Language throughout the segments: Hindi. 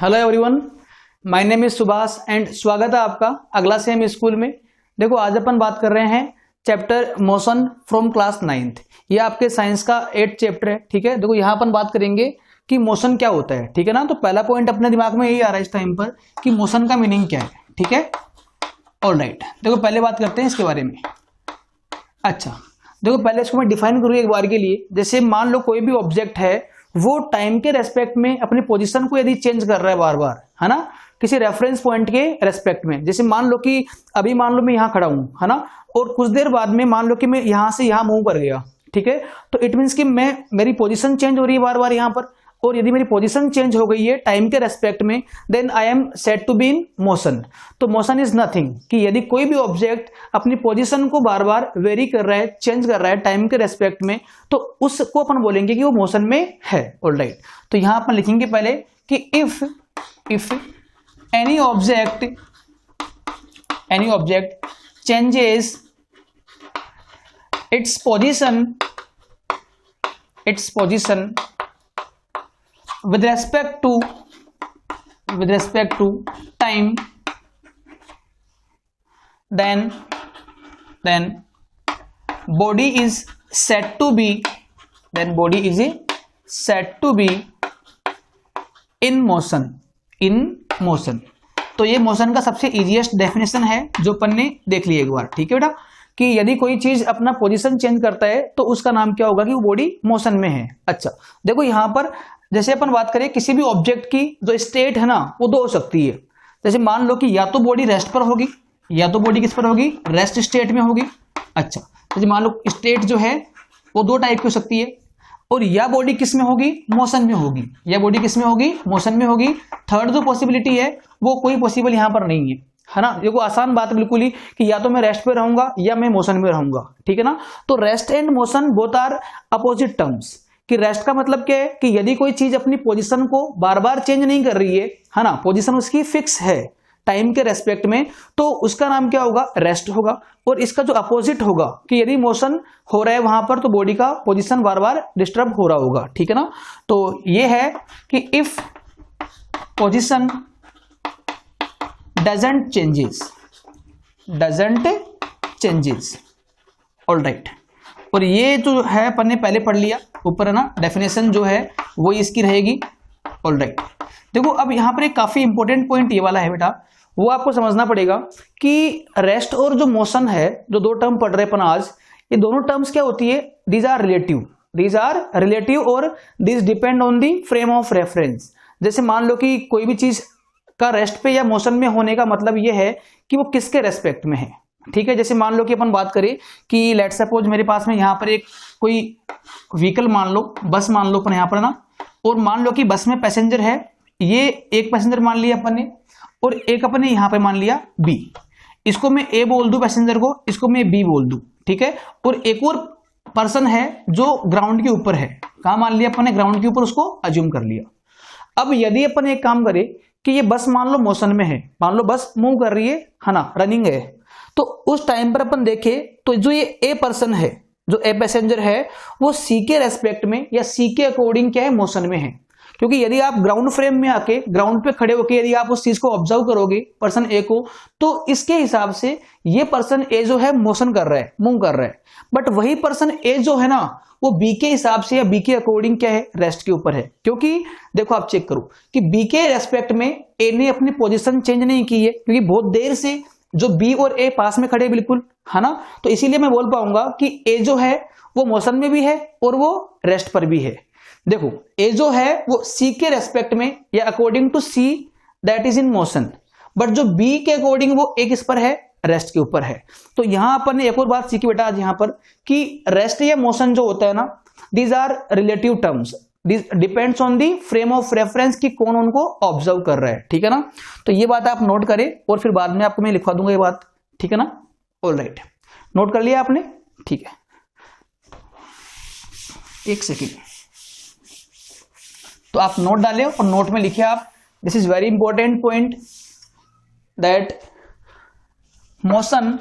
Hello everyone, my name is Subhash and स्वागत है आपका अगला सेम स्कूल में। देखो आज अपन बात कर रहे हैं chapter motion from class 9th। ये आपके साइंस का 8th चैप्टर है। ठीक है, देखो यहाँ अपन बात करेंगे कि मोशन क्या होता है। ठीक है ना, तो पहला पॉइंट अपने दिमाग में यही आ रहा है इस टाइम पर कि मोशन का मीनिंग क्या है। ठीक है, ऑलराइट, देखो पहले बात करते हैं इसके बारे में। अच्छा देखो, पहले इसको मैं डिफाइन करूँ एक बार के लिए। जैसे मान लो कोई भी ऑब्जेक्ट है, वो टाइम के रेस्पेक्ट में अपनी पोजीशन को यदि चेंज कर रहा है बार बार, है ना, किसी रेफरेंस पॉइंट के रेस्पेक्ट में। जैसे मान लो कि अभी मान लो मैं यहाँ खड़ा हूं, है ना, और कुछ देर बाद में मान लो कि मैं यहां से यहां मूव कर गया। ठीक है, तो इट मीन्स कि मेरी पोजीशन चेंज हो रही है बार बार यहाँ पर, और यदि मेरी पोजीशन चेंज हो गई है टाइम के रेस्पेक्ट में, then I am said to be in motion. तो मोशन इज नथिंग कि यदि कोई भी ऑब्जेक्ट अपनी पोजीशन को बार बार वेरी कर रहा है, चेंज कर रहा है टाइम के रेस्पेक्ट में, तो उसको अपन बोलेंगे कि वो मोशन में है। ऑलराइट, तो यहां अपन लिखेंगे पहले कि if any object changes its position with respect to time, then body is said to be in motion। तो ये मोशन का सबसे इजीएस्ट डेफिनेशन है जो अपन ने देख लिया एक बार। ठीक है बेटा, कि यदि कोई चीज अपना पोजीशन चेंज करता है तो उसका नाम क्या होगा कि वो बॉडी मोशन में है। अच्छा देखो यहाँ पर जैसे अपन बात करें किसी भी ऑब्जेक्ट की जो स्टेट है ना, वो दो हो सकती है। जैसे मान लो कि या तो बॉडी रेस्ट पर होगी, या तो बॉडी किस पर होगी, रेस्ट स्टेट में होगी। अच्छा, जैसे मान लो स्टेट जो है वो दो टाइप की हो सकती है, और या बॉडी किस में होगी, मोशन में होगी। या बॉडी किस में होगी, मोशन में होगी। थर्ड जो पॉसिबिलिटी है वो कोई पॉसिबल यहाँ पर नहीं है ना। देखो आसान बात बिल्कुल ही कि या तो मैं रेस्ट पे रहूंगा या मैं मोशन में रहूंगा। ठीक है ना, तो rest and motion both are opposite terms. कि रेस्ट का मतलब क्या है कि यदि कोई चीज अपनी पोजीशन को बार बार चेंज नहीं कर रही है ना, पोजीशन उसकी फिक्स है टाइम के रेस्पेक्ट में, तो उसका नाम क्या होगा, रेस्ट होगा। और इसका जो अपोजिट होगा कि यदि मोशन हो रहा है वहां पर, तो बॉडी का पोजीशन बार बार डिस्टर्ब हो रहा होगा। ठीक है ना, तो ये है कि if position doesn't changes। Alright, और ये जो है अपन ने पहले पढ़ लिया ऊपर, है ना, डेफिनेशन जो है वो इसकी रहेगी। ऑलराइट, देखो अब यहाँ पर एक काफी इंपॉर्टेंट पॉइंट ये वाला है बेटा, वो आपको समझना पड़ेगा कि रेस्ट और जो मोशन है, जो दो टर्म पढ़ रहे अपन आज, ये दोनों टर्म्स क्या होती है, दीज आर रिलेटिव और these depend on the frame of reference. जैसे मान लो कि कोई भी चीज का रेस्ट पे या मोशन में होने का मतलब ये है कि वो किसके रेस्पेक्ट में है। ठीक है, जैसे मान लो कि अपन बात करें कि लेट सपोज मेरे पास में यहाँ पर एक कोई व्हीकल मान लो, बस मान लो अपन यहाँ पर ना, और मान लो कि बस में पैसेंजर है, ये एक पैसेंजर मान लिया अपन ने, और एक अपन ने यहाँ पे मान लिया बी। इसको मैं ए बोल दूं पैसेंजर को, इसको मैं बी बोल दूं। ठीक है, और एक और पर्सन है जो ग्राउंड के ऊपर है, कहाँ मान लिया अपन ने, ग्राउंड के ऊपर, उसको अज्यूम कर लिया। अब यदि अपन एक काम करें कि ये बस मान लो मोशन में है, मान लो बस मूव कर रही है ना, रनिंग है, तो उस टाइम पर अपन देखें तो जो ये ए पर्सन है, जो ए पैसेंजर है, वो सी के रेस्पेक्ट में या सी के अकॉर्डिंग क्या है, मोशन में है। क्योंकि यदि आप ग्राउंड फ्रेम में आके, ग्राउंड पे खड़े होकर यदि आप उस चीज को ऑब्जर्व करोगे पर्सन ए को, तो इसके हिसाब से ये पर्सन ए जो है मोशन कर रहा है, मूव कर रहा है। बट वही पर्सन ए जो है ना, वो बी के हिसाब से या बी के अकॉर्डिंग क्या है, रेस्ट के ऊपर है। क्योंकि देखो आप चेक करो कि बी के रेस्पेक्ट में ए ने अपनी पोजीशन चेंज नहीं की है, क्योंकि बहुत देर से जो बी और ए पास में खड़े बिल्कुल, है ना, तो इसीलिए मैं बोल पाऊंगा कि ए जो है वो मोशन में भी है और वो रेस्ट पर भी है। देखो ए जो है वो सी के रेस्पेक्ट में या according to C that is in motion, but जो बी के अकॉर्डिंग वो ए किस पर है, रेस्ट के ऊपर है। तो यहां अपन ने एक और बात सीखी बेटा आज यहां पर कि रेस्ट या मोशन जो होता है ना, these are relative terms, depends on the frame of reference कि कौन उनको ऑब्जर्व कर रहा है। ठीक है ना, तो ये बात आप नोट करें और फिर बाद में आपको मैं लिखवा दूंगा ये बात। ठीक है ना, ऑलराइट, नोट कर लिया आपने। ठीक है, एक सेकेंड, तो आप नोट डालें और नोट में लिखिए आप, this is very important point that motion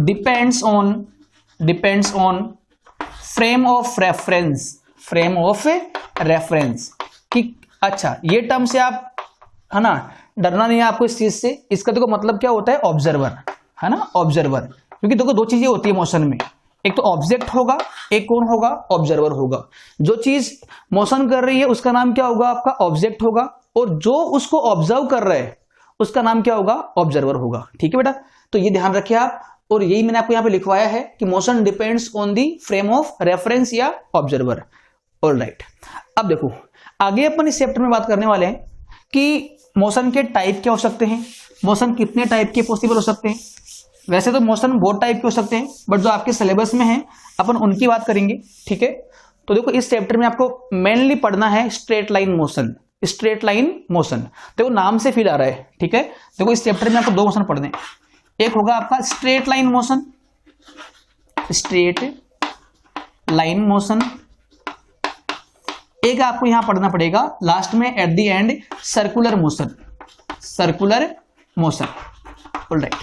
depends on frame of reference अच्छा, ये टर्म से आप, है ना, डरना नहीं है आपको इस चीज से। इसका देखो मतलब क्या होता है, ऑब्जर्वर, है ना, ऑब्जर्वर। क्योंकि देखो दो चीजें होती है मोशन में, एक तो ऑब्जेक्ट होगा, एक कौन होगा, ऑब्जर्वर होगा। जो चीज मोशन कर रही है उसका नाम क्या होगा, आपका ऑब्जेक्ट होगा, और जो उसको ऑब्जर्व कर रहा है उसका नाम क्या होगा, ऑब्जर्वर होगा। ठीक है बेटा, तो ये ध्यान रखिए आप। और यही मैंने आपको यहां पे लिखवाया है कि motion depends on the frame of reference या ऑब्जर्वर। ऑलराइट, अब देखो आगे अपन इस चैप्टर में बात करने वाले हैं कि मोशन के टाइप क्या हो सकते हैं, मोशन कितने टाइप के पॉसिबल हो सकते हैं। वैसे तो मोशन बहुत टाइप के हो सकते हैं, बट जो आपके सिलेबस में है अपन उनकी बात करेंगे। ठीक है, तो देखो इस चैप्टर में आपको मेनली पढ़ना है straight line motion. Straight line motion देखो नाम से फील आ रहा है। ठीक है, देखो इस चैप्टर में आपको दो मोशन पढ़ने हैं। एक होगा आपका straight line motion, straight line motion. एक आपको यहां पढ़ना पड़ेगा लास्ट में at the end, circular motion, circular motion. Alright,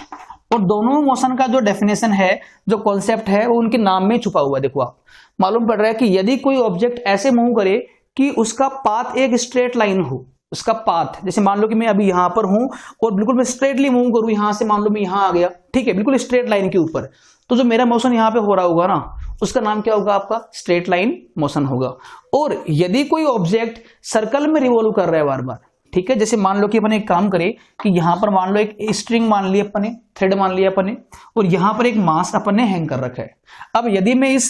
और दोनों मोशन का जो डेफिनेशन है, जो कॉन्सेप्ट है, वो उनके नाम में छुपा हुआ है। देखो आप, मालूम पड़ रहा है कि यदि कोई ऑब्जेक्ट ऐसे मूव करे कि उसका पाथ एक स्ट्रेट लाइन हो, उसका पाथ, जैसे मान लो कि मैं अभी यहां पर हूं और बिल्कुल मैं स्ट्रेटली मूव करूं, यहां से मान लो मैं यहां आ गया, ठीक है, बिल्कुल स्ट्रेट लाइन के ऊपर, तो जो मेरा मोशन यहां पे हो रहा होगा ना, उसका नाम क्या होगा, आपका स्ट्रेट लाइन मोशन होगा। और यदि कोई ऑब्जेक्ट सर्कल में रिवॉल्व कर रहा है बार बार, ठीक है, जैसे मान लो कि अपन एक काम करें कि यहां पर मान लो एक स्ट्रिंग मान ली अपन ने, थ्रेड मान लिया अपन ने, और यहां पर एक मास अपन ने हैंग कर रखा है। अब यदि मैं इस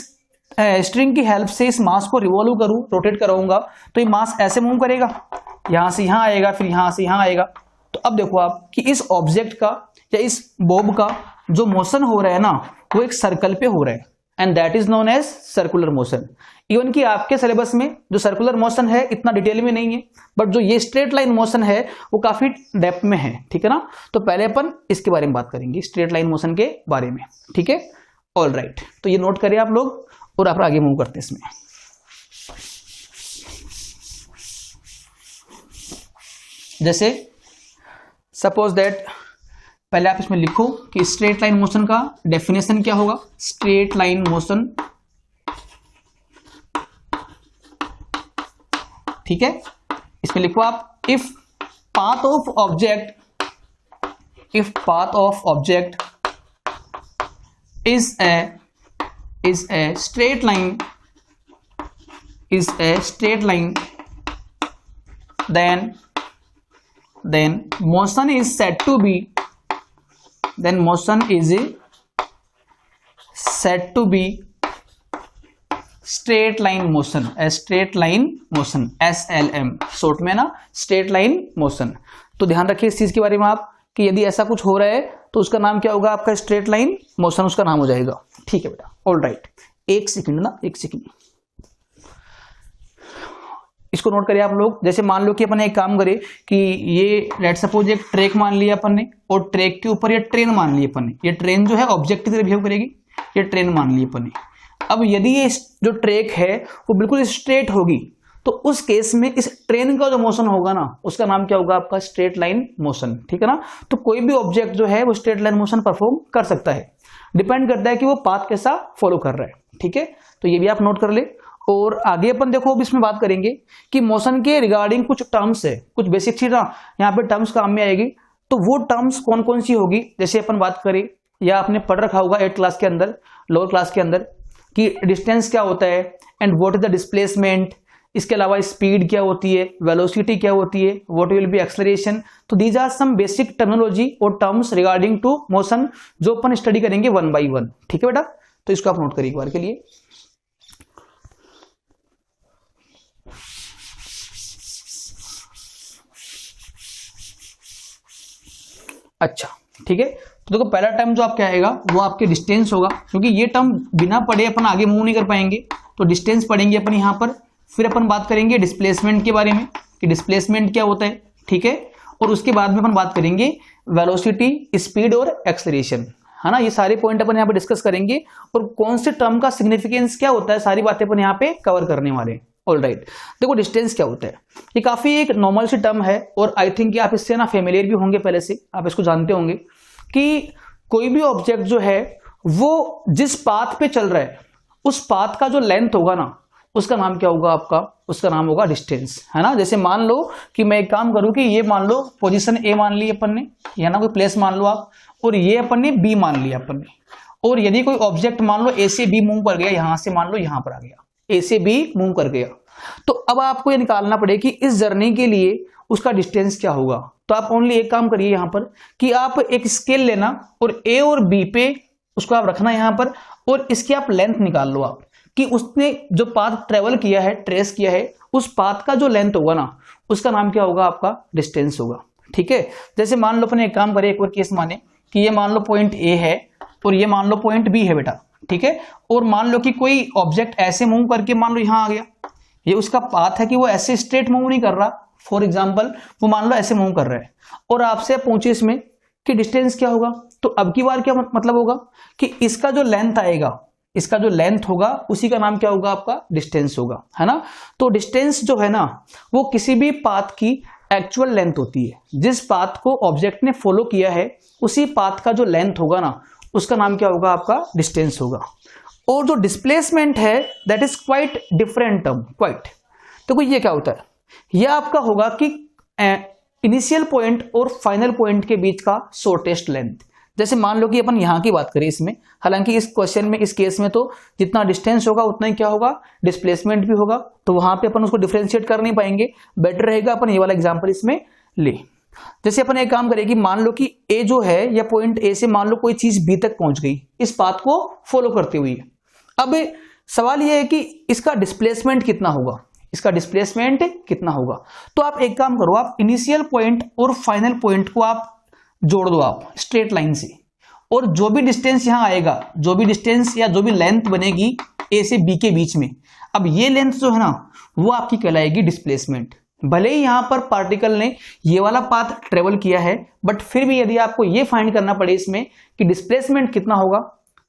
स्ट्रिंग की हेल्प से इस मास को रिवॉल्व करूं, रोटेट कराऊंगा, तो ये मास ऐसे मूव करेगा, यहां से यहां आएगा, फिर यहां से यहां आएगा। तो अब देखो आप कि इस ऑब्जेक्ट का या इस बॉब का जो मोशन हो रहा है ना, वो एक सर्कल पे हो रहा है, and that is known as circular motion. Even कि आपके सिलेबस में जो सर्कुलर मोशन है इतना डिटेल में नहीं है, बट जो ये स्ट्रेट लाइन मोशन है वो काफी डेप्थ में है। ठीक है ना, तो पहले अपन इसके बारे में बात करेंगे, स्ट्रेट लाइन मोशन के बारे में। ठीक है, ऑलराइट, तो ये नोट करिए आप लोग और आप आगे मूव करते हैं इसमें। जैसे सपोज दैट, पहले आप इसमें लिखो कि स्ट्रेट लाइन मोशन का डेफिनेशन क्या होगा। स्ट्रेट लाइन मोशन, ठीक है, इसमें लिखो आप, if path of object is a straight line, then motion is said to be straight line motion, a straight line motion, SLM short में ना, स्ट्रेट लाइन मोशन। तो ध्यान रखिए इस चीज के बारे में आप कि यदि ऐसा कुछ हो रहा है तो उसका नाम क्या होगा, आपका स्ट्रेट लाइन मोशन उसका नाम हो जाएगा। ठीक है बेटा, ऑलराइट, एक सेकंड ना, एक सेकंड, इसको नोट करिए आप लोग। जैसे मान लो कि अपन एक काम करें कि ये लेट सपोज एक ट्रैक मान लिया अपन ने, और ट्रैक के ऊपर ये ट्रेन मान ली अपन ने। ये ट्रेन जो है ऑब्जेक्ट की तरह बिहेव करेगी, ये ट्रेन मान ली अपन ने। अब यदि ये जो ट्रैक है वो बिल्कुल स्ट्रेट होगी, तो उस केस में इस ट्रेन का जो मोशन होगा ना, उसका नाम क्या होगा, आपका स्ट्रेट लाइन मोशन। ठीक है ना, तो कोई भी ऑब्जेक्ट जो है वो स्ट्रेट लाइन मोशन परफॉर्म कर सकता है, डिपेंड करता है कि वो पाथ कैसा फॉलो कर रहा है। ठीक है, तो ये भी आप नोट कर ले। और आगे अपन देखो अब इसमें बात करेंगे कि मोशन के रिगार्डिंग कुछ टर्म्स है, कुछ बेसिक चीज ना यहाँ पे टर्म्स काम में आएगी। तो वो टर्म्स कौन कौन सी होगी, जैसे अपन बात करें, या आपने पढ़ रखा होगा 8th क्लास के अंदर, लोअर क्लास के अंदर, कि डिस्टेंस क्या होता है and what is the displacement. इसके अलावा स्पीड क्या होती है, वेलोसिटी क्या होती है, व्हाट विल बी एक्सेलरेशन। तो these are some basic terminology और टर्म्स रिगार्डिंग टू मोशन जो अपन स्टडी करेंगे 1 by 1। ठीक है बेटा, तो इसको आप नोट करिए एक बार के लिए। अच्छा, ठीक है, तो देखो पहला टर्म जो आपका आएगा वो आपके डिस्टेंस होगा, क्योंकि ये टर्म बिना पढ़े अपन आगे मूव नहीं कर पाएंगे, तो डिस्टेंस पढ़ेंगे अपन यहाँ पर। फिर अपन बात करेंगे डिस्प्लेसमेंट के बारे में कि डिस्प्लेसमेंट क्या होता है। ठीक है, और उसके बाद में अपन बात करेंगे वेलोसिटी, स्पीड और एक्सेलरेशन, है ना। ये सारे पॉइंट अपन यहाँ पे डिस्कस करेंगे, और कौन से टर्म का सिग्निफिकेंस क्या होता है, सारी बातें अपन यहाँ पे कवर करने वाले हैं। ऑलराइट, देखो डिस्टेंस क्या होता है, ये काफी एक नॉर्मल सी टर्म है, और आई थिंक कि आप इससे ना फेमिलियर भी होंगे, पहले से आप इसको जानते होंगे कि कोई भी ऑब्जेक्ट जो है वो जिस पाथ पे चल रहा है, उस पाथ का जो लेंथ होगा ना, उसका नाम क्या होगा आपका, उसका नाम होगा डिस्टेंस, है ना। जैसे मान लो कि मैं एक काम करूं कि ये मान लो पोजीशन ए मान ली अपन ने, या ना कोई प्लेस मान लो आप, और ये अपन ने बी मान लिया अपन ने, और यदि कोई ऑब्जेक्ट मान लो ए से बी मूव कर गया, यहां से मान लो यहां पर आ गया, ए से बी मूव कर गया, तो अब आपको ये निकालना पड़ेगा कि इस जर्नी के लिए उसका डिस्टेंस क्या होगा। तो आप ओनली एक काम करिए यहां पर कि आप एक स्केल लेना और ए और बी पे उसको आप रखना यहां पर, और इसकी आप लेंथ निकाल लो आप कि उसने जो पाथ ट्रेवल किया है, ट्रेस किया है, उस पाथ का जो लेंथ होगा ना, उसका नाम क्या होगा, आपका डिस्टेंस होगा। ठीक है, जैसे मान लो अपने एक काम करें, एक और केस माने कि ये मान लो पॉइंट ए है और ये मान लो पॉइंट बी है बेटा, ठीक है, और मान लो कि कोई ऑब्जेक्ट ऐसे मूव करके मान लो यहां आ गया, ये उसका पाथ है कि वो ऐसे स्ट्रेट मूव नहीं कर रहा, फॉर एग्जाम्पल वो मान लो ऐसे मूव कर रहा है, और आपसे पूछे इसमें कि डिस्टेंस क्या होगा, तो अब की बार क्या मतलब होगा कि इसका जो लेंथ आएगा, इसका जो लेंथ होगा उसी का नाम क्या होगा, आपका डिस्टेंस होगा, है ना। तो डिस्टेंस जो है ना, वो किसी भी पाथ की एक्चुअल लेंथ होती है, जिस पाथ को ऑब्जेक्ट ने फॉलो किया है उसी पाथ का जो लेंथ होगा ना, उसका नाम क्या होगा, आपका डिस्टेंस होगा। और जो डिस्प्लेसमेंट है that is quite different term, quite. तो ये क्या होता है, यह आपका होगा कि इनिशियल पॉइंट और फाइनल पॉइंट के बीच का शॉर्टेस्ट लेंथ। जैसे मान लो कि अपन यहां की बात करें इसमें, हालांकि इस क्वेश्चन में, इस केस में तो जितना डिस्टेंस होगा उतना ही क्या होगा, डिस्प्लेसमेंट भी होगा, तो वहां पे अपन उसको डिफरेंशिएट कर नहीं पाएंगे, बेटर रहेगा अपन ये वाला एग्जांपल इसमें ले। जैसे अपन एक काम करें कि मान लो कि ए जो है, या पॉइंट ए से मान लो कोई चीज बी तक पहुंच गई इस पाथ को फॉलो करते हुए। अब सवाल यह है कि इसका डिस्प्लेसमेंट कितना होगा, इसका डिस्प्लेसमेंट कितना होगा। तो आप एक काम करो, आप इनिशियल पॉइंट और फाइनल पॉइंट को आप जोड़ दो आप स्ट्रेट लाइन से, और जो भी डिस्टेंस यहां आएगा, जो भी डिस्टेंस या जो भी लेंथ बनेगी ए से बी के बीच में, अब ये लेंथ जो है ना, वो आपकी कहलाएगी डिस्प्लेसमेंट। भले ही यहां पर पार्टिकल ने ये वाला पाथ ट्रेवल किया है, बट फिर भी यदि आपको ये फाइंड करना पड़े इसमें कि डिस्प्लेसमेंट कितना होगा,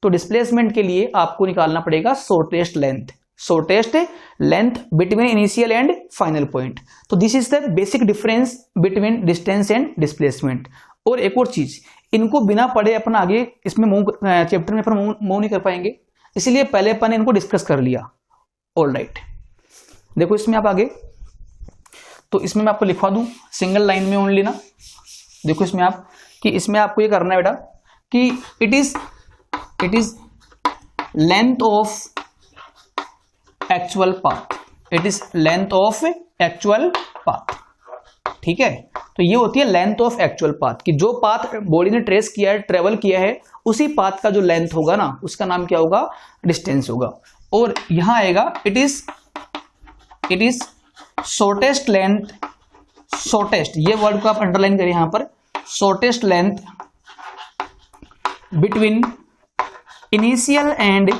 तो डिस्प्लेसमेंट के लिए आपको निकालना पड़ेगा shortest length, shortest length between initial and final point. तो this is the basic difference between distance and displacement. और एक और चीज, इनको बिना पढ़े अपन आगे इसमें चैप्टर में अपन मूव नहीं कर पाएंगे, इसीलिए पहले अपन इनको डिस्कस कर लिया। ऑलराइट, देखो इसमें आप आगे, तो इसमें मैं आपको लिखवा दूं सिंगल लाइन में ओनली ना, देखो इसमें आप कि इसमें आपको ये करना है बेटा कि it is length of actual path, it is length of actual path. ठीक है, तो ये होती है लेंथ ऑफ एक्चुअल पाथ, कि जो पाथ बॉडी ने ट्रेस किया है, ट्रेवल किया है, उसी पाथ का जो लेंथ होगा ना, उसका नाम क्या होगा, डिस्टेंस होगा। और यहां आएगा it is shortest length, shortest, ये वर्ड को आप अंडरलाइन करिए यहां पर, shortest length between initial and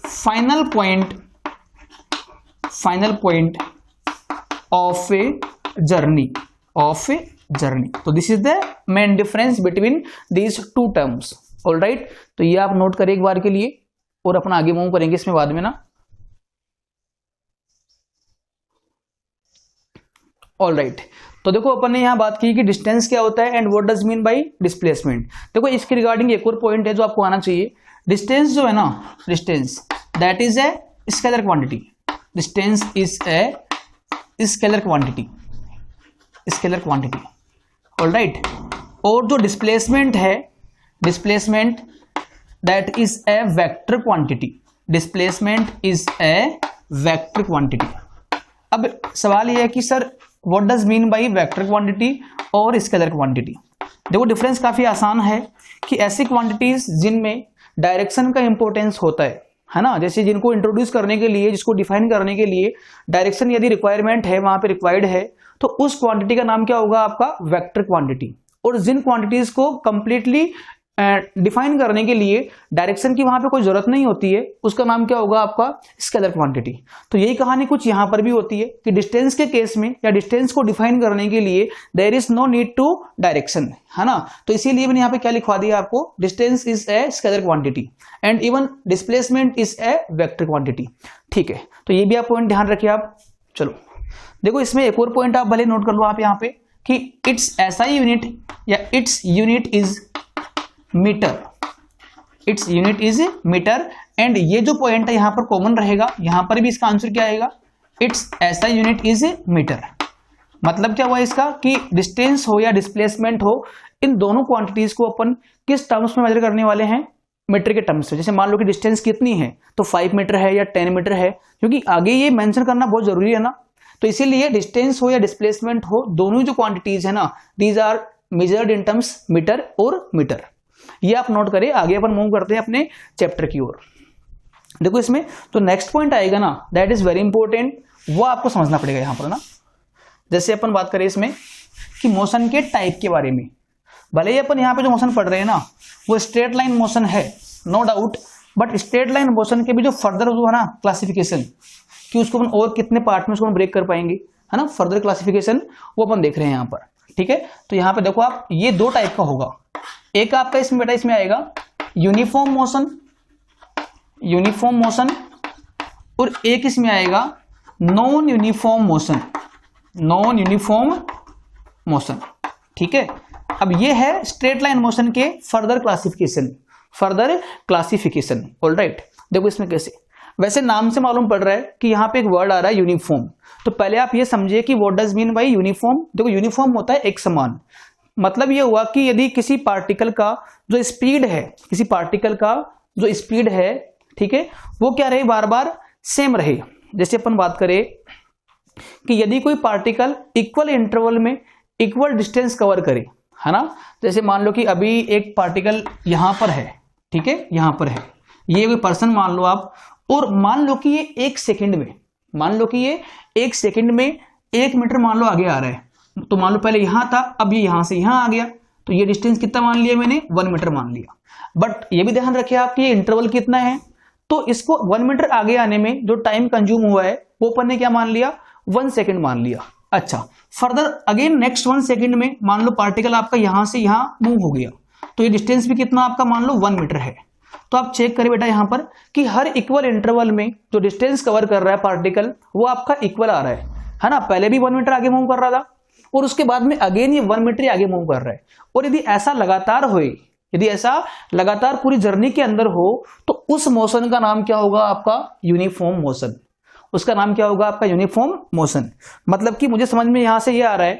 final point of a journey, तो this is the main difference between these two terms. Alright, तो ये आप नोट करें एक बार के लिए, और अपना आगे मूव करेंगे इसमें बाद में ना। ऑलराइट, तो देखो अपन ने यहां बात की कि डिस्टेंस क्या होता है and what does mean by displacement. देखो इसके रिगार्डिंग एक और पॉइंट है जो आपको आना चाहिए, डिस्टेंस जो है ना, distance that is a scalar quantity, distance is a scalar quantity, scalar quantity. Alright, और जो डिस्प्लेसमेंट है, displacement that is a vector quantity, displacement is a vector quantity. अब सवाल यह है कि sir what does mean by vector quantity और स्केलर क्वांटिटी। देखो डिफरेंस काफी आसान है कि ऐसी क्वांटिटीज जिनमें डायरेक्शन का इंपॉर्टेंस होता है ना, जैसे जिनको इंट्रोड्यूस करने के लिए, जिसको डिफाइन करने के लिए डायरेक्शन यदि रिक्वायरमेंट है, वहां पे रिक्वायर्ड है, तो उस क्वांटिटी का नाम क्या होगा, आपका वेक्टर क्वांटिटी। और जिन क्वांटिटीज को कंप्लीटली डिफाइन करने के लिए डायरेक्शन की वहां पे कोई जरूरत नहीं होती है, उसका नाम क्या होगा, आपका स्केलर क्वांटिटी। तो यही कहानी कुछ यहां पर भी होती है कि डिस्टेंस के केस में, या डिस्टेंस को डिफाइन करने के लिए there is no need to direction, है ना। तो इसीलिए मैंने यहाँ पे क्या लिखवा दिया आपको, distance is a scalar quantity and even displacement is a vector quantity. ठीक है, तो ये भी आप पॉइंट ध्यान रखिए आप। चलो देखो इसमें एक और पॉइंट आप भले नोट कर लो आप यहाँ पे कि इट्स एसआई यूनिट या it's unit is metre, its unit is meter and ये जो पॉइंट है यहां पर कॉमन रहेगा, यहां पर भी इसका आंसर क्या आएगा, इट्स ऐसा यूनिट इज मीटर। मतलब क्या हुआ इसका कि डिस्टेंस हो या डिस्प्लेसमेंट हो, इन दोनों क्वांटिटीज को अपन किस टर्म्स में मेजर करने वाले हैं, मीटर के टर्म्स में। जैसे मान लो कि डिस्टेंस कितनी है, तो 5 मीटर है या 10 मीटर है, क्योंकि आगे ये मेंशन करना बहुत जरूरी है ना। तो इसीलिए डिस्टेंस हो या डिस्प्लेसमेंट हो, दोनों जो क्वांटिटीज है ना, these are measured in terms metre और मीटर। ये आप नोट करें। आगे अपन मूव करते हैं अपने चैप्टर की ओर। देखो इसमें तो नेक्स्ट पॉइंट आएगा ना, दैट इज वेरी इंपॉर्टेंट, वो आपको समझना पड़ेगा यहां पर ना। जैसे अपन बात करें इसमें कि मोशन के टाइप के बारे में, भले ही अपन यहाँ पे जो मोशन पढ़ रहे हैं ना वो स्ट्रेट लाइन मोशन है, no doubt, but straight line motion के भी जो फर्दर जो है ना क्लासिफिकेशन, कि उसको अपन और कितने पार्ट में उसको ब्रेक कर पाएंगे, है ना, फर्दर क्लासिफिकेशन वो अपन देख रहे हैं यहाँ पर। ठीक है, तो यहाँ पे देखो आप, ये दो टाइप का होगा। एक आपका इसमें बेटा इसमें आएगा यूनिफॉर्म मोशन, यूनिफॉर्म मोशन, और एक इसमें आएगा non uniform motion, non uniform motion. ठीक है, अब ये है स्ट्रेट लाइन मोशन के further classification, further classification. Alright, देखो इसमें कैसे, वैसे नाम से मालूम पड़ रहा है कि यहाँ पे एक वर्ड आ रहा है यूनिफॉर्म, तो पहले आप ये समझिए कि what does mean by uniform. देखो यूनिफॉर्म होता है एक समान, मतलब ये हुआ कि यदि किसी पार्टिकल का जो स्पीड है, किसी पार्टिकल का जो स्पीड है, ठीक है, वो क्या रहे, बार बार सेम रहे। जैसे अपन बात करें कि यदि कोई पार्टिकल इक्वल इंटरवल में इक्वल डिस्टेंस कवर करे, है ना, जैसे मान लो कि अभी एक पार्टिकल यहां पर है, ठीक है, यहां पर है, ये कोई पर्सन मान लो आप, और मान लो कि ये 1 सेकंड में, मान लो कि ये 1 सेकंड में 1 मीटर मान लो आगे आ रहा है, तो मान लो पहले यहां था, अब ये यहां से यहां आ गया, तो ये डिस्टेंस कितना मान लिया मैंने, 1 मीटर मान लिया। बट ये भी ध्यान रखिए आप कि ये इंटरवल कितना है, तो इसको 1 मीटर आगे आने में जो टाइम कंज्यूम हुआ है वो अपन ने क्या मान लिया, 1 सेकंड मान लिया। अच्छा, फर्दर अगेन नेक्स्ट 1 सेकंड में मान लो पार्टिकल आपका यहां से यहां मूव हो गया, तो ये डिस्टेंस भी कितना आपका मान लो 1 मीटर है। तो आप चेक करें बेटा यहां पर कि हर इक्वल इंटरवल में जो डिस्टेंस कवर कर रहा है पार्टिकल वो आपका इक्वल आ रहा है ना। पहले भी 1 मीटर आगे मूव कर रहा था और उसके बाद में अगेन ये 1 मीटर आगे मूव कर रहा है। और यदि ऐसा लगातार होए, यदि ऐसा लगातार पूरी जर्नी के अंदर हो, तो उस मोशन का नाम क्या होगा आपका, यूनिफॉर्म मोशन। उसका नाम क्या होगा आपका, यूनिफॉर्म मोशन। मतलब कि मुझे समझ में यहां से ये आ रहा है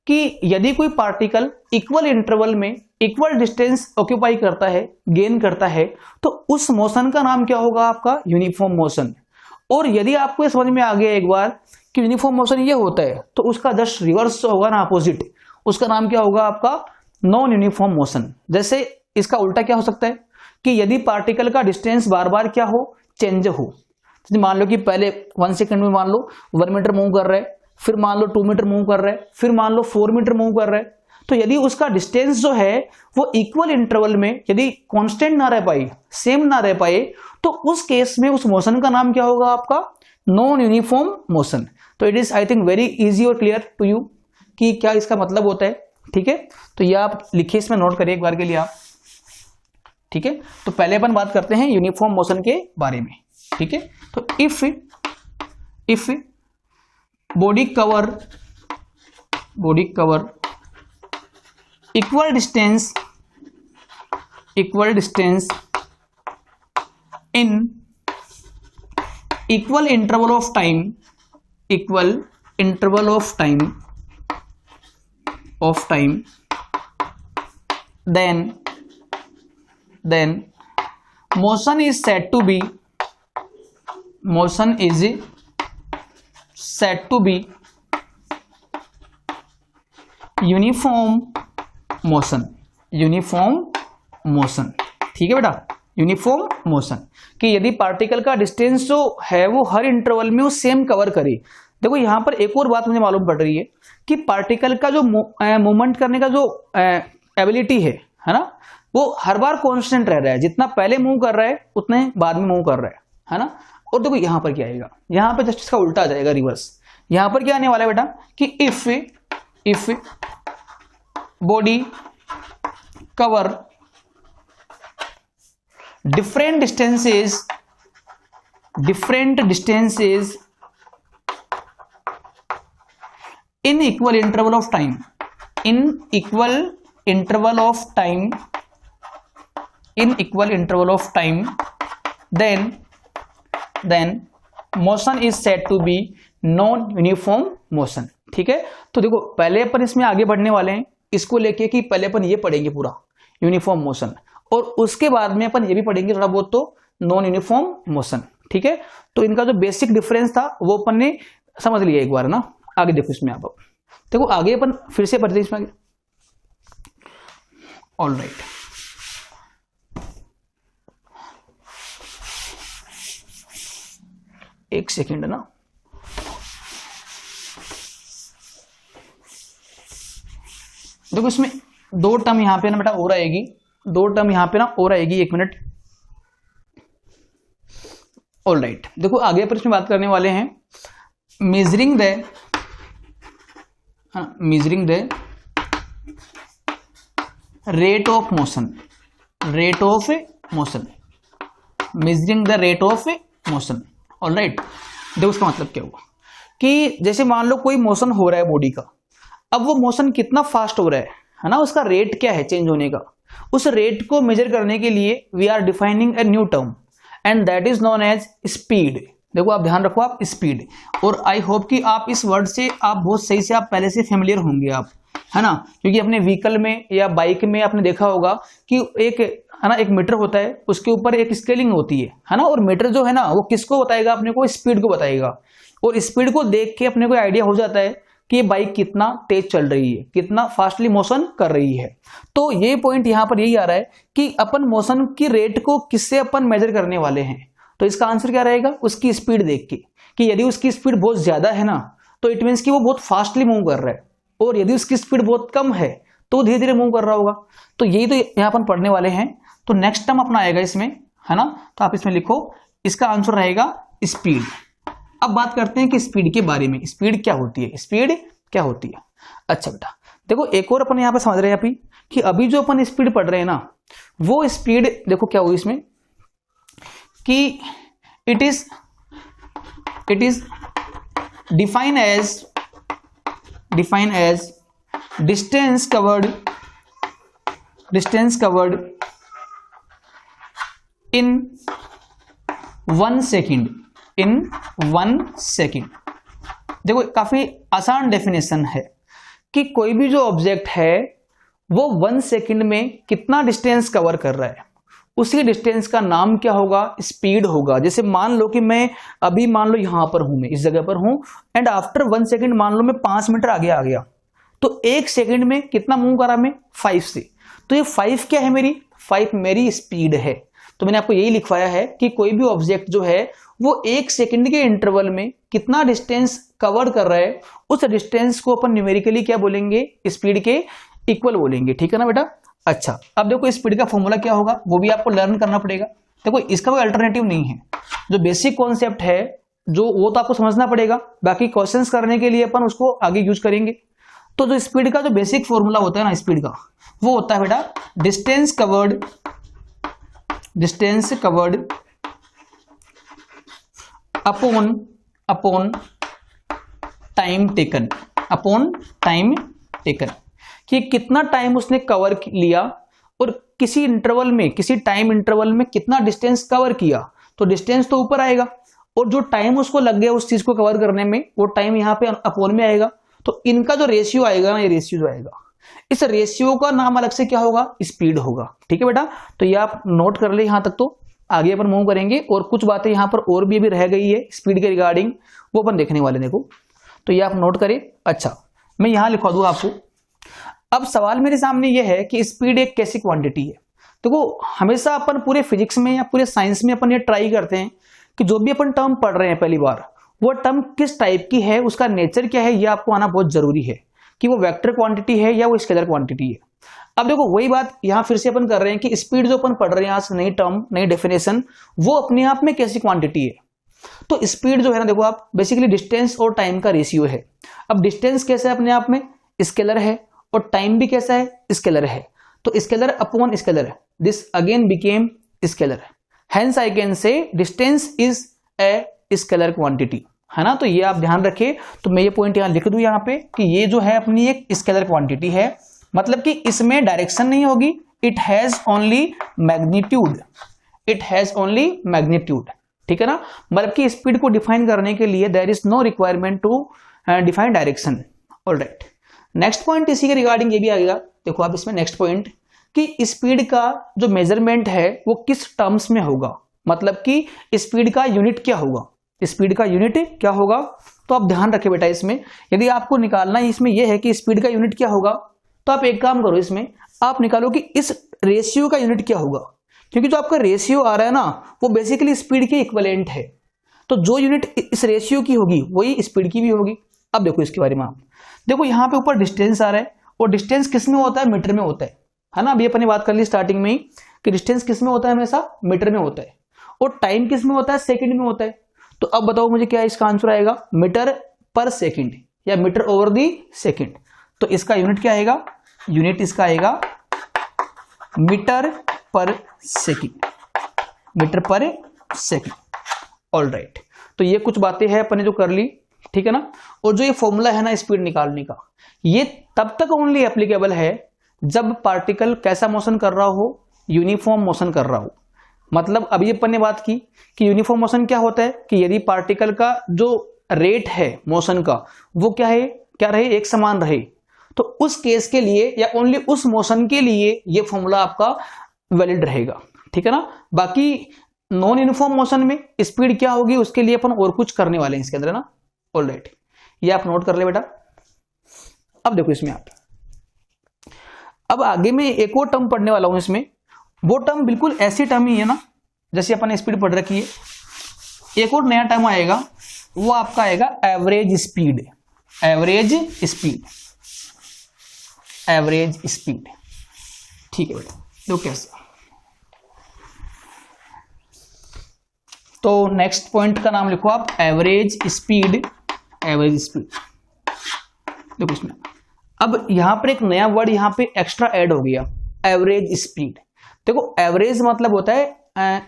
कि यदि कोई पार्टिकल इक्वल इंटरवल में इक्वल डिस्टेंस ऑक्यूपाई करता है, गेन करता है, तो उस मोशन का नाम क्या होगा आपका, यूनिफॉर्म मोशन। और यदि आपको ये समझ में आ गया एक बार कि यूनिफॉर्म मोशन ये होता है, तो उसका जस्ट रिवर्स होगा ना, अपोजिट, उसका नाम क्या होगा आपका, नॉन यूनिफॉर्म मोशन। जैसे इसका उल्टा क्या हो सकता है कि यदि पार्टिकल का डिस्टेंस बार बार क्या हो, चेंज हो। मान लो कि पहले 1 सेकंड में मान लो 1 मीटर मूव कर रहा है, फिर मान लो 2 मीटर मूव कर रहा है, फिर मान लो 4 मीटर मूव कर रहा है, तो यदि उसका डिस्टेंस जो है वो इक्वल इंटरवल में यदि कांस्टेंट ना रह पाए, सेम ना रह पाए, तो उस केस में उस मोशन का नाम क्या होगा आपका, नॉन यूनिफॉर्म मोशन। तो it is I think very easy और क्लियर टू यू कि क्या इसका मतलब होता है। ठीक है, तो ये आप लिखिए, इसमें नोट करिए एक बार के लिए आप। ठीक है, तो पहले अपन बात करते हैं यूनिफॉर्म मोशन के बारे में। ठीक है, तो if body cover equal distance in equal interval of time then motion is said to be uniform motion. ठीक है बेटा, यूनिफॉर्म मोशन कि यदि पार्टिकल का डिस्टेंस जो है वो हर इंटरवल में वो सेम कवर करे। देखो यहां पर एक और बात मुझे मालूम पड़ रही है कि पार्टिकल का जो मूवमेंट करने का जो एबिलिटी है ना, वो हर बार कांस्टेंट रह रहा है, जितना पहले मूव कर रहा है उतने बाद में मूव कर रहा है ना। और देखो यहां पर क्या आएगा, यहां पर जस्ट इसका उल्टा आ जाएगा, रिवर्स। यहां पर क्या आने वाला है बेटा कि if body cover different distances in equal interval of time then motion is said to be non uniform motion. ठीक है, तो देखो पहले अपन इसमें आगे बढ़ने वाले हैं इसको लेके कि पहले अपन ये पढ़ेंगे पूरा यूनिफॉर्म मोशन, और उसके बाद में अपन ये भी पढ़ेंगे थोड़ा बहुत तो नॉन यूनिफॉर्म मोशन। ठीक है, तो इनका जो बेसिक डिफरेंस था वो अपन ने समझ लिया एक बार ना। आगे देखो इसमें आप देखो आगे अपन फिर से पढ़ते हैं इसमें आगे। ऑल राइट, एक सेकेंड ना, देखो इसमें दो टर्म यहां पे ना बेटा और आएगी, दो टर्म यहां पे ना और आएगी, एक मिनट। ऑल राइट, देखो आगे पर इसमें बात करने वाले हैं measuring the rate of motion, rate of motion, measuring the rate of motion. All right, देखो उसका मतलब क्या हुआ कि जैसे मान लो कोई मोशन हो रहा है बॉडी का, अब वो मोशन कितना फास्ट हो रहा है ना, उसका रेट क्या है चेंज होने का, उस रेट को मेजर करने के लिए we are defining a new term and that is known as speed. देखो आप ध्यान रखो आप स्पीड, और आई होप कि आप इस वर्ड से आप बहुत सही से आप पहले से फेमिलियर होंगे आप, है ना, क्योंकि अपने व्हीकल में या बाइक में आपने देखा होगा कि एक है ना एक मीटर होता है, उसके ऊपर एक स्केलिंग होती है ना, और मीटर जो है ना वो किसको बताएगा, अपने को स्पीड को बताएगा, और स्पीड को देख के अपने को आइडिया हो जाता है कि ये बाइक कितना तेज चल रही है, कितना फास्टली मोशन कर रही है। तो ये पॉइंट यहां पर यही आ रहा है कि अपन मोशन की रेट को किससे अपन मेजर करने वाले हैं, तो इसका आंसर क्या रहेगा, उसकी स्पीड देख के, कि यदि उसकी स्पीड बहुत ज्यादा है ना तो इट मीन्स कि वो बहुत फास्टली मूव कर रहा है, और यदि उसकी स्पीड बहुत कम है तो धीरे धीरे मूव कर रहा होगा। तो यही तो यहाँ अपन पढ़ने वाले हैं। तो नेक्स्ट टर्म अपना आएगा इसमें, है ना, तो आप इसमें लिखो, इसका आंसर रहेगा स्पीड। अब बात करते हैं कि स्पीड के बारे में, स्पीड क्या होती है, स्पीड क्या होती है। अच्छा बेटा देखो एक और अपन यहाँ पे समझ रहे हैं कि अभी जो अपन स्पीड पढ़ रहे हैं ना, वो स्पीड देखो क्या हुई इसमें कि it is define as distance covered in 1 second, in 1 second. देखो काफी आसान डेफिनेशन है कि कोई भी जो ऑब्जेक्ट है वो 1 सेकेंड में कितना डिस्टेंस कवर कर रहा है, उसी डिस्टेंस का नाम क्या होगा, स्पीड होगा। जैसे मान लो कि मैं अभी मान लो यहां पर हूं, मैं इस जगह पर हूं, एंड आफ्टर 1 सेकेंड मान लो मैं 5 मीटर आगे आ गया, तो 1 सेकेंड में कितना मूव करा मैं, 5 से। तो ये 5 क्या है, मेरी 5 मेरी स्पीड है। तो मैंने आपको यही लिखवाया है कि कोई भी ऑब्जेक्ट जो है वो 1 सेकेंड के इंटरवल में कितना डिस्टेंस कवर कर रहा है, उस डिस्टेंस को अपन न्यूमेरिकली क्या बोलेंगे, स्पीड के इक्वल बोलेंगे। ठीक है ना बेटा। अच्छा अब देखो स्पीड का फॉर्मूला क्या होगा वो भी आपको लर्न करना पड़ेगा। देखो इसका कोई अल्टरनेटिव नहीं है, जो बेसिक कॉन्सेप्ट है जो वो तो आपको समझना पड़ेगा, बाकी क्वेश्चंस करने के लिए अपन उसको आगे यूज करेंगे। तो जो स्पीड का जो बेसिक फॉर्मूला होता है ना स्पीड का, वो होता है बेटा distance covered upon time taken, कि कितना टाइम उसने कवर लिया और किसी इंटरवल में, किसी टाइम इंटरवल में कितना डिस्टेंस कवर किया, तो डिस्टेंस तो ऊपर आएगा, और जो टाइम उसको लग गया उस चीज को कवर करने में, वो टाइम यहाँ पे अपॉन में आएगा। तो इनका जो रेशियो आएगा ना, ये रेशियो जो आएगा, इस रेशियो का नाम अलग से क्या होगा, स्पीड होगा। ठीक है बेटा, तो ये आप नोट कर ले यहां तक। तो आगे अपन मूव करेंगे और कुछ बातें यहां पर और भी अभी रह गई है स्पीड के रिगार्डिंग, वो अपन देखने वाले। देखो तो ये आप नोट करें। अच्छा मैं यहां लिखवा दूं आपको। अब सवाल मेरे सामने ये है कि स्पीड एक कैसी क्वांटिटी है। देखो हमेशा अपन पूरे फिजिक्स में या पूरे साइंस में अपन ये ट्राई करते हैं कि जो भी अपन टर्म पढ़ रहे हैं पहली बार, वो टर्म किस टाइप की है, उसका नेचर क्या है, ये आपको आना बहुत जरूरी है कि वो वेक्टर क्वांटिटी है या वो स्केलर क्वांटिटी है। अब देखो वही बात यहां फिर से अपन कर रहे हैं कि स्पीड जो अपन पढ़ रहे हैं आज, नई टर्म नई डेफिनेशन, वो अपने आप में कैसी क्वांटिटी है। तो स्पीड जो है ना, देखो आप बेसिकली डिस्टेंस और टाइम का रेशियो है। अब डिस्टेंस कैसा है अपने आप में, स्केलर है, और टाइम भी कैसा है, स्केलर है। तो scalar upon scalar, this again became scalar, hence I can say distance is a scalar quantity, है ना। तो ये आप ध्यान रखें। तो मैं ये पॉइंट यहां लिख दूं यहां पे कि ये जो है अपनी एक स्केलर क्वांटिटी है, मतलब कि इसमें डायरेक्शन नहीं होगी, it has only magnitude, it has only magnitude, ठीक है ना, मतलब कि स्पीड को डिफाइन करने के लिए there is no requirement to define direction. Alright, next point इसी के रिगार्डिंग ये भी आएगा, देखो आप इसमें नेक्स्ट पॉइंट कि स्पीड का जो मेजरमेंट है वो किस टर्म्स में होगा, मतलब कि स्पीड का यूनिट क्या होगा, स्पीड का यूनिट क्या होगा। तो आप ध्यान रखें बेटा, इसमें यदि आपको निकालना है इसमें यह है कि स्पीड का यूनिट क्या होगा, तो आप एक काम करो, इसमें आप निकालो कि इस रेशियो का यूनिट क्या होगा, क्योंकि जो आपका रेशियो आ रहा है ना वो बेसिकली स्पीड के इक्विवेलेंट है, तो जो यूनिट इस रेशियो की होगी वही स्पीड की भी होगी। अब देखो इसके बारे में, आप देखो यहाँ पे ऊपर डिस्टेंस आ रहा है, और डिस्टेंस किस में होता है, मीटर में होता है ना। अभी अपन ने बात कर ली स्टार्टिंग में ही कि डिस्टेंस किस में होता है, हमेशा मीटर में होता है, और टाइम किस में होता है, सेकंड में होता है। तो अब बताओ मुझे क्या इसका आंसर आएगा, मीटर पर सेकंड या मीटर ओवर दी सेकंड। तो इसका यूनिट क्या आएगा, यूनिट इसका आएगा metre per second, metre per second. Alright, तो ये कुछ बातें हैं अपन ने जो कर ली, ठीक है ना। और जो ये फॉर्मूला है ना स्पीड निकालने का, ये तब तक ओनली एप्लीकेबल है जब पार्टिकल कैसा मोशन कर रहा हो, यूनिफॉर्म मोशन कर रहा हो। मतलब अभी अपन ने बात की कि यूनिफॉर्म मोशन क्या होता है कि यदि पार्टिकल का जो रेट है मोशन का वो क्या है, क्या रहे, एक समान रहे, तो उस केस के लिए या ओनली उस मोशन के लिए ये फॉर्मूला आपका वैलिड रहेगा, ठीक है ना। बाकी नॉन यूनिफॉर्म मोशन में स्पीड क्या होगी उसके लिए अपन और कुछ करने वाले हैं इसके अंदर, है ना। ऑलराइट, ये आप नोट कर ले बेटा। अब देखो इसमें आप, अब आगे में एक और टर्म पढ़ने वाला हूं, इसमें वो टर्म बिल्कुल ऐसी टर्म ही है ना जैसे अपन ने स्पीड पढ़ रखी है। एक और नया टर्म आएगा, वो आपका आएगा average speed, average speed, average speed, ठीक है बेटा। देखो कैसे, तो नेक्स्ट पॉइंट का नाम लिखो आप एवरेज स्पीड, एवरेज स्पीड। देखो इसमें अब यहां पर एक नया वर्ड यहां पे एक्स्ट्रा ऐड हो गया, एवरेज स्पीड। देखो एवरेज मतलब होता है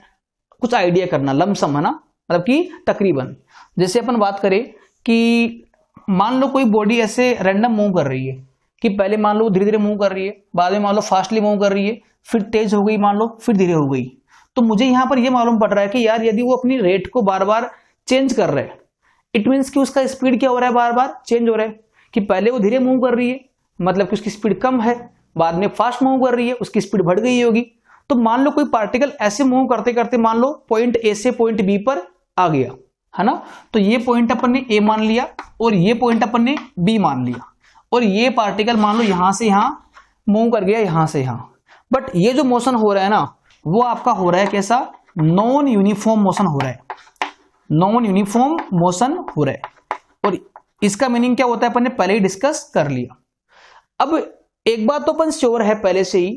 कुछ आइडिया करना, लमसम, है ना, मतलब कि तकरीबन। जैसे अपन बात करें कि मान लो कोई बॉडी ऐसे रैंडम मूव कर रही है कि पहले मान लो धीरे धीरे मूव कर रही है, बाद में मान लो फास्टली मूव कर रही है, फिर तेज हो गई मान लो, फिर धीरे हो गई। तो मुझे यहां पर यह मालूम पड़ रहा है कि यार यदि वो अपनी रेट को बार बार चेंज कर रहा है, इट मीन्स कि उसका स्पीड क्या हो रहा है, बार बार चेंज हो रहा है। कि पहले वो धीरे मूव कर रही है मतलब कि उसकी स्पीड कम है, बाद में फास्ट मूव कर रही है उसकी स्पीड बढ़ गई होगी। तो मान लो कोई पार्टिकल ऐसे मूव करते करते मान लो पॉइंट ए से पॉइंट बी पर आ गया, है ना। तो ये पॉइंट अपन ने ए मान लिया और ये पॉइंट अपन ने बी मान लिया, और ये पार्टिकल मान लो यहां से यहां मूव कर गया, यहां से यहां। बट ये जो मोशन हो रहा है ना वो आपका हो रहा है कैसा, नॉन यूनिफॉर्म मोशन हो रहा है, नॉन यूनिफॉर्म मोशन हो रहा है। और इसका मीनिंग क्या होता है अपन ने पहले ही डिस्कस कर लिया। अब एक बात तो अपन श्योर है पहले से ही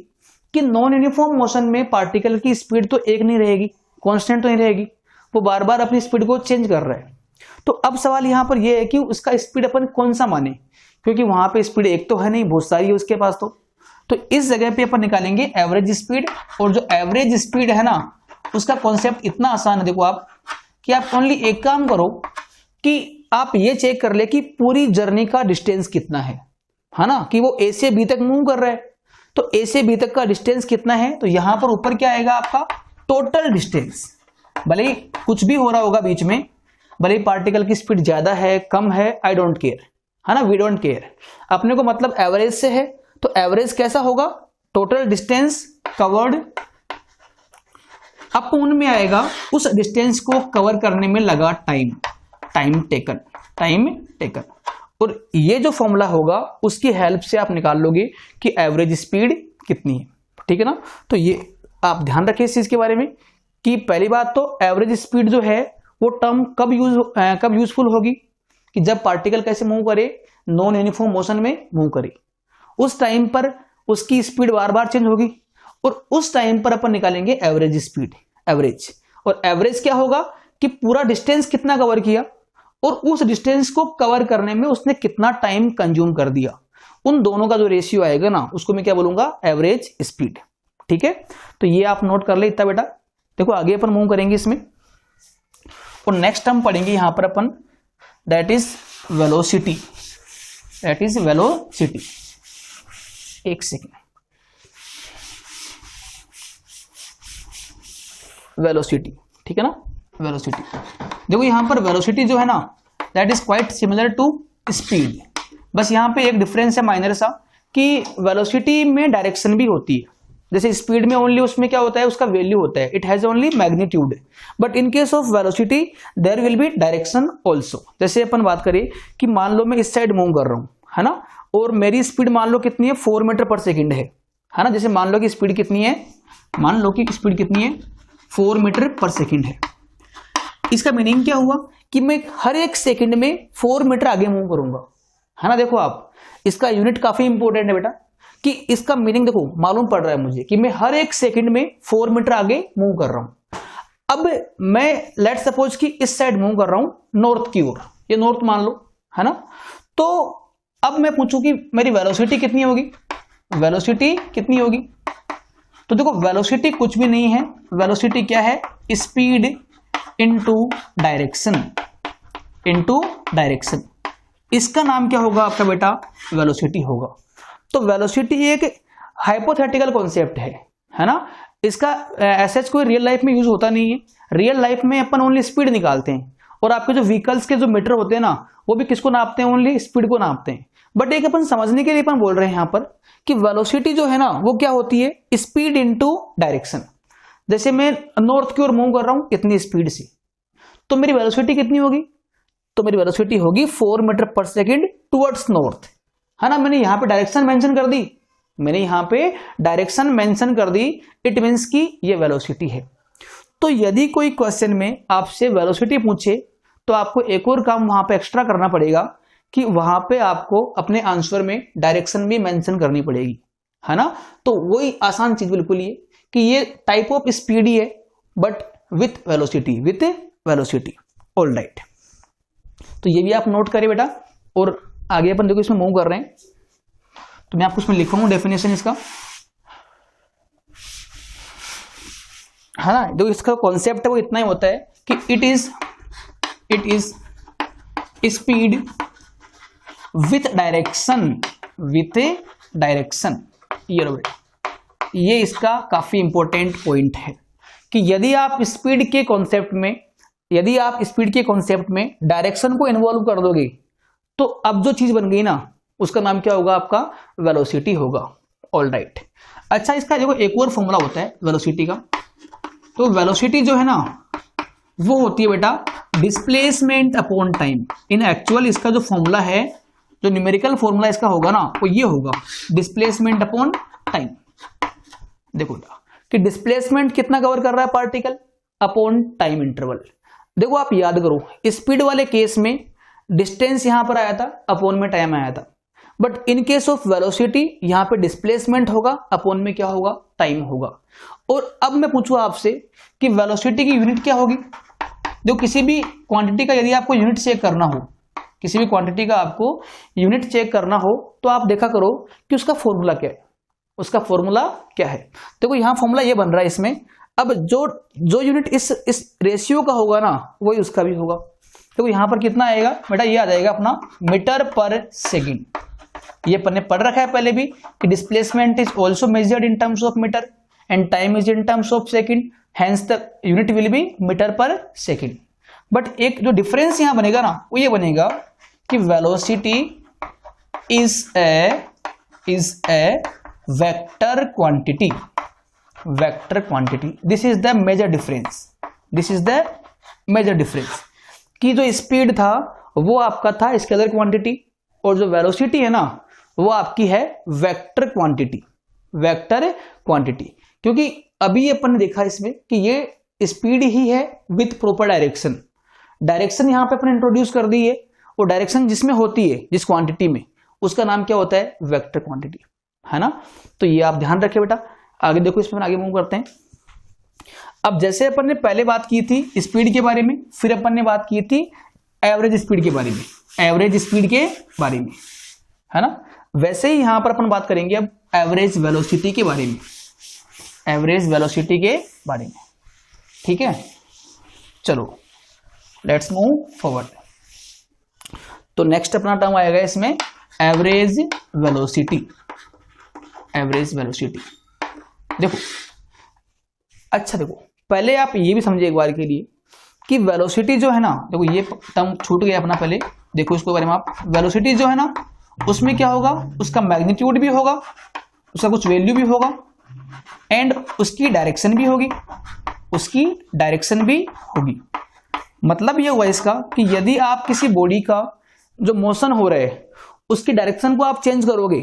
कि नॉन यूनिफॉर्म मोशन में पार्टिकल की स्पीड तो एक नहीं रहेगी, कांस्टेंट तो नहीं रहेगी, वो बार बार अपनी स्पीड को चेंज कर रहा है। तो अब सवाल यहां पर यह है कि उसका स्पीड अपन कौन सा माने, क्योंकि वहां पे स्पीड एक तो है नहीं, बहुत सारी है उसके पास। तो इस जगह पे अपन निकालेंगे एवरेज स्पीड। और जो एवरेज स्पीड है ना उसका कॉन्सेप्ट इतना आसान है, देखो आप कि आप ओनली एक काम करो कि आप ये चेक कर ले कि पूरी जर्नी का डिस्टेंस कितना है ना, कि वो ए से बी तक मूव कर रहा है, तो ए से बी तक का डिस्टेंस कितना है। तो यहां पर ऊपर क्या आएगा आपका टोटल डिस्टेंस, भले ही कुछ भी हो रहा होगा बीच में, भले ही पार्टिकल की स्पीड ज्यादा है कम है, आई डोंट केयर, है ना, वी डोंट केयर। अपने को मतलब एवरेज से है, तो एवरेज कैसा होगा, टोटल डिस्टेंस कवर्ड अपॉन में आएगा उस डिस्टेंस को कवर करने में लगा time, time taken, time taken. और ये जो फॉर्मूला होगा उसकी हेल्प से आप निकाल लोगे कि एवरेज स्पीड कितनी है, ठीक है ना। तो ये आप ध्यान रखें इस चीज के बारे में कि पहली बात तो एवरेज स्पीड जो है वो टर्म कब यूजफुल होगी, कि जब पार्टिकल कैसे मूव करे, नॉन यूनिफॉर्म मोशन में मूव करे, उस टाइम पर उसकी स्पीड बार बार चेंज होगी, और उस टाइम पर अपन निकालेंगे एवरेज स्पीड, एवरेज। और एवरेज क्या होगा कि पूरा डिस्टेंस कितना कवर किया और उस डिस्टेंस को कवर करने में उसने कितना टाइम कंज्यूम कर दिया, उन दोनों का जो रेशियो आएगा ना उसको मैं क्या बोलूंगा, एवरेज स्पीड, ठीक है। तो ये आप नोट कर ले इतना बेटा। देखो आगे अपन मूव करेंगे इसमें, और नेक्स्ट हम पढ़ेंगे यहां पर अपन, that is velocity, that is velocity. एक सेकेंड, वेलोसिटी, ठीक है ना, वेलोसिटी। देखो यहाँ पर वेलोसिटी जो है ना that is quite similar to speed, बस यहाँ पे एक डिफरेंस है माइनर सा कि वेलोसिटी में डायरेक्शन भी होती है, जैसे स्पीड में ओनली उसमें क्या होता है, उसका वैल्यू होता है, it has only magnitude, but in case of velocity there will be direction also. जैसे अपन बात करें कि मान लो मैं इस साइड मूव कर रहा हूं, है ना, और मेरी स्पीड मान लो कितनी है 4 मीटर पर सेकेंड है ना, जैसे मान लो कि स्पीड कितनी है, मान लो कि स्पीड कितनी है 4 मीटर पर सेकेंड है। इसका मीनिंग क्या हुआ कि मैं हर एक सेकंड में 4 मीटर आगे मूव करूंगा, है ना। देखो आप, इसका यूनिट काफी इंपॉर्टेंट है बेटा, कि इसका मीनिंग देखो मालूम पड़ रहा है मुझे कि मैं हर एक सेकंड में 4 मीटर आगे मूव कर रहा हूं। अब मैं लेट सपोज कि इस साइड मूव कर रहा हूं नॉर्थ की ओर, ये नॉर्थ मान लो, है ना। तो अब मैं पूछूं कि मेरी वेलोसिटी कितनी होगी, वेलोसिटी कितनी होगी, तो देखो वेलोसिटी कुछ भी नहीं है, वेलोसिटी क्या है, speed into direction, into direction, इसका नाम क्या होगा आपका बेटा, वेलोसिटी होगा। तो वेलोसिटी एक हाइपोथेटिकल कॉन्सेप्ट है ना, इसका ऐसे कोई रियल लाइफ में यूज होता नहीं है। रियल लाइफ में अपन ओनली स्पीड निकालते हैं, और आपके जो व्हीकल्स के जो मीटर होते हैं ना वो भी किसको नापते हैं, ओनली स्पीड को नापते हैं। बट एक अपन समझने के लिए अपन बोल रहे हैं यहाँ पर कि वेलोसिटी जो है ना वो क्या होती है, स्पीड इनटू डायरेक्शन। जैसे मैं नॉर्थ की ओर मूव कर रहा हूं इतनी स्पीड से, तो मेरी वेलोसिटी कितनी होगी, तो मेरी वेलोसिटी होगी 4 metre per second towards north, है ना। मैंने यहां पे डायरेक्शन मेंशन कर दी, मैंने यहां पे डायरेक्शन मेंशन कर दी, इट मींस कि ये वेलोसिटी है। तो यदि कोई क्वेश्चन में आपसे वेलोसिटी पूछे तो आपको एक और काम वहां पे एक्स्ट्रा करना पड़ेगा कि वहां पे आपको अपने आंसर में डायरेक्शन भी मेंशन करनी पड़ेगी, है ना। तो वही आसान चीज बिल्कुल ये कि ये टाइप ऑफ स्पीड ही है but with velocity, with velocity. All right, तो ये भी आप नोट करें बेटा। और आगे अपन देखो इसमें मूव कर रहे हैं, तो मैं आपको इसमें लिखूंगा डेफिनेशन इसका, है ना। जो इसका कॉन्सेप्ट है वो इतना ही होता है कि it is speed with direction, with direction. ये इसका काफी इंपॉर्टेंट पॉइंट है कि यदि आप स्पीड के कॉन्सेप्ट में डायरेक्शन को इन्वॉल्व कर दोगे तो अब जो चीज बन गई ना उसका नाम क्या होगा, आपका वेलोसिटी होगा। ऑल राइट, अच्छा इसका देखो एक और फॉर्मूला होता है वेलोसिटी का। तो वेलोसिटी जो है ना वो होती है बेटा डिस्प्लेसमेंट अपॉन टाइम। इन एक्चुअल इसका जो फॉर्मूला है, जो न्यूमेरिकल फॉर्मूला इसका होगा ना वो ये होगा डिस्प्लेसमेंट अपॉन टाइम। देखो कि डिस्प्लेसमेंट कितना कवर कर रहा है, पार्टिकल अपॉन टाइम इंटरवल। देखो आप याद करो, स्पीड वाले केस में डिस्टेंस यहां पर आया था, अपॉन में टाइम आया था, but in case of velocity यहां पे डिस्प्लेसमेंट होगा, अपॉन में क्या होगा, टाइम होगा। और अब मैं पूछूं आपसे कि वेलोसिटी की यूनिट क्या होगी। देखो किसी भी क्वांटिटी का यदि आपको यूनिट चेक करना हो, किसी भी क्वांटिटी का आपको यूनिट चेक करना हो तो आप देखा करो कि उसका फॉर्मूला क्या है, उसका फॉर्मूला क्या है। देखो यहां फॉर्मूला ये बन रहा है इसमें। अब जो यूनिट इस रेशियो का होगा ना वही उसका भी होगा। देखो यहां पर कितना आएगा बेटा, ये आ जाएगा अपना मीटर पर सेकेंड। ये पढ़ने पढ़ रखा है पहले भी कि displacement is also measured in terms of metre and time is in terms of second, hence the unit will be metre per second. But एक जो डिफरेंस यहां बनेगा ना वो ये बनेगा कि velocity is a vector quantity, vector quantity. This is the major difference, this is the major difference कि जो स्पीड था वो आपका था स्केलर क्वांटिटी और जो वेलोसिटी है ना वो आपकी है वेक्टर क्वांटिटी, वेक्टर क्वांटिटी। क्योंकि अभी अपन ने देखा इसमें कि ये स्पीड ही है विथ प्रॉपर डायरेक्शन। डायरेक्शन यहां पे अपन इंट्रोड्यूस कर दी है और डायरेक्शन जिसमें होती है जिस क्वांटिटी में उसका नाम क्या होता है, वेक्टर क्वांटिटी, है ना। तो ये आप ध्यान रखिए बेटा। आगे देखो इसमें आगे मूव करते हैं। अब जैसे अपन ने पहले बात की थी स्पीड के बारे में, फिर अपन ने बात की थी एवरेज स्पीड के बारे में, एवरेज स्पीड के बारे में, है ना। वैसे ही यहां पर अपन बात करेंगे अब एवरेज वेलोसिटी के बारे में, एवरेज वेलोसिटी के बारे में, ठीक है। चलो लेट्स मूव फॉरवर्ड। तो नेक्स्ट अपना टर्म आएगा इसमें एवरेज वेलोसिटी, एवरेज वेलोसिटी। देखो अच्छा देखो पहले आप ये भी समझिए एक बार के लिए कि वेलोसिटी जो है ना, देखो ये टर्म छूट गया अपना, पहले देखो इसको बारे में आप। वेलोसिटी जो है ना उसमें क्या होगा, उसका मैग्नीट्यूड भी होगा, उसका कुछ वैल्यू भी होगा एंड उसकी डायरेक्शन भी होगी, उसकी डायरेक्शन भी होगी। मतलब ये हुआ इसका कि यदि आप किसी बॉडी का जो मोशन हो रहा है उसकी डायरेक्शन को आप चेंज करोगे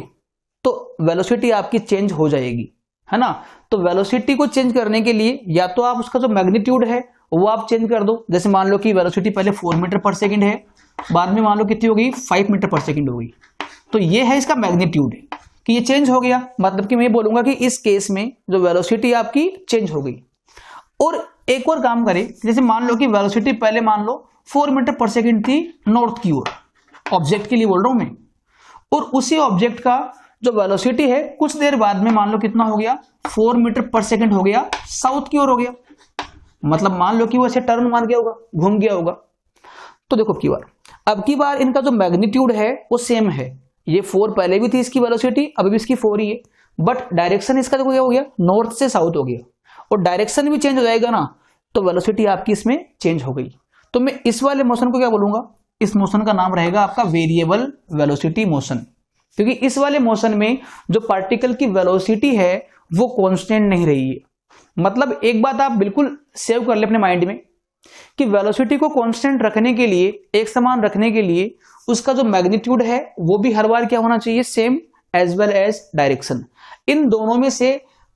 तो वेलोसिटी आपकी चेंज हो जाएगी, है ना। तो वेलोसिटी को चेंज करने के लिए या तो आप उसका जो मैग्नीट्यूड है वो आप चेंज कर दो। जैसे मान लो कि वेलोसिटी पहले 4 मीटर पर सेकंड है, बाद में मान लो कितनी हो गई 5 मीटर पर सेकंड हो गई, तो ये है इसका मैग्नीट्यूड कि ये चेंज हो गया। मतलब कि मैं बोलूंगा कि इस केस में जो वेलोसिटी आपकी चेंज हो गई। और एक और काम करें, जैसे मान लो कि वेलोसिटी पहले मान लो 4 मीटर पर सेकंड थी नॉर्थ की ओर, ऑब्जेक्ट के लिए बोल रहा हूं मैं, और उसी ऑब्जेक्ट का जो वेलोसिटी है कुछ देर बाद में मान लो कितना हो गया 4 मीटर पर सेकंड हो गया साउथ की ओर हो गया। मतलब मान लो कि वो ऐसे टर्न मार गया होगा, घूम गया होगा। तो देखो अब की बार इनका जो मैग्नीट्यूड है वो सेम है। ये 4 पहले भी थी इसकी वेलोसिटी, अभी भी इसकी 4 ही है, बट डायरेक्शन इसका देखो क्या हो गया, नॉर्थ से साउथ हो गया, और डायरेक्शन भी चेंज हो जाएगा ना, तो वेलोसिटी आपकी इसमें चेंज हो गई। तो मैं इस वाले मोशन को क्या बोलूंगा, इस मोशन का नाम रहेगा आपका वेरिएबल वेलोसिटी मोशन, क्योंकि इस वाले मोशन में जो पार्टिकल की वेलोसिटी है वो कांस्टेंट नहीं रही है। मतलब एक बात आप बिल्कुल सेव कर ले अपने माइंड में कि वेलोसिटी को कांस्टेंट रखने के लिए, एक समान रखने के लिए, उसका जो मैग्नीट्यूड है वो भी हर बार क्या होना चाहिए, same, as well as direction. इन दोनों में से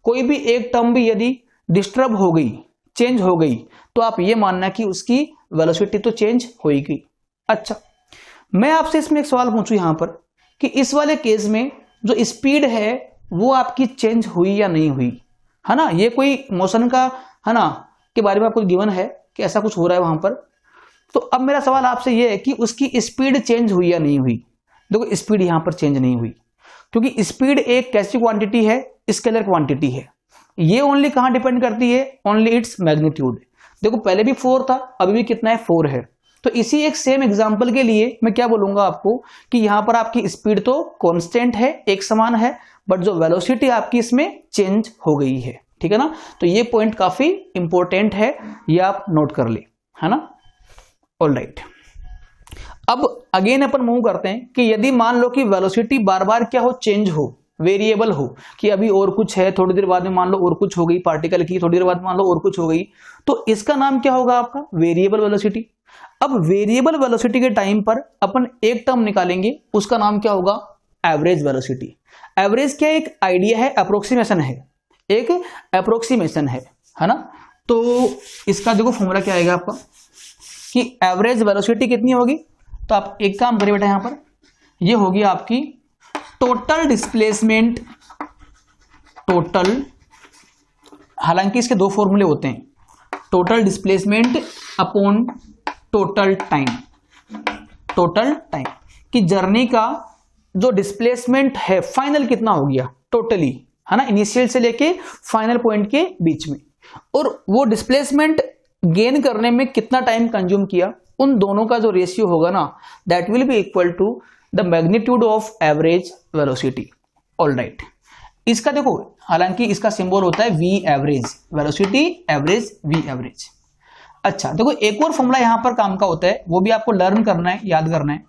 कोई भी एक टर्म भी यदि डिस्टर्ब हो गई, चेंज हो गई, तो आप ये मानना कि उसकी वेलोसिटी तो चेंज हो ही गई। अच्छा, मैं आपसे इसमें एक सवाल पूछूं यहां पर कि इस वाले केस में जो स्पीड है वो आपकी चेंज हुई या नहीं हुई, है ना। ये कोई मोशन का, है ना, के बारे में आपको गिवन है कि ऐसा कुछ हो रहा है वहां पर। तो अब मेरा सवाल आपसे ये है कि उसकी स्पीड चेंज हुई या नहीं हुई। देखो स्पीड यहां पर चेंज नहीं हुई, क्योंकि स्पीड एक कैसी क्वांटिटी है, स्केलर क्वांटिटी है। ये ओनली कहां डिपेंड करती है, ओनली इट्स मैग्नीट्यूड। देखो पहले भी 4 था, अभी भी कितना है, 4 है। तो इसी एक सेम एग्जांपल के लिए मैं क्या बोलूंगा आपको कि यहां पर आपकी स्पीड तो कांस्टेंट है, एक समान है, बट जो वेलोसिटी आपकी इसमें चेंज हो गई है, ठीक है ना। तो ये पॉइंट काफी इंपॉर्टेंट है, ये आप नोट कर ले, है ना। ऑलराइट, अब अगेन अपन मूव करते हैं कि यदि मान लो कि वेलोसिटी बार बार क्या हो, चेंज हो, वेरिएबल हो, कि अभी और कुछ है, थोड़ी देर बाद में मान लो और कुछ हो गई पार्टिकल की, थोड़ी देर बाद मान लो और कुछ हो गई, तो इसका नाम क्या होगा आपका, वेरिएबल वेलोसिटी। अब वेरिएबल वेलोसिटी के टाइम पर अपन एक टर्म निकालेंगे, उसका नाम क्या होगा, एवरेज वेलोसिटी। एवरेज क्या एक आइडिया है, अप्रोक्सीमेशन है, एक अप्रोक्सीमेशन है ना। तो इसका देखो फॉर्मूला क्या आएगा आपका कि एवरेज वेलोसिटी कितनी होगी। तो आप एक काम करिए बेटा, यहां पर ये होगी आपकी टोटल डिस्प्लेसमेंट, टोटल, हालांकि इसके 2 फॉर्मूले होते हैं, total displacement upon total time. Total time कि जर्नी का जो डिस्प्लेसमेंट है फाइनल कितना हो गया टोटली, है ना, इनिशियल से लेके फाइनल पॉइंट के बीच में, और वो डिस्प्लेसमेंट गेन करने में कितना टाइम कंज्यूम किया, उन दोनों का जो रेशियो होगा ना, that will be equal to the magnitude of average velocity. Alright, इसका देखो हालांकि इसका सिंबल होता है V average, velocity average, V average. अच्छा देखो एक और फॉर्मूला यहां पर काम का होता है, वो भी आपको लर्न करना है, याद करना है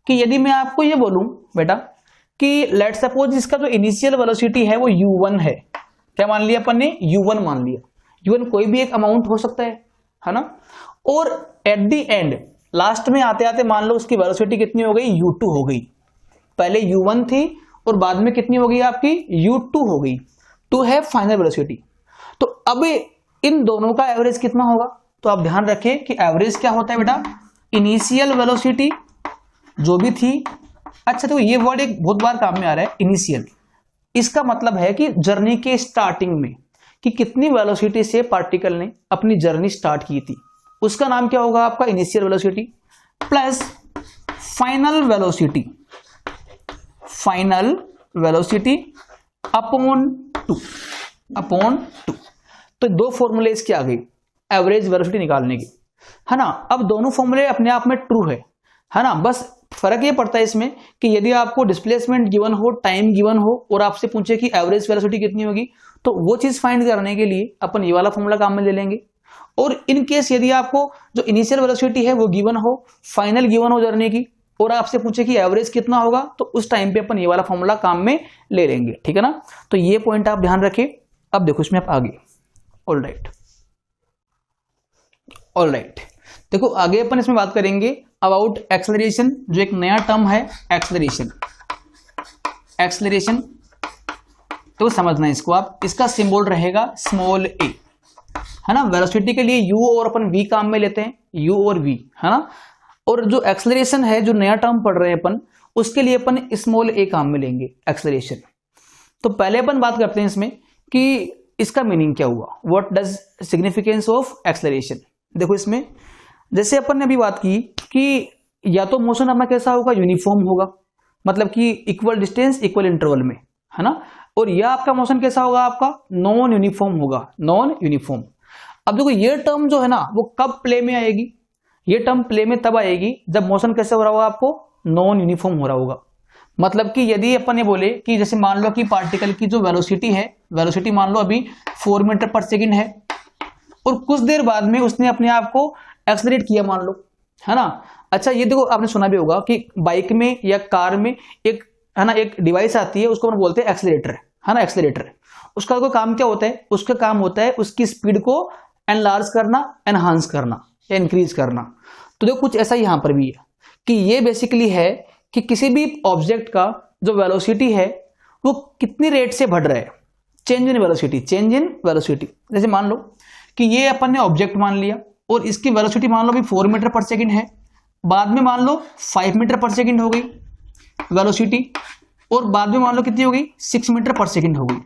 कि यदि मैं आपको ये बोलूं बेटा कि लेट सपोज इसका जो इनिशियल वेलोसिटी है वो u1 है, क्या मान लिया अपन ने, u1 मान लिया। u1 कोई भी एक अमाउंट हो सकता है ना, और एट द एंड लास्ट में आते आते मान लो उसकी वेलोसिटी कितनी हो गई, u2 हो गई। पहले u1 थी और बाद में कितनी हो गई आपकी, u2 हो गई, 2 है फाइनल वेलोसिटी। तो अब इन दोनों का एवरेज कितना होगा, तो आप ध्यान रखें कि एवरेज क्या होता है बेटा, इनिशियल वेलोसिटी जो भी थी। अच्छा तो ये वर्ड एक बहुत बार काम में आ रहा है, इनिशियल, इसका मतलब है कि जर्नी के स्टार्टिंग में कि कितनी वेलोसिटी से पार्टिकल ने अपनी जर्नी स्टार्ट की थी, उसका नाम क्या होगा आपका, initial velocity, plus final velocity, final velocity upon 2। तो 2 फॉर्मूले इसके आ गए एवरेज वेलोसिटी निकालने के, है ना। अब दोनों फॉर्मूले अपने आप में ट्रू है ना, बस फर्क ये पड़ता है इसमें कि यदि आपको डिस्प्लेसमेंट गिवन हो, टाइम गिवन हो और आपसे पूछे कि एवरेज वेलोसिटी कितनी होगी, तो वो चीज फाइंड करने के लिए अपन ये वाला फॉर्मूला काम में ले लेंगे। और इन केस यदि आपको जो इनिशियल वेलोसिटी है वो गिवन हो, फाइनल गिवन हो जर्नी की, और आपसे पूछे कि एवरेज कितना होगा, तो उस टाइम पे अपन ये वाला फॉर्मूला काम में ले लेंगे, ठीक है ना। तो ये पॉइंट आप ध्यान रखें। अब देखो इसमें आप आगे, ऑल राइट, देखो आगे अपन इसमें बात करेंगे अबाउट एक्सेलरेशन, जो एक नया टर्म है एक्सेलरेशन। तो समझना इसको आप, इसका सिंबल रहेगा स्मॉल ए, है ना। वेलोसिटी के लिए यू और अपन वी काम में लेते हैं, यू और वी, है ना। और जो एक्सेलरेशन है, जो नया टर्म पढ़ रहे हैं अपन, उसके लिए अपन स्मॉल ए काम में लेंगे, एक्सेलरेशन। तो पहले अपन बात करते हैं इसमें कि इसका मीनिंग क्या हुआ, what does significance of acceleration. देखो इसमें जैसे अपन ने अभी बात की कि या तो मोशन अपना कैसा होगा, यूनिफॉर्म होगा, मतलब कि इक्वल डिस्टेंस इक्वल इंटरवल में, है ना। और या आपका मोशन कैसा होगा, आपका नॉन यूनिफॉर्म होगा, नॉन यूनिफॉर्म। अब देखो ये टर्म जो है ना वो कब प्ले में आएगी, ये टर्म प्ले में तब आएगी जब मोशन कैसे हो रहा होगा, आपको नॉन यूनिफॉर्म हो रहा होगा। मतलब कि यदि अपन ये बोले कि जैसे मान लो कि पार्टिकल की जो वेलोसिटी है, वेलोसिटी मान लो अभी 4 मीटर पर सेकेंड है, और कुछ देर बाद में उसने अपने आप को एक्सेलरेट किया मान लो, है ना। अच्छा ये देखो आपने सुना भी होगा कि बाइक में या कार में एक, है ना, एक डिवाइस आती है, उसको अपन बोलते हैं एक्सेलरेटर, है ना, एक्सेलरेटर। उसका कोई काम क्या होता है, उसका काम होता है उसकी स्पीड को एनलार्ज करना, एनहांस करना या इंक्रीज करना। तो देखो कुछ ऐसा यहां पर भी है कि ये बेसिकली है कि किसी भी ऑब्जेक्ट का जो वेलोसिटी है वो कितनी रेट से बढ़ रहा है, change in velocity, change in velocity. जैसे मान लो कि ये अपन ने ऑब्जेक्ट मान लिया और इसकी वेलोसिटी मान लो भी 4 मीटर पर सेकेंड है, बाद में मान लो 5 मीटर पर सेकेंड हो गई वेलोसिटी, और बाद में मान लो कितनी हो गई, 6 मीटर पर सेकेंड हो गई।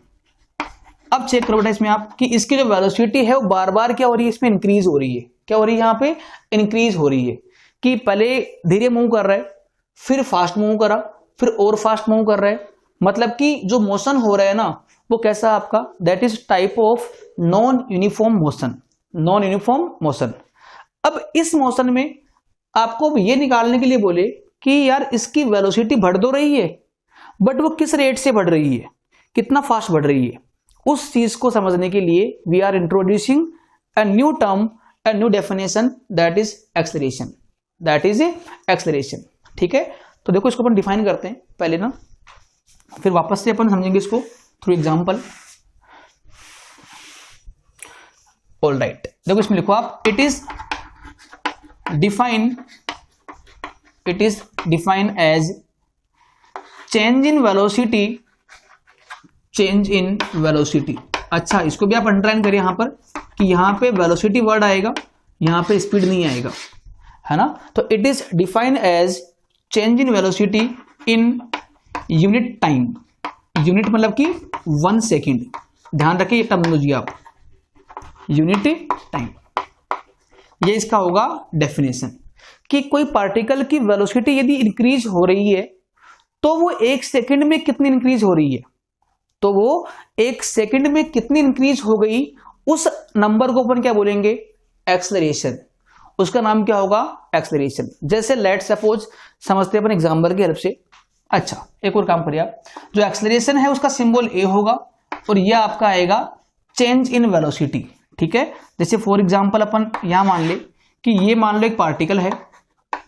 अब चेक करो बेटा इसमें आप कि इसकी जो वेलोसिटी है वो बार बार क्या हो रही है, इसमें इंक्रीज हो रही है। क्या हो रही है, यहाँ पे इंक्रीज हो रही है कि पहले धीरे मूव कर रहा है, फिर फास्ट मूव करा, फिर और फास्ट मूव कर रहा है। मतलब कि जो मोशन हो रहा है ना वो कैसा आपका, that is type of non uniform motion, non uniform motion. अब इस मोशन में आपको ये निकालने के लिए बोले कि यार इसकी वेलोसिटी बढ़ तो रही है, बट वो किस रेट से बढ़ रही है, कितना फास्ट बढ़ रही है, उस चीज को समझने के लिए we are introducing a new term, a new definition, that is acceleration, that is acceleration. ठीक है, तो देखो इसको अपन डिफाइन करते हैं पहले ना, फिर वापस से अपन समझेंगे इसको थ्रू एग्जांपल। ऑल राइट, देखो इसमें लिखो आप, it is defined as change in velocity, change in velocity. अच्छा इसको भी आप अंडरलाइन करिए यहां पर कि यहां पे वेलोसिटी वर्ड आएगा, यहां पे स्पीड नहीं आएगा, है ना। तो it is defined as change in velocity in unit time, unit मतलब कि 1 सेकेंड, ध्यान रखिए ये टर्मिनोलॉजी आप, यूनिट टाइम, ये इसका होगा डेफिनेशन कि कोई पार्टिकल की वेलोसिटी यदि इंक्रीज हो रही है तो वो 1 सेकेंड में कितनी इंक्रीज हो रही है, तो वो 1 सेकेंड में कितनी इंक्रीज हो गई, उस नंबर को अपन क्या बोलेंगे, एक्सेलरेशन। उसका नाम क्या होगा, एक्सेलरेशन। जैसे लेट सपोज समझते हैं अपन एग्जांपल की हेल्प से। अच्छा एक और काम करिए आप, जो एक्सेलरेशन है उसका सिंबल ए होगा और यह आपका आएगा चेंज इन वेलोसिटी। ठीक है, जैसे फॉर एग्जांपल अपन यहां मान ले कि ये मान लो एक पार्टिकल है,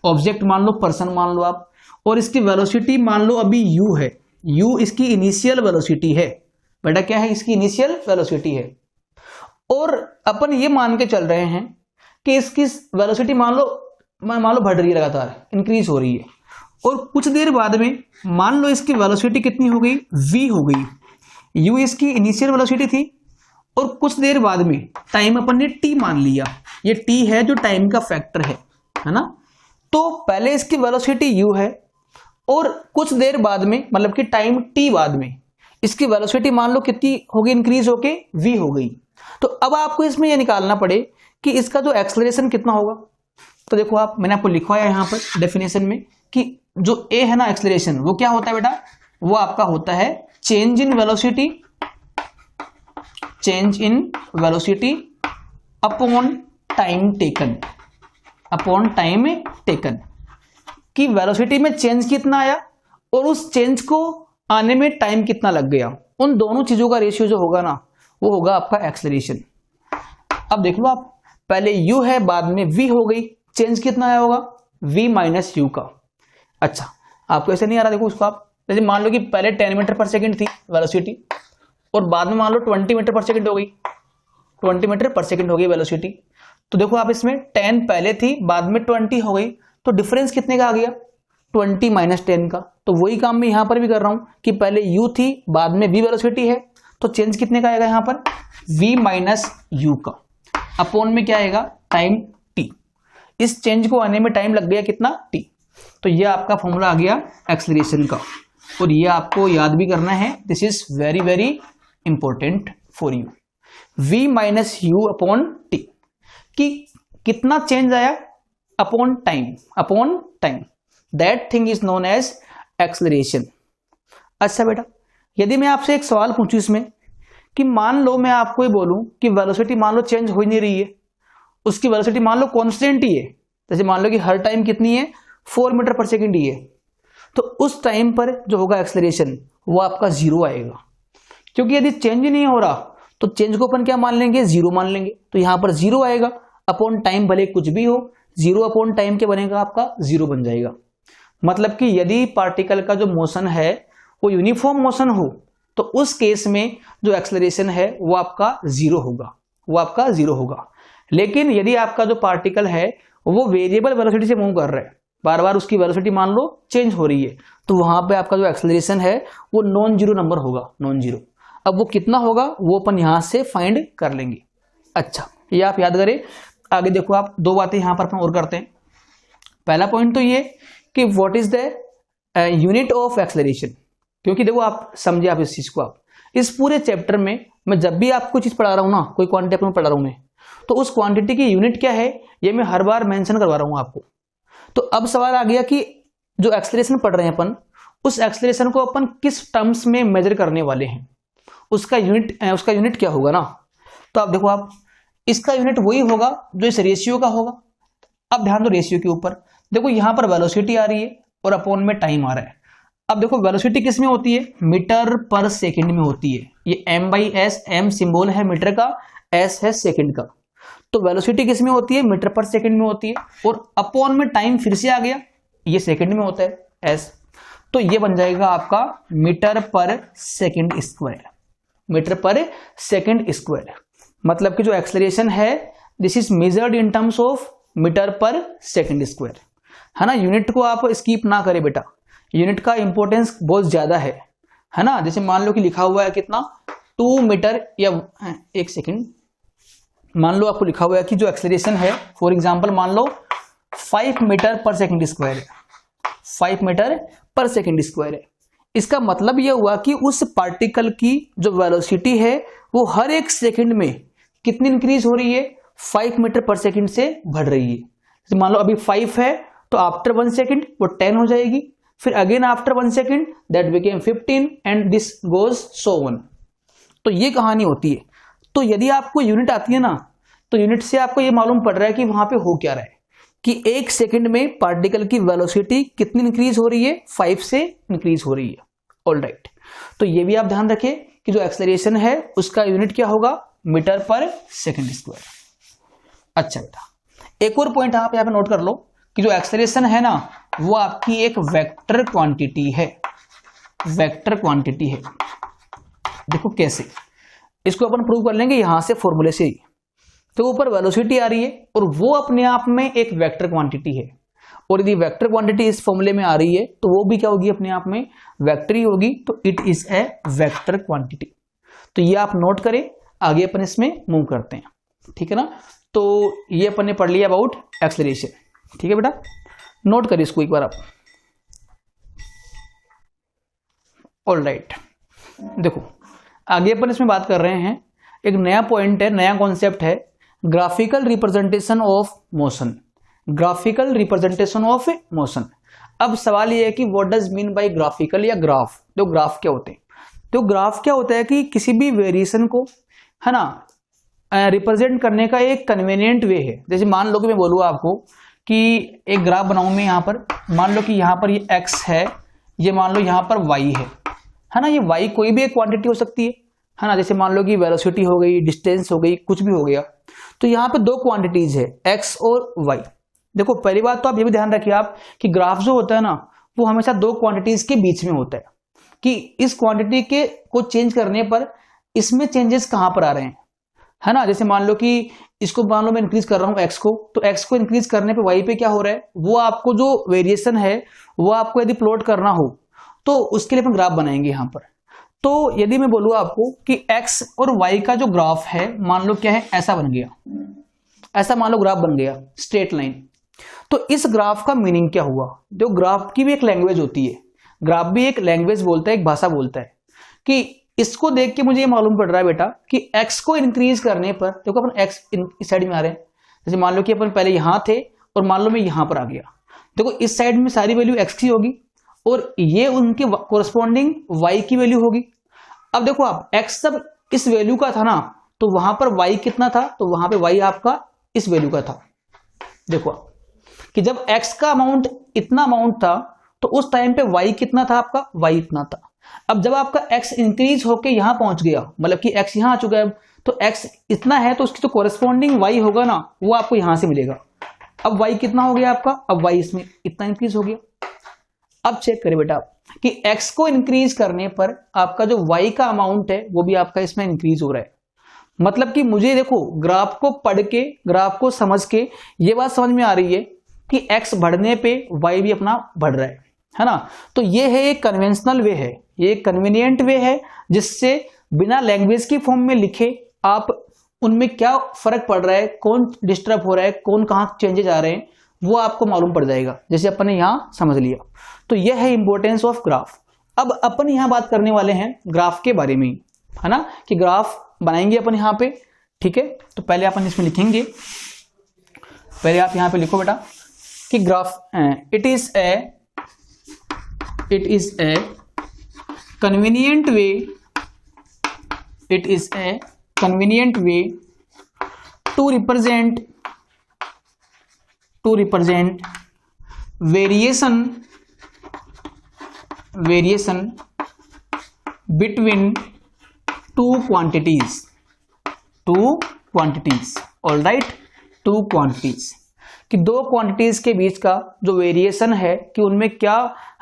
ऑब्जेक्ट मान लो, पर्सन मान लो आप, और इसकी वेलोसिटी मान लो अभी u है, u इसकी इनिशियल वेलोसिटी है। बेटा क्या है, इसकी इनिशियल वेलोसिटी है, और अपन ये मान के चल रहे हैं कि इसकी वेलोसिटी मान लो बढ़ रही है, लगातार इंक्रीज हो रही है, और कुछ देर बाद में मान लो इसकी वेलोसिटी कितनी हो गई, v हो गई। u इसकी इनिशियल वेलोसिटी थी, और कुछ देर बाद में टाइम अपन ने t मान लिया, ये t है जो टाइम का फैक्टर है ना। तो पहले इसकी वेलोसिटी u है, और कुछ देर बाद में मतलब कि टाइम t बाद में इसकी वेलोसिटी मान लो कितनी हो गई, इंक्रीज होके v हो गई। तो अब आपको इसमें यह निकालना पड़े कि इसका जो एक्सेलरेशन कितना होगा। तो देखो आप, मैंने आपको लिखवाया यहाँ पर डेफिनेशन में कि जो a है ना एक्सेलरेशन, वो क्या होता है बेटा, वो आपका होता है change in velocity, change in velocity upon time taken, upon time taken. कि वेलोसिटी में चेंज कितना आया और उस चेंज को आने में टाइम कितना लग गया, उन दोनों चीजों का रेशियो जो होगा ना वो होगा आपका एक्सेलरेशन। अब देख लो आप, पहले u है बाद में v हो गई, चेंज कितना आया होगा v माइनस यू का। अच्छा आपको ऐसे नहीं आ रहा, देखो उसको आप जैसे मान लो कि पहले 10 मीटर पर सेकंड थी वेलोसिटी और बाद में मान लो 20 मीटर पर सेकंड हो गई, 20 मीटर पर सेकंड हो गई वेलोसिटी। तो देखो आप इसमें 10 पहले थी बाद में 20 हो गई, तो डिफरेंस कितने का आ गया 20 माइनस 10 का। तो वही काम मैं यहां पर भी कर रहा हूं कि पहले u थी बाद में v वेलोसिटी है, तो चेंज कितने का आएगा यहां पर v माइनस यू का, अपॉन में क्या आएगा टाइम t। इस चेंज को आने में टाइम लग गया कितना t। तो ये आपका फॉर्मूला आ गया एक्सेलरेशन का, और ये आपको याद भी करना है, this is very very important for you. v minus U upon T, कि कितना चेंज आया upon time, that thing is known as acceleration. अच्छा बेटा, यदि मैं आपसे एक सवाल पूछूं इसमें कि मान लो मैं आपको ये बोलूं कि वेलोसिटी मान लो चेंज हो ही नहीं रही है, उसकी वेलोसिटी मान लो कांस्टेंट ही है, जैसे मान लो कि हर टाइम कितनी है 4 मीटर पर सेकंड ही है, तो उस टाइम पर जो होगा एक्सेलरेशन वो आपका जीरो आएगा, क्योंकि यदि चेंज नहीं हो रहा तो चेंज को अपन क्या मान लेंगे जीरो मान लेंगे। तो यहां पर जीरो आएगा अपॉन टाइम, भले कुछ भी हो, जीरो अपॉन टाइम के बनेगा आपका जीरो बन जाएगा। मतलब कि यदि पार्टिकल का जो मोशन है वो यूनिफॉर्म मोशन हो तो उस केस में जो एक्सेलरेशन है वो आपका जीरो होगा, लेकिन यदि आपका जो पार्टिकल है वो वेरिएबल वेलोसिटी से मूव कर रहा है, बार बार उसकी वेलोसिटी मान लो चेंज हो रही है, तो वहां पे आपका जो एक्सेलरेशन है वो नॉन जीरो नंबर होगा, नॉन जीरो। अब वो कितना होगा वो अपन यहां से फाइंड कर लेंगे। अच्छा ये आप याद करें। आगे देखो आप, दो बातें यहां पर अपन और करते हैं। पहला पॉइंट तो ये कि what is the unit of acceleration, क्योंकि देखो आप समझे आप इस चीज को, आप इस पूरे चैप्टर में मैं जब भी आपको चीज पढ़ा रहा हूं ना, कोई क्वांटिटी अपन पढ़ा रहा हूं मैं, तो उस क्वांटिटी की यूनिट क्या है ये मैं हर बार मेंशन करवा रहा हूं आपको। तो अब सवाल आ गया कि जो एक्सेलरेशन पढ़ रहे हैं अपन, उस एक्सेलरेशन को अपन किस टर्म्स में मेजर करने वाले हैं, उसका यूनिट क्या होगा ना। तो आप देखो आप, इसका यूनिट वही होगा जो इस रेशियो का होगा। अब ध्यान दो रेशियो के ऊपर, देखो यहां पर वेलोसिटी आ रही है और अपॉन में टाइम आ रहा है। अब देखो वेलोसिटी किस में होती है, मीटर पर सेकंड में होती है। ये m/s, m सिंबल है मीटर का, s है सेकंड का। तो वेलोसिटी किस में होती है, मीटर पर सेकंड में होती है, और अपॉन में टाइम फिर से आ गया, ये सेकंड में होता है s। तो ये बन जाएगा आपका metre per second square, metre per second square. मतलब कि जो एक्सेलरेशन है this is measured in terms of metre per second square, है ना। यूनिट को आप स्किप ना करें बेटा, यूनिट का इंपॉर्टेंस बहुत ज्यादा है ना। जैसे मान लो कि लिखा हुआ है कितना 2 मीटर, या एक सेकंड, मान लो आपको लिखा हुआ है कि जो एक्सेलरेशन है फॉर एग्जांपल मान लो 5 मीटर पर सेकंड स्क्वायर है, 5 मीटर पर सेकंड स्क्वायर है। इसका मतलब यह हुआ कि उस पार्टिकल की जो वेलोसिटी है वो हर एक सेकंड में कितनी इंक्रीज हो रही है, 5 मीटर पर सेकंड से बढ़ रही है। जैसे मान लो अभी 5 है तो आफ्टर 1 सेकंड वो 10 हो जाएगी, फिर again after 1 second that became 15 and this goes so on. तो ये कहानी होती है। तो यदि आपको यूनिट आती है ना, तो यूनिट से आपको ये मालूम पड़ रहा है कि वहां पे हो क्या रहा है, कि एक सेकंड में पार्टिकल की वेलोसिटी कितनी इंक्रीज हो रही है, 5 से इंक्रीज हो रही है। ऑल राइट, तो ये भी आप ध्यान रखें कि जो एक्सेलरेशन है उसका यूनिट क्या होगा, मीटर पर सेकंड स्क्वायर। अच्छा बेटा, एक और पॉइंट आप यहाँ पे नोट कर लो कि जो एक्सेलरेशन है ना वो आपकी एक वेक्टर क्वांटिटी है, वेक्टर क्वांटिटी है। देखो कैसे, इसको अपन प्रूव कर लेंगे यहां से फॉर्मूले से ही। तो ऊपर वेलोसिटी आ रही है और वो अपने आप में एक वेक्टर क्वांटिटी है, और यदि वेक्टर क्वांटिटी इस फॉर्मूले में आ रही है तो वो भी क्या होगी, अपने आप में वेक्टर ही होगी। तो it is a vector quantity. तो ये आप नोट करें, आगे अपन इसमें मूव करते हैं, ठीक है ना। तो ये अपन ने पढ़ लिया अबाउट एक्सेलरेशन, ठीक है बेटा, नोट करिए इसको एक बार आप। ऑल राइट, देखो आगे अपन इसमें बात कर रहे हैं, एक नया पॉइंट है, नया कॉन्सेप्ट है, graphical representation of motion, graphical representation of motion. अब सवाल ये है कि what does mean by graphical या ग्राफ। तो ग्राफ क्या होते हैं, तो ग्राफ क्या होता है कि किसी भी वेरिएशन को, है ना, रिप्रेजेंट करने का एक कन्वीनियंट वे है। जैसे मान लो कि मैं बोलूँ आपको कि एक ग्राफ बनाऊं मैं यहाँ पर, मान लो कि यहाँ पर ये x है, ये मान लो यहाँ पर y है ना। ये y कोई भी एक क्वांटिटी हो सकती है ना, जैसे मान लो कि वेलोसिटी हो गई, डिस्टेंस हो गई, कुछ भी हो गया। तो यहाँ पे दो क्वांटिटीज है x और y। देखो पहली बात तो आप ये भी ध्यान रखिए आप कि ग्राफ जो होता है ना वो हमेशा दो क्वांटिटीज के बीच में होता है, कि इस क्वांटिटी के को चेंज करने पर इसमें चेंजेस कहां पर आ रहे हैं, है ना। जैसे मान लो कि इसको मान लो मैं इंक्रीज कर रहा हूं x को, तो x को इंक्रीज करने पे y पे क्या हो रहा है, वो आपको जो वेरिएशन है वो आपको यदि प्लॉट करना हो तो उसके लिए अपन ग्राफ बनाएंगे यहां पर। तो यदि मैं बोलूं आपको कि x और y का जो ग्राफ है मान लो क्या है, ऐसा बन गया, ऐसा मान लो ग्राफ बन गया स्ट्रेट लाइन। तो इस ग्राफ का मीनिंग क्या हुआ, जो ग्राफ की भी एक लैंग्वेज होती है, ग्राफ भी एक लैंग्वेज बोलता है, एक भाषा बोलता है, कि इसको देख के मुझे ये मालूम पड़ रहा है बेटा कि x को इंक्रीज करने पर, देखो अपन x इस साइड में आ रहे हैं, जैसे मान लो कि अपन पहले यहां थे और मान लो मैं यहां पर आ गया, देखो इस साइड में सारी वैल्यू x की होगी और ये उनके कोरस्पॉन्डिंग y की वैल्यू होगी। अब देखो आप x सब इस वैल्यू का था ना, तो वहां पर y कितना था, तो वहां पे y आपका इस वैल्यू का था। देखो कि जब x का अमाउंट इतना अमाउंट था तो उस टाइम पे y कितना था आपका, y इतना था। अब जब आपका x इंक्रीज होके यहां पहुंच गया, मतलब कि x यहां आ चुका है, तो x इतना है तो उसकी जो कोरस्पॉन्डिंग y होगा ना वो आपको यहां से मिलेगा। अब y कितना हो गया आपका, अब y इसमें इतना इंक्रीज हो गया। अब चेक करें बेटा कि x को इंक्रीज करने पर आपका जो y का अमाउंट है वो भी आपका इसमें इंक्रीज हो रहा है। मतलब कि मुझे देखो ग्राफ को पढ़ के, ग्राफ को समझ के ये बात समझ में आ रही है कि x बढ़ने पे y भी अपना बढ़ रहा है ना। तो ये है एक कन्वेंशनल वे है, ये एक कन्वीनियंट वे है जिससे बिना लैंग्वेज की फॉर्म में लिखे आप उनमें क्या फर्क पड़ रहा है, कौन डिस्टर्ब हो रहा है, कौन कहां चेंजेस आ रहे हैं, वो आपको मालूम पड़ जाएगा, जैसे अपन ने यहां समझ लिया। तो यह है इंपॉर्टेंस ऑफ ग्राफ। अब अपन यहां बात करने वाले हैं ग्राफ के बारे में, है ना, कि ग्राफ बनाएंगे अपन यहां पे, ठीक है। तो पहले अपन इसमें लिखेंगे, पहले आप यहां पे लिखो बेटा कि graph it is a convenient way, it is a convenient way to represent variation between two quantities, all right, two quantities, कि दो क्वांटिटीज के बीच का जो वेरिएशन है कि उनमें क्या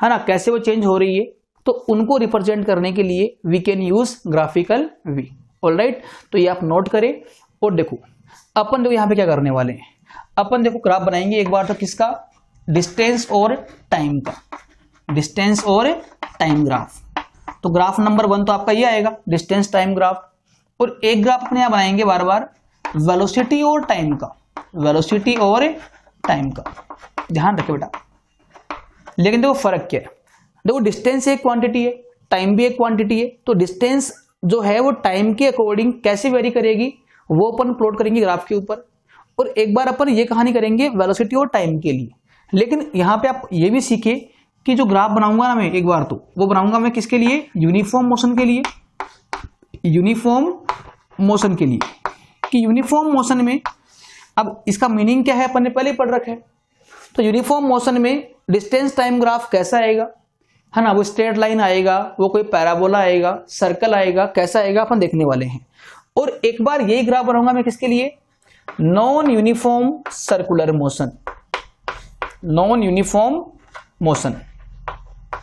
है ना, कैसे वो चेंज हो रही है, तो उनको रिप्रेजेंट करने के लिए we can use graphical we, alright. तो ये आप नोट करें। और देखो अपन देखो यहाँ पे क्या करने वाले हैं, अपन देखो ग्राफ बनाएंगे एक बार तो किसका, डिस्टेंस और टाइम का, डिस्टेंस और टाइम ग्राफ। तो ग्राफ नंबर 1 तो आपका ये आएगा, डिस्टेंस टाइम ग्राफ। और एक ग्राफ अपने यहाँ बनाएंगे बार बार वेलोसिटी और टाइम का, वेलोसिटी और टाइम का, ध्यान रखें बेटा। लेकिन देखो फर्क क्या है, देखो डिस्टेंस एक क्वांटिटी है, टाइम भी एक क्वांटिटी है, तो डिस्टेंस जो है वो टाइम के अकॉर्डिंग कैसे वेरी करेगी वो अपन प्लॉट करेंगे ग्राफ के ऊपर। और एक बार अपन ये कहानी करेंगे वेलोसिटी और टाइम के लिए। लेकिन यहाँ पे आप ये भी सीखे कि जो ग्राफ बनाऊंगा ना मैं एक बार, तो वो बनाऊंगा मैं किसके लिए, यूनिफॉर्म मोशन के लिए, यूनिफॉर्म मोशन के लिए। कि यूनिफॉर्म मोशन में अब इसका मीनिंग क्या है अपन ने पहले ही पढ़ रखा है। तो यूनिफॉर्म मोशन में डिस्टेंस टाइम ग्राफ कैसा आएगा, है ना, वो स्ट्रेट लाइन आएगा, वो कोई पैराबोला आएगा, सर्कल आएगा, कैसा आएगा अपन देखने वाले हैं। और एक बार यही ग्राफ बनाऊंगा मैं किसके लिए, non uniform circular motion, non uniform motion,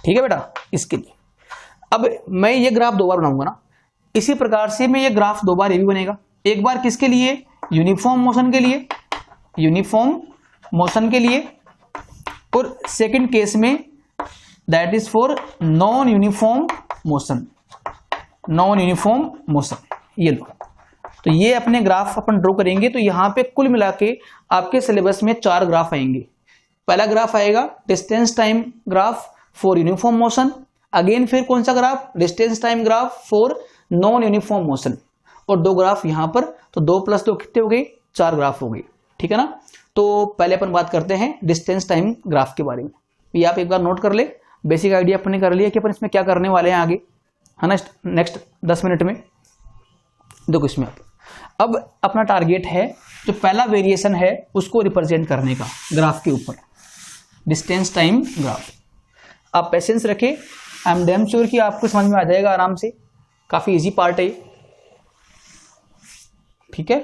ठीक है बेटा, इसके लिए। अब मैं ये ग्राफ 2 बार बनाऊंगा ना, इसी प्रकार से मैं ये ग्राफ 2 बार ये भी बनेगा, एक बार किसके लिए, यूनिफॉर्म मोशन के लिए, यूनिफॉर्म मोशन के लिए, और सेकंड केस में that is for non uniform motion, non uniform motion. ये लो, तो ये अपने ग्राफ अपन ड्रॉ करेंगे। तो यहां पे कुल मिला के आपके सिलेबस में 4 ग्राफ आएंगे। पहला ग्राफ आएगा distance time graph for uniform motion, again फिर कौन सा graph, distance time graph for non uniform motion, और 2 ग्राफ यहां पर। तो 2 + 2 कितने हो गए, 4 ग्राफ हो गए, ठीक है ना। तो पहले अपन बात करते हैं डिस्टेंस टाइम ग्राफ के बारे में। ये आप एक बार नोट कर ले, बेसिक आइडिया अपन ने कर लिया कि अपन इसमें क्या करने वाले हैं आगे, है ना, नेक्स्ट 10 मिनट में। देखो इसमें अब अपना टारगेट है जो पहला वेरिएशन है उसको रिप्रेजेंट करने का ग्राफ के ऊपर, डिस्टेंस टाइम ग्राफ। आप पेशेंस रखें, आई एम डैम श्योर कि आपको समझ में आ जाएगा आराम से, काफी इजी पार्ट है ये, ठीक है।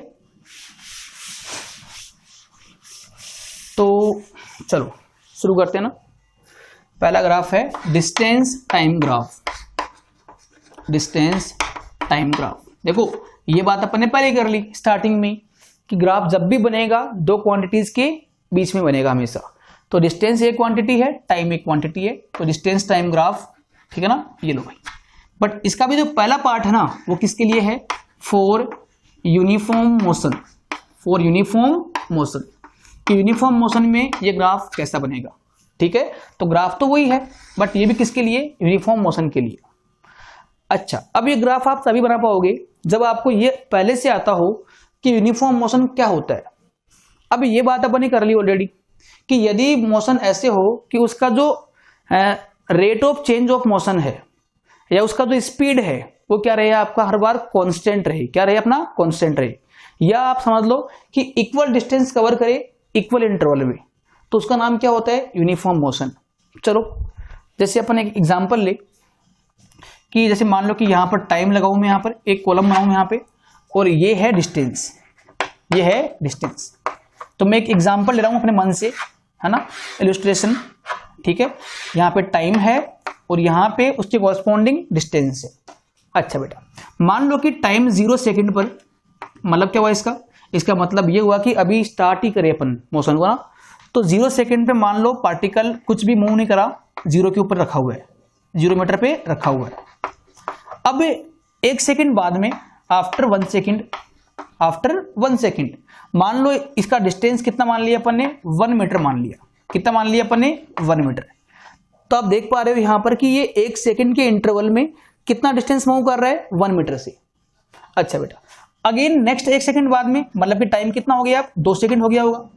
तो चलो शुरू करते हैं ना। पहला ग्राफ है distance time graph, distance time graph. देखो ये बात अपन ने पहले कर ली स्टार्टिंग में कि ग्राफ जब भी बनेगा दो क्वांटिटीज के बीच में बनेगा हमेशा। तो डिस्टेंस एक क्वांटिटी है, टाइम एक क्वांटिटी है, तो डिस्टेंस टाइम ग्राफ, ठीक है ना। ये लो भाई, बट इसका भी जो पहला पार्ट है ना वो किसके लिए है, for uniform motion, for uniform motion, कि यूनिफॉर्म मोशन में ये ग्राफ कैसा बनेगा, ठीक है। तो ग्राफ तो वही है बट ये भी किसके लिए, यूनिफॉर्म मोशन के लिए। अच्छा, अब ये ग्राफ आप तभी बना पाओगे जब आपको ये पहले से आता हो कि यूनिफॉर्म मोशन क्या होता है। अब ये बात अपन ने कर ली ऑलरेडी कि यदि मोशन ऐसे हो कि उसका जो rate of change of motion है या उसका जो स्पीड है वो क्या रहे, आपका हर बार कांस्टेंट रहे, क्या रहे, अपना कांस्टेंट रहे, या आप समझ लो कि इक्वल डिस्टेंस कवर करे इक्वल इंटरवल में, तो उसका नाम क्या होता है, यूनिफॉर्म मोशन। चलो जैसे अपन एक एग्जांपल ले कि जैसे मान लो कि यहां पर टाइम लगाऊं मैं, यहां पर एक कॉलम बनाऊं यहां पे, और ये है डिस्टेंस, ये है डिस्टेंस। तो मैं एक एग्जांपल ले रहा हूं अपने मन से, है ना, इलस्ट्रेशन, ठीक है। यहां पे टाइम है और यहां पे उसके कॉरस्पॉन्डिंग डिस्टेंस है। अच्छा बेटा, मान लो कि टाइम 0 सेकंड पर, मतलब क्या हुआ इसका मतलब ये हुआ कि अभी स्टार्ट ही करे अपन मोशन को ना, तो 0 सेकंड पे मान लो पार्टिकल कुछ भी मूव नहीं करा, 0 के ऊपर रखा हुआ है, 0 मीटर पे रखा हुआ है। अब 1 सेकंड बाद में, आफ्टर 1 सेकंड मान लो इसका डिस्टेंस कितना मान लिया अपन ने, 1 मीटर मान लिया। कितना मान लिया अपन ने, 1 मीटर। तो आप देख पा रहे हो यहां पर कि ये 1 सेकंड के इंटरवल में कितना डिस्टेंस मूव कर रहा है, 1 मीटर से। अच्छा बेटा, अगेन नेक्स्ट 1 सेकंड बाद में, मतलब कि टाइम कितना हो गया, 2 सेकंड हो गया होगा,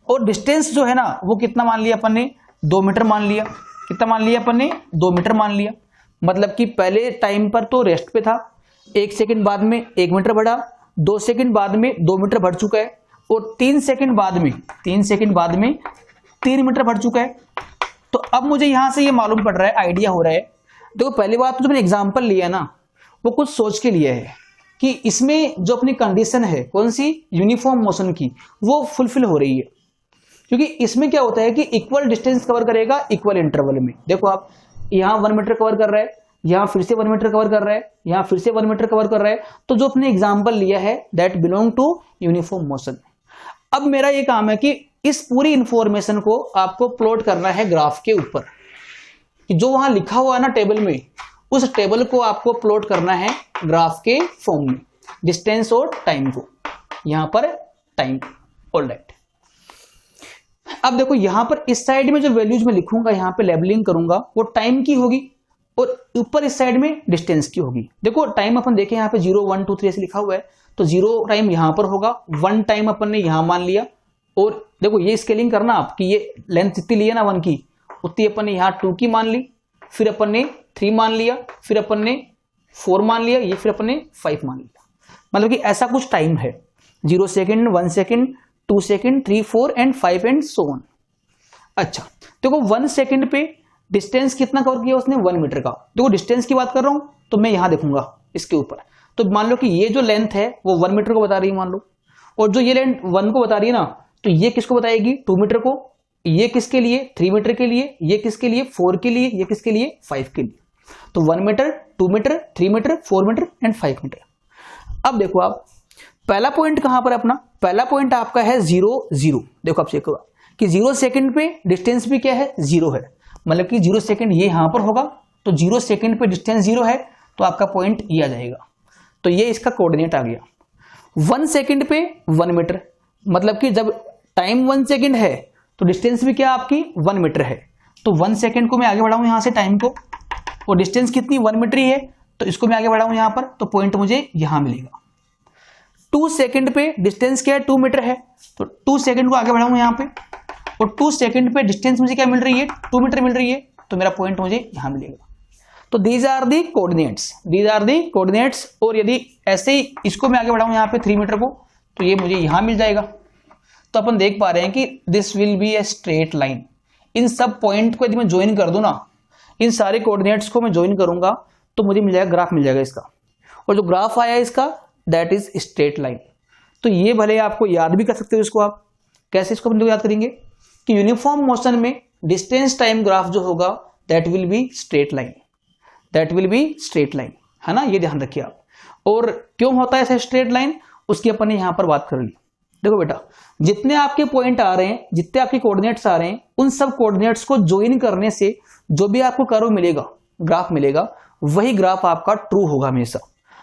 और डिस्टेंस जो है ना वो कितना मान लिया अपन ने, 2 मीटर मान लिया। कितना मान लिया अपन ने, 2 मीटर मान लिया। मतलब कि पहले टाइम पर तो रेस्ट पे था, 1 सेकंड बाद में 1 मीटर बढ़ा, 2 सेकंड बाद में 2 मीटर बढ़ चुका है, और 3 सेकंड बाद में 3 मीटर बढ़ चुका है। तो अब मुझे यहां से ये मालूम पड़ रहा है, आइडिया हो रहा है। देखो पहली बात तो जो मैंने एग्जाम्पल लिया ना वो कुछ सोच के लिया है कि इसमें जो अपनी कंडीशन है कौन सी, यूनिफॉर्म मोशन की, वो फुलफिल हो रही है। क्योंकि इसमें क्या होता है कि इक्वल डिस्टेंस कवर करेगा इक्वल इंटरवल में। देखो आप यहां 1 मीटर कवर कर रहा है, यहां फिर से 1 मीटर कवर कर रहा है, यहां फिर से 1 मीटर कवर कर रहा है। तो जो अपने एग्जाम्पल लिया है that belong to uniform motion. अब मेरा ये काम है कि इस पूरी इंफॉर्मेशन को आपको प्लॉट करना है ग्राफ के ऊपर, कि जो वहां लिखा हुआ है ना टेबल में, उस टेबल को आपको प्लॉट करना है ग्राफ के फॉर्म में, डिस्टेंस और टाइम को, यहां पर टाइम। ऑलराइट, अब देखो यहां पर इस साइड में जो वैल्यूज मैं लिखूंगा, यहां पे लेबलिंग करूंगा, वो टाइम की होगी, और ऊपर इस साइड में डिस्टेंस की होगी। देखो टाइम अपन देखें यहाँ पे 0 1 2 3 ऐसे लिखा हुआ है, तो 0 टाइम यहां पर होगा, 1 टाइम अपन ने यहां मान लिया। और देखो ये स्केलिंग करना आप कि ये लेंथ जितनी ली है ना 1 की, उतनी अपन ने यहाँ 2 की मान ली, फिर अपन ने 3 मान लिया, फिर अपन ने 4 मान लिया, ये फिर अपन ने 5 मान लिया। मतलब कि ऐसा कुछ टाइम है, 0 second, 1 second, 2 second, 3 4 and 5 and so on. अच्छा देखो 1 सेकेंड पे डिस्टेंस कितना कवर किया उसने, 1 मीटर का। देखो डिस्टेंस की बात कर रहा हूं तो मैं यहां देखूंगा इसके ऊपर, तो मान लो कि ये जो लेंथ है वो 1 मीटर को बता रही है मान लो, और जो ये लेंथ 1 को बता रही है ना, तो ये किसको बताएगी, 2 मीटर को। ये किसके लिए, 3 मीटर के लिए। ये किसके लिए, 4 के लिए। ये किसके लिए, 5 के लिए। तो 1 metre, 2 metre, 3 metre, 4 metre and 5 metre. अब देखो आप पहला पॉइंट कहां पर अपना, पहला पॉइंट आपका है 0 0। देखो आप चेक करो कि 0 सेकंड पे डिस्टेंस भी क्या है, 0 है। मतलब कि 0 सेकंड ये यहां पर होगा, तो 0 सेकंड पे डिस्टेंस 0 है, तो आपका पॉइंट ये आ जाएगा। तो ये इसका कोऑर्डिनेट आ गया। 1 सेकंड पे 1 मीटर, मतलब कि जब टाइम 1 सेकंड है तो डिस्टेंस भी क्या आपकी 1 मीटर है। तो 1 सेकंड को मैं आगे बढ़ाऊं यहां से टाइम को, और डिस्टेंस कितनी 1 मीटर ही है, तो इसको मैं आगे बढ़ाऊं यहां पर, तो पॉइंट मुझे यहां मिलेगा। 2 सेकंड पे डिस्टेंस क्या है, 2 मीटर है, तो 2 सेकंड को आगे बढ़ाऊं यहां पे, और 2 सेकंड पे डिस्टेंस मुझे क्या मिल रही है, 2 मीटर मिल रही है, तो मेरा पॉइंट मुझे यहां मिलेगा। तो these are the coordinates, these are the coordinates. और यदि ऐसे ही इसको मैं आगे बढ़ाऊं यहां पे 3 मीटर को, तो ये मुझे यहां मिल जाएगा। तो अपन देख पा रहे हैं कि this will be a straight line. इन सब पॉइंट को यदि मैं ज्वाइन कर दूं ना, इन सारे कोऑर्डिनेट्स को मैं ज्वाइन करूंगा तो मुझे मिल जाएगा, ग्राफ मिल जाएगा इसका। और जो ग्राफ आया इसका दैट इज स्ट्रेट लाइन। तो ये भले आपको याद भी कर सकते हो इसको। आप कैसे इसको अपन याद करेंगे कि यूनिफॉर्म मोशन में डिस्टेंस टाइम ग्राफ जो होगा that will be straight line, that will be straight line, है ना, ये ध्यान रखिए आप। और क्यों होता है ऐसा स्ट्रेट लाइन, उसकी अपन ने यहां पर बात कर ली। देखो बेटा, जितने आपके पॉइंट आ रहे हैं, जितने आपके कोऑर्डिनेट्स आ रहे हैं, उन सब कोऑर्डिनेट्स को ज्वाइन करने से जो भी आपको कर्व मिलेगा, ग्राफ मिलेगा, वही ग्राफ आपका ट्रू होगा हमेशा।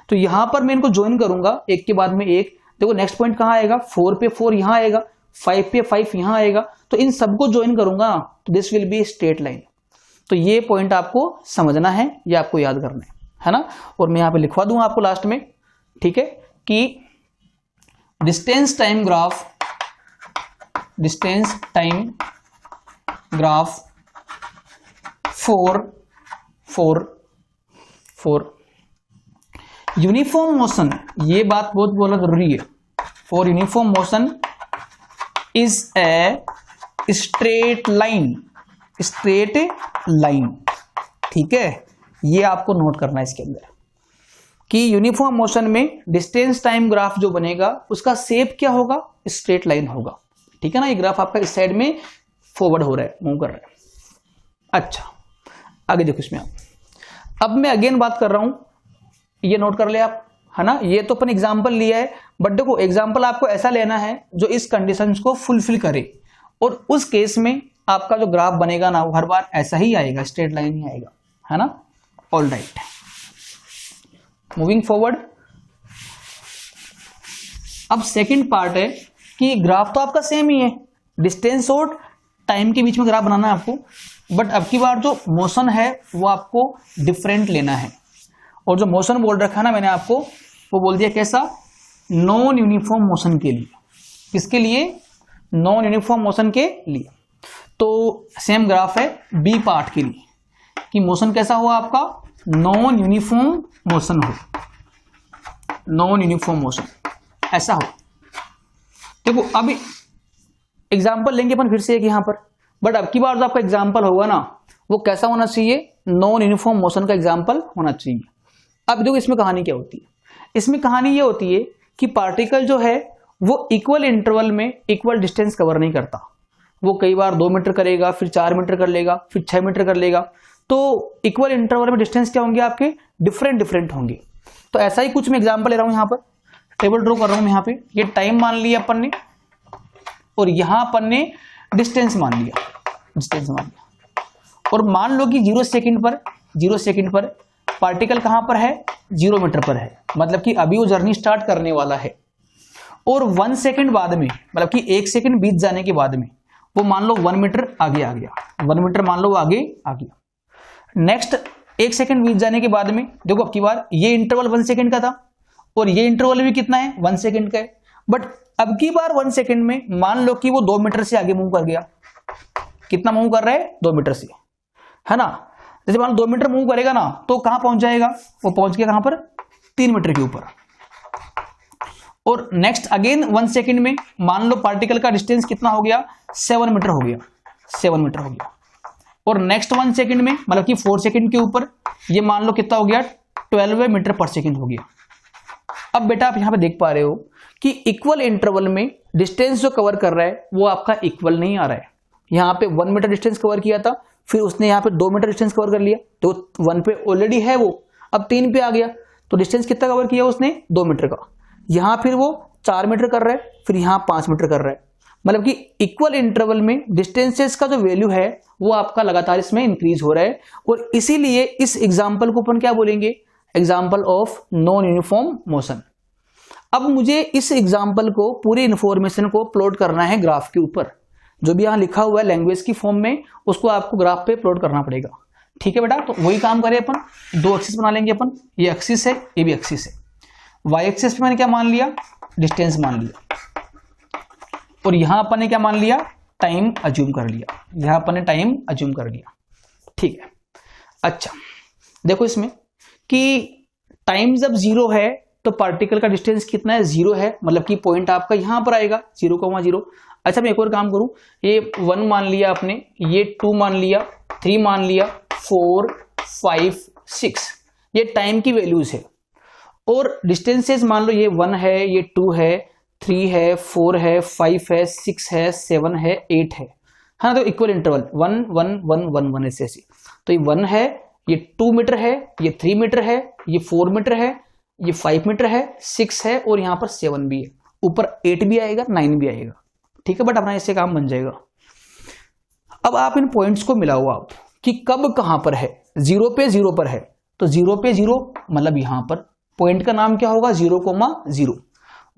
तो यहां पर मैं इनको ज्वाइन करूंगा एक के बाद में एक। देखो नेक्स्ट पॉइंट कहां आएगा, 4 पे 4 यहां आएगा, 5 पे 5 यहां आएगा। तो इन सबको ज्वाइन करूंगा तो this will be straight line. तो ये पॉइंट आपको समझना है, ये आपको याद करना है ना। और मैं यहां पे लिखवा दूंगा आपको लास्ट में, ठीक है, कि distance time graph for uniform motion, ये बात बहुत बोलना जरूरी है, for uniform motion is a straight line, ठीक है। ये आपको नोट करना है इसके अंदर कि यूनिफॉर्म मोशन में डिस्टेंस टाइम ग्राफ जो बनेगा उसका शेप क्या होगा, स्ट्रेट लाइन होगा, ठीक है ना। ये ग्राफ आपका इस साइड में फॉरवर्ड हो रहा है, मूव कर रहा है। अच्छा, आगे देखो इसमें अब मैं अगेन बात कर रहा हूं, ये नोट कर ले आप, है ना। ये तो अपन एग्जांपल लिया है, बट देखो एग्जांपल आपको ऐसा लेना है जो इस कंडीशंस को फुलफिल करे, और उस केस में आपका जो ग्राफ बनेगा ना वो हर बार ऐसा ही आएगा, स्ट्रेट लाइन ही आएगा, है ना। All right, moving forward. अब सेकंड पार्ट है कि ग्राफ तो आपका सेम ही है, डिस्टेंस और टाइम के बीच में ग्राफ बनाना है आपको, बट अब की बार जो मोशन है वो आपको डिफरेंट लेना है। और जो मोशन बोल रखा है ना मैंने आपको, वो बोल दिया कैसा, नॉन यूनिफॉर्म मोशन के लिए। किसके लिए, नॉन यूनिफॉर्म मोशन के लिए। तो सेम ग्राफ है बी पार्ट के लिए कि मोशन कैसा हुआ आपका, नॉन यूनिफॉर्म मोशन हो, नॉन यूनिफॉर्म मोशन ऐसा हो। देखो अभी एग्जांपल लेंगे अपन फिर से एक यहां पर, बट अब की बार जो आपका एग्जांपल होगा ना वो कैसा होना चाहिए, नॉन यूनिफॉर्म मोशन का एग्जांपल होना चाहिए। अब देखो इसमें कहानी क्या होती है, इसमें कहानी ये होती है कि पार्टिकल जो है वो इक्वल इंटरवल में इक्वल डिस्टेंस कवर नहीं करता। वो कई बार 2 मीटर करेगा, फिर 4 मीटर कर लेगा, फिर 6 मीटर कर लेगा। तो इक्वल इंटरवल में डिस्टेंस क्या होंगे आपके, डिफरेंट होंगे। तो ऐसा ही कुछ मैं एग्जांपल ले रहा हूं, यहां पर टेबल ड्रॉ कर रहा हूं। यहां पे ये टाइम मान लिया अपन ने, और यहां अपन ने डिस्टेंस मान लिया, और मान लो कि 0 सेकंड पर पार्टिकल कहां पर है, 0 मीटर पर है, मतलब कि अभी वो जर्नी स्टार्ट करने वाला है। और 1 सेकंड बाद में, मतलब कि 1 सेकंड बीत जाने के बाद में वो मान लो 1 मीटर आगे आ गया, 1 मीटर मान लो वो आगे आ गया। नेक्स्ट 1 सेकंड बीत जाने के बाद में देखो अब की बार ये इंटरवल 1 सेकंड का था, और ये इंटरवल भी कितना है, 1 सेकंड का है। बट अब की बार 1 सेकंड में मान लो कि वो 2 मीटर से आगे मूव कर गया। कितना मूव कर रहा है, 2 मीटर से, है ना। जैसे मान लो 2 मीटर मूव करेगा ना तो कहां पहुंच जाएगा, वो पहुंच गया कहां पर, 3 मीटर के ऊपर। और नेक्स्ट अगेन 1 सेकंड में मान लो पार्टिकल का डिस्टेंस कितना हो गया, 7 मीटर हो गया, 7 मीटर हो गया। और नेक्स्ट 1 सेकंड में मतलब कि 4 सेकंड के ऊपर ये मान लो कितना हो गया, 12 मीटर पर सेकंड हो गया। अब बेटा आप यहां पे देख पा रहे हो कि इक्वल इंटरवल में डिस्टेंस जो कवर कर रहा है वो आपका इक्वल नहीं आ रहा है। यहां पे 1 मीटर डिस्टेंस कवर किया था, फिर उसने यहां पे 2 मीटर डिस्टेंस कवर कर लिया, तो 1 पे ऑलरेडी है वो, अब 3 पे आ गया, तो डिस्टेंस कितना कवर किया उसने, 2 मीटर का। यहां फिर वो 4 मीटर कर रहा है, फिर यहां 5 मीटर कर रहा है। मतलब कि इक्वल इंटरवल में डिस्टेंसेस का जो वैल्यू है वो आपका लगातार इसमें इंक्रीज हो रहा है। और इसीलिए इस एग्जांपल को अपन क्या बोलेंगे, example of non uniform motion. अब मुझे इस एग्जांपल को, पूरी इंफॉर्मेशन को प्लॉट करना है ग्राफ के ऊपर। जो भी यहां लिखा हुआ है लैंग्वेज की फॉर्म में, उसको आपको ग्राफ पे प्लॉट करना पड़ेगा, ठीक है बेटा। तो वही काम करें अपन, 2 एक्सिस बना लेंगे अपन, ये एक्सिस है, ये भी एक्सिस है। वाई एक्सिस पे मैंने क्या मान लिया, डिस्टेंस मान लिया, और यहां अपन ने क्या मान लिया, टाइम अज्यूम कर लिया, यहां अपन ने टाइम अज्यूम कर लिया, ठीक है। अच्छा देखो इसमें कि टाइम जब 0 है तो पार्टिकल का डिस्टेंस कितना है, 0 है, मतलब कि पॉइंट आपका यहां पर आएगा 0,0। अच्छा मैं एक और काम करूं, ये 1 मान लिया आपने, ये 2 मान लिया, 3 मान लिया, 4, 5, 6, ये टाइम की वैल्यूज है। और डिस्टेंसेस मान लो ये 1 है, ये 2 है, 3 है, 4 है, 5 है, 6 है, 7 है, 8 है, हाँ। तो इक्वल इंटरवल 1 1 1 1 1 ऐसे ऐसे। तो ये 1 है, ये 2 मीटर है, ये 3 मीटर है, ये 4 मीटर है, ये 5 मीटर है, 6 है, और यहां पर 7 भी है, ऊपर 8 भी आएगा, 9 भी आएगा, ठीक है। बट अपना इससे काम बन जाएगा। अब आप इन पॉइंट्स को मिलाओ आप कि कब कहां पर है, 0 पे 0 पर है, तो 0 पे 0 मतलब यहां पर पॉइंट का नाम क्या होगा, 0,0।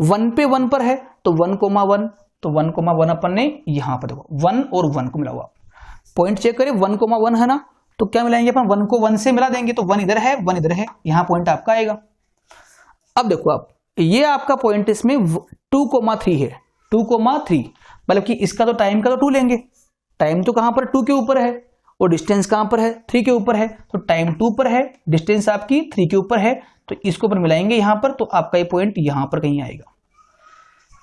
1 पे 1 पर है तो 1,1, तो 1,1 अपन ने यहां पर देखो 1 और 1 को मिलाओ आप, पॉइंट चेक करें 1,1 है ना, तो क्या मिलाएंगे अपन, 1 को 1 से मिला देंगे, तो 1 इधर है 1 इधर है, यहां पॉइंट आपका आएगा। अब देखो आप, ये आपका पॉइंट इसमें 2,3 है, 2,3 मतलब कि इसका तो टाइम का तो 2 लेंगे, टाइम तो कहां पर 2 के ऊपर है, और डिस्टेंस कहां पर है, 3 के ऊपर है, तो टाइम 2 पर है, डिस्टेंस आपकी 3 के ऊपर है, तो इसको अपन मिलाएंगे यहां पर, तो आपका ये पॉइंट यहां पर कहीं आएगा।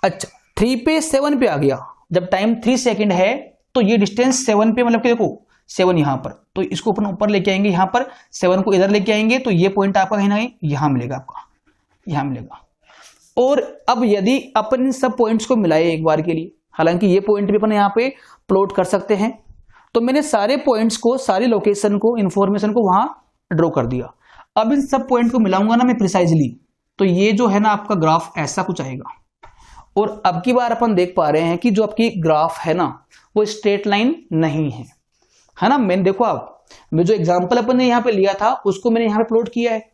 अच्छा 3 पे 7 पे आ गया, जब टाइम 3 सेकंड है तो ये डिस्टेंस 7 पे, मतलब कि देखो 7 यहां पर, तो इसको अपन ऊपर लेके आएंगे, यहां पर 7 को इधर लेके आएंगे, तो ये पॉइंट आपका कहीं ना कहीं यहां मिलेगा, आपका यहां मिलेगा। और अब यदि अपन इन सब पॉइंट्स को मिलाए एक बार के लिए, हालांकि ये पॉइंट भी अपन यहाँ पे प्लॉट कर सकते हैं, तो मैंने सारे पॉइंट्स को, सारी लोकेशन को, इंफॉर्मेशन को वहां ड्रॉ कर दिया। अब इन सब पॉइंट को मिलाऊंगा ना मैं प्रिसाइजली, तो ये जो है ना आपका ग्राफ ऐसा कुछ आएगा। और अब की बार अपन देख पा रहे हैं कि जो आपकी ग्राफ है ना वो स्ट्रेट लाइन नहीं है ना। मैंने देखो आप, मैं जो एग्जांपल अपन ने यहाँ पे लिया था उसको मैंने यहाँ पे प्लॉट किया है,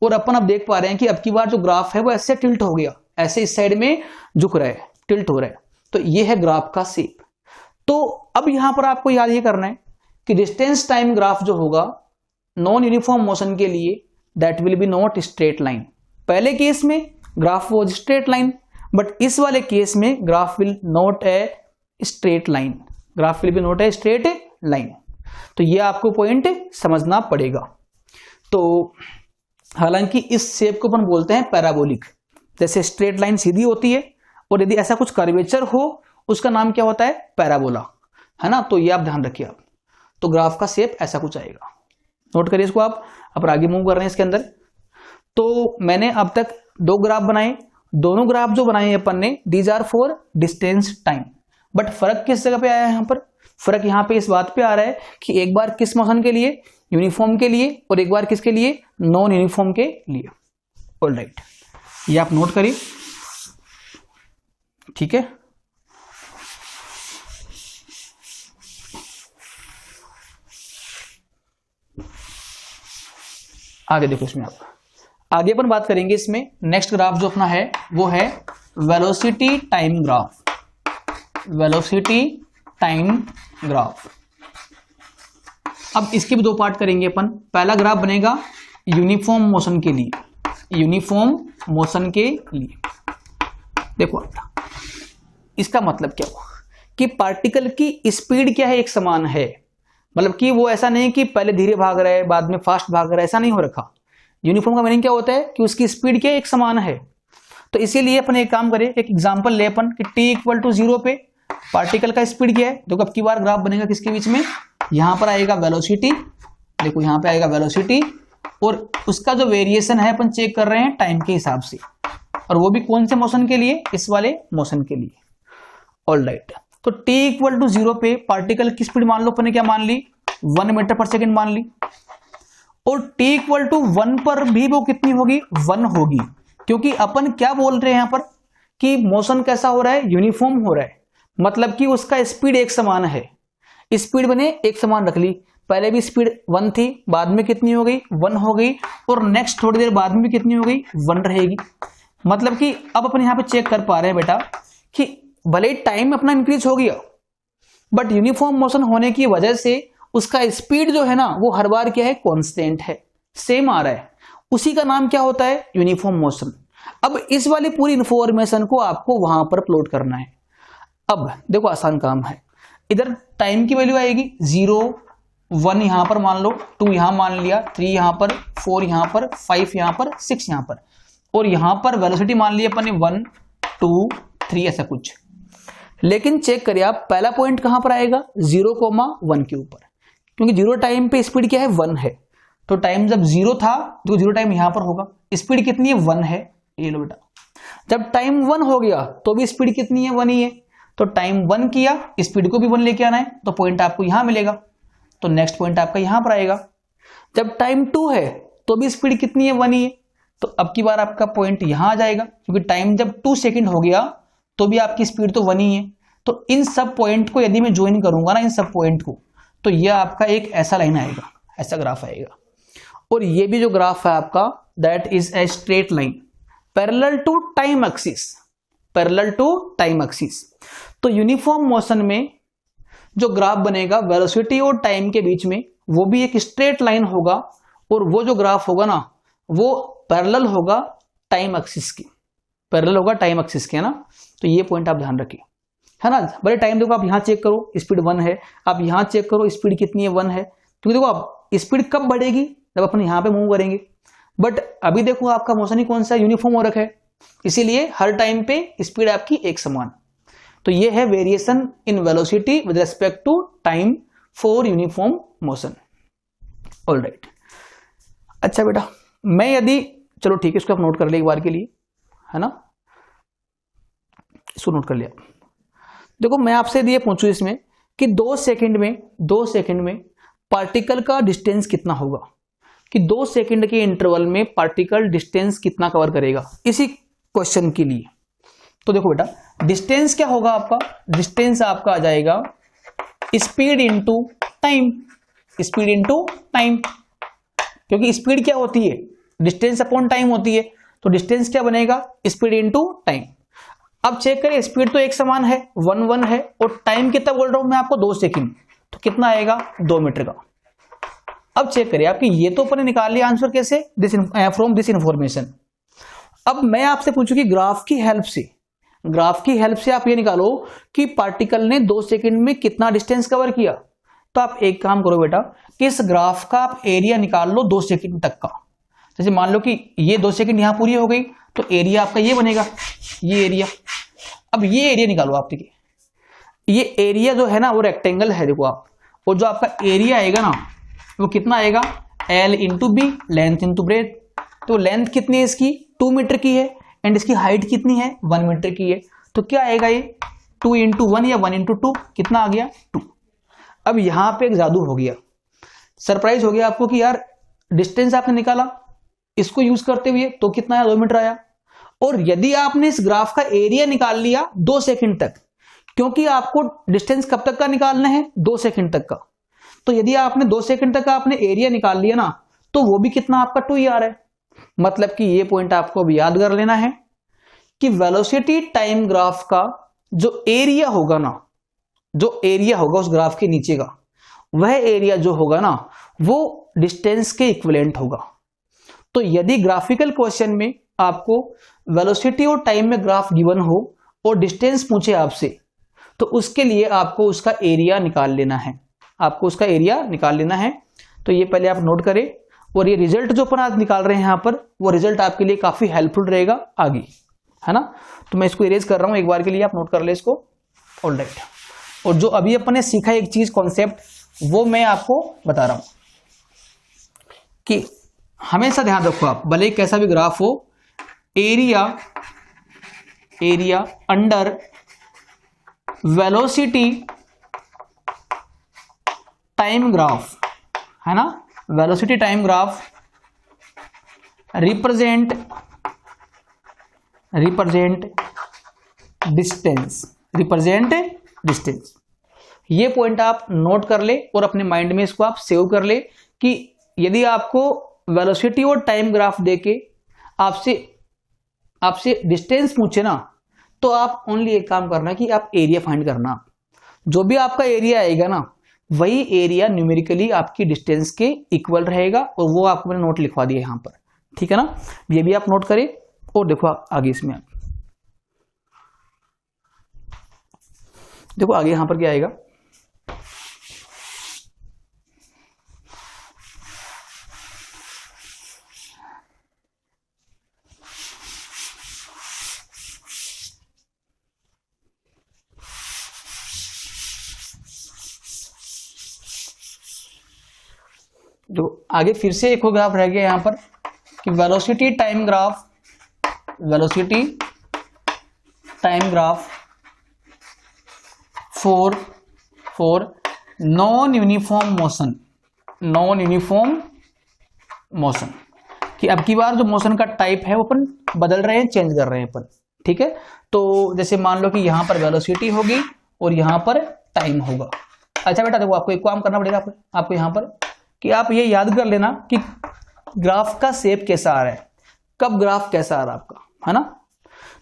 और अपन अब देख पा रहे हैं कि अब की बार जो ग्राफ है वो ऐसे टिल्ट हो गया, ऐसे इस साइड में झुक रहा है, टिल्ट हो रहा है, तो ये है ग्राफ का शेप। तो अब यहां पर आपको याद ये करना है कि डिस्टेंस टाइम ग्राफ जो होगा नॉन यूनिफॉर्म मोशन के लिए, that will B not straight line. पहले केस में graph was straight line, but इस वाले केस में graph will not a straight line, graph will be not a straight line. तो ये आपको पॉइंट समझना पड़ेगा। तो हालांकि इस शेप को अपन बोलते हैं पैराबोलिक, जैसे स्ट्रेट लाइन सीधी होती है, और यदि ऐसा कुछ कर्वेचर हो उसका नाम क्या होता है, पैराबोला, है ना। तो ये आप ध्यान रखिए आप, तो ग्राफ का शेप ऐसा कुछ आएगा, नोट करिए इसको आप। अब आगे मूव कर रहे हैं इसके अंदर। तो मैंने अब तक 2 ग्राफ बनाए, दोनों ग्राफ जो बनाए अपन ने, these are for distance time. But फर्क किस जगह पे आया है, यहाँ पर फर्क यहाँ पे इस बात पे आ रहा है कि एक बार किस मोशन के लिए, यूनिफॉर्म के लिए, और एक बार किसके लिए, नॉन यूनिफॉर्म के लिए। ऑलराइट, ये आप नोट करिए, ठीक है। आगे देखो, इसमें आप आगे अपन बात करेंगे, इसमें नेक्स्ट ग्राफ जो अपना है वो है velocity time graph, velocity time graph. अब इसके भी 2 पार्ट करेंगे अपन। पहला ग्राफ बनेगा यूनिफॉर्म मोशन के लिए, यूनिफॉर्म मोशन के लिए। देखो इसका मतलब क्या हुआ कि पार्टिकल की स्पीड क्या है, एक समान है, मतलब कि वो ऐसा नहीं कि पहले धीरे भाग रहा है बाद में फास्ट भाग रहा है, ऐसा नहीं हो रखा। यूनिफॉर्म का मीनिंग क्या होता है कि उसकी स्पीड क्या एक समान है। तो इसीलिए अपन एक काम करें, एक एग्जांपल ले अपन कि t=0 पे पार्टिकल का स्पीड क्या है। देखो अब की बार ग्राफ बनेगा किसके बीच में, यहां पर आएगा वेलोसिटी, देखो यहां पे आएगा वेलोसिटी, और उसका जो वेरिएशन है अपन चेक कर रहे हैं टाइम के हिसाब से, और वो भी कौन से मोशन के लिए, इस वाले मोशन के लिए। ऑलराइट, तो t=0 पे पार्टिकल की स्पीड मान लो अपन ने क्या मान ली, 1 मीटर पर सेकेंड मान ली, और t=1 पर भी वो कितनी होगी, 1 होगी, क्योंकि अपन क्या बोल रहे हैं यहां पर कि मोशन कैसा हो रहा है, यूनिफॉर्म हो रहा है, मतलब कि उसका स्पीड एक समान है। स्पीड मैंने एक समान रख ली, पहले भी स्पीड 1 थी, बाद में कितनी हो गई, 1 हो गई, और नेक्स्ट थोड़ी देर बाद में कितनी हो गई, 1 रहेगी। मतलब कि अब अपन यहां पे चेक कर पा रहे हैं बेटा कि भले टाइम अपना इंक्रीज हो गया, बट यूनिफॉर्म मोशन होने की वजह से उसका स्पीड जो है ना वो हर बार क्या है, कांस्टेंट है, सेम आ रहा है। उसी का नाम क्या होता है, यूनिफॉर्म मोशन। अब इस वाली पूरी इंफॉर्मेशन को आपको वहां पर प्लॉट करना है। अब देखो आसान काम है, इधर टाइम की वैल्यू आएगी 0, 1 यहां पर मान लो, 2 यहां मान लिया, 3 यहां पर, 4 यहां पर, 5 यहां पर, 6 यहां पर। और यहां पर वेलोसिटी मान लिया अपन ने 1 2 3 ऐसा कुछ। लेकिन चेक करिए आप, पहला पॉइंट कहां पर आएगा 0,1 के ऊपर, क्योंकि 0 टाइम पे स्पीड क्या है 1 है, तो टाइम जब 0 था तो 0 टाइम यहां पर होगा, स्पीड कितनी है 1 है, ये लो बेटा। जब टाइम 1 हो गया तो भी स्पीड कितनी है 1 ही है, तो टाइम 1 किया, स्पीड को भी 1 लेके आना है, तो पॉइंट आपको यहां मिलेगा, तो नेक्स्ट पॉइंट आपका यहां पर आएगा। जब टाइम 2 है तो भी स्पीड कितनी है 1 ही है, तो अब की बार आपका पॉइंट यहां आ जाएगा, क्योंकि टाइम जब 2 सेकंड हो गया तो भी आपकी स्पीड तो 1 ही है। तो इन सब पॉइंट को यदि मैं ज्वाइन करूंगा ना, इन सब पॉइंट को, तो यह आपका एक ऐसा लाइन आएगा, ऐसा ग्राफ आएगा। और ये भी जो ग्राफ है आपका, that is a straight line parallel to time axis, parallel to time axis. तो यूनिफॉर्म मोशन में जो ग्राफ बनेगा वेलोसिटी और टाइम के बीच में, वो भी एक स्ट्रेट लाइन होगा, और वो जो ग्राफ होगा ना वो पैरेलल होगा टाइम एक्सिस की, पैरेलल होगा टाइम एक्सिस के, है ना। तो ये पॉइंट आप ध्यान रखिए, है ना। बड़े टाइम देखो, आप यहां चेक करो स्पीड 1 है, आप यहां चेक करो स्पीड कितनी है 1 है, क्योंकि देखो आप स्पीड कब बढ़ेगी जब अपन यहां पे मूव करेंगे, बट अभी देखो आपका मोशन ही कौन सा यूनिफॉर्म हो रखा है, इसीलिए हर टाइम पे स्पीड आपकी एक समान। तो ये है variation in velocity with respect to time for uniform motion. Alright, अच्छा बेटा, मैं यदि, चलो ठीक है, इसको आप नोट कर ले एक बार के लिए, है ना, इसको नोट कर लिया। देखो मैं आपसे यदि ये पूछूं इसमें कि 2 सेकंड में पार्टिकल का डिस्टेंस कितना होगा, कि 2 सेकंड के इंटरवल में पार्टिकल डिस्टेंस कितना कवर करेगा, इसी क्वेश्चन के लिए। तो देखो बेटा, डिस्टेंस क्या होगा आपका, डिस्टेंस आपका आ जाएगा speed into time, speed into time, क्योंकि स्पीड क्या होती है डिस्टेंस अपॉन टाइम होती है, तो डिस्टेंस क्या बनेगा स्पीड इनटू टाइम। अब चेक करें, स्पीड तो एक समान है 1 है, और टाइम कितना बोल रहा हूं मैं आपको 2 सेकंड, तो कितना आएगा 2 मीटर का। अब चेक करिए आपकी, ये तो अपन निकाल लिया आंसर कैसे, फ्रॉम दिस इंफॉर्मेशन। अब मैं आपसे पूछूं कि ग्राफ की हेल्प से आप ये निकालो कि पार्टिकल ने 2 सेकंड में कितना डिस्टेंस कवर किया। तो आप एक काम करो बेटा, कि इस ग्राफ का आप एरिया निकाल लो 2 सेकंड तक का। जैसे मान लो कि ये 2 सेकंड यहां पूरी हो गई, तो एरिया आपका ये बनेगा, ये एरिया। अब ये एरिया निकालो आप, देखिए ये एरिया जो है ना वो रेक्टेंगल है, देखो आप, और जो आपका एरिया आएगा ना वो कितना आएगा L into b, length into breadth. तो लेंथ कितनी है इसकी 2 मीटर की है, एंड इसकी हाइट कितनी है 1 मीटर की है, तो क्या आएगा ये 2 इंटू 1 या 1 इंटू 2, कितना आ गया 2। अब यहां पे एक जादू हो गया, सरप्राइज हो गया आपको कि यार डिस्टेंस आपने निकाला इसको यूज करते हुए, तो कितना आया 2 मीटर आया। और यदि आपने इस ग्राफ का एरिया निकाल लिया 2 सेकंड तक, क्योंकि आपको डिस्टेंस कब तक का निकालना है 2 सेकंड तक का, तो यदि आपने 2 सेकंड तक का आपने एरिया निकाल लिया ना, तो वो भी कितना आपका 2 ही आ रहा है। मतलब कि ये पॉइंट आपको अब याद कर लेना है कि वेलोसिटी टाइम ग्राफ का जो एरिया होगा ना, जो एरिया होगा उस ग्राफ के नीचे का, वह एरिया जो होगा ना वो डिस्टेंस के इक्विवेलेंट होगा। तो यदि ग्राफिकल क्वेश्चन में आपको वेलोसिटी और टाइम में ग्राफ गिवन हो और डिस्टेंस पूछे आपसे, तो उसके लिए आपको उसका एरिया निकाल लेना है, आपको उसका एरिया निकाल लेना है। तो ये पहले आप नोट करें, और ये रिजल्ट जो अपन आज निकाल रहे हैं यहां पर, वो रिजल्ट आपके लिए काफी हेल्पफुल रहेगा आगे, है ना। तो मैं इसको इरेज कर रहा हूं एक बार के लिए, आप नोट कर ले इसको। ऑलराइट, और जो अभी अपन ने सीखा एक चीज कॉन्सेप्ट, वो मैं आपको बता रहा हूं कि हमेशा ध्यान रखो आप, भले कैसा भी ग्राफ हो, area under velocity time graph, है ना, velocity time graph represent distance. ये पॉइंट आप नोट कर ले और अपने माइंड में इसको आप सेव कर ले कि यदि आपको वेलोसिटी और टाइम ग्राफ देके आपसे डिस्टेंस पूछे ना, तो आप ओनली एक काम करना कि आप एरिया फाइंड करना। जो भी आपका एरिया आएगा ना, वही एरिया न्यूमेरिकली आपकी डिस्टेंस के इक्वल रहेगा, और वो आपको मैंने नोट लिखवा दिया यहां पर, ठीक है ना। ये भी आप नोट करें, और देखो आगे इसमें देखो आगे यहां पर क्या आएगा, जो आगे फिर से एक ग्राफ रह गया यहाँ पर कि velocity time graph, velocity time graph for non uniform motion, non uniform motion, कि अब की बार जो मोशन का टाइप है वो अपन बदल रहे हैं, चेंज कर रहे हैं अपन, ठीक है। तो जैसे मान लो कि यहां पर वेलोसिटी होगी और यहां पर टाइम होगा। अच्छा बेटा देखो, आपको एक काम करना पड़ेगा आपको यहां पर कि आप ये याद कर लेना कि ग्राफ का शेप कैसा आ रहा है, कब ग्राफ कैसा आ रहा है आपका, है ना।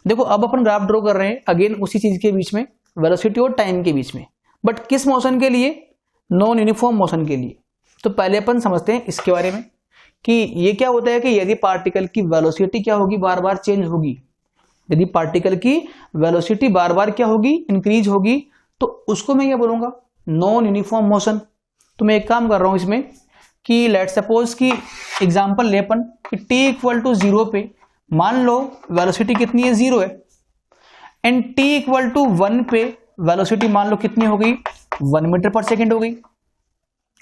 देखो अब अपन ग्राफ ड्रॉ कर रहे हैं अगेन उसी चीज के बीच में, वेलोसिटी और टाइम के बीच में, बट किस मोशन के लिए, नॉन यूनिफॉर्म मोशन के लिए। तो पहले अपन समझते हैं इसके बारे में कि ये क्या होता है कि यदि पार्टिकल की वेलोसिटी क्या होगी, बार बार चेंज होगी, यदि पार्टिकल की वेलोसिटी बार बार क्या होगी, इंक्रीज होगी, तो उसको मैं क्या बोलूंगा, नॉन यूनिफॉर्म मोशन। तो मैं एक काम कर रहा हूं इसमें कि लेट सपोज कि एग्जांपल ले अपन कि t इक्वल टू 0 पे मान लो वेलोसिटी कितनी है, 0 है, एंड t इक्वल टू 1 पे वेलोसिटी मान लो कितनी हो गई, 1 मीटर पर सेकेंड हो गई,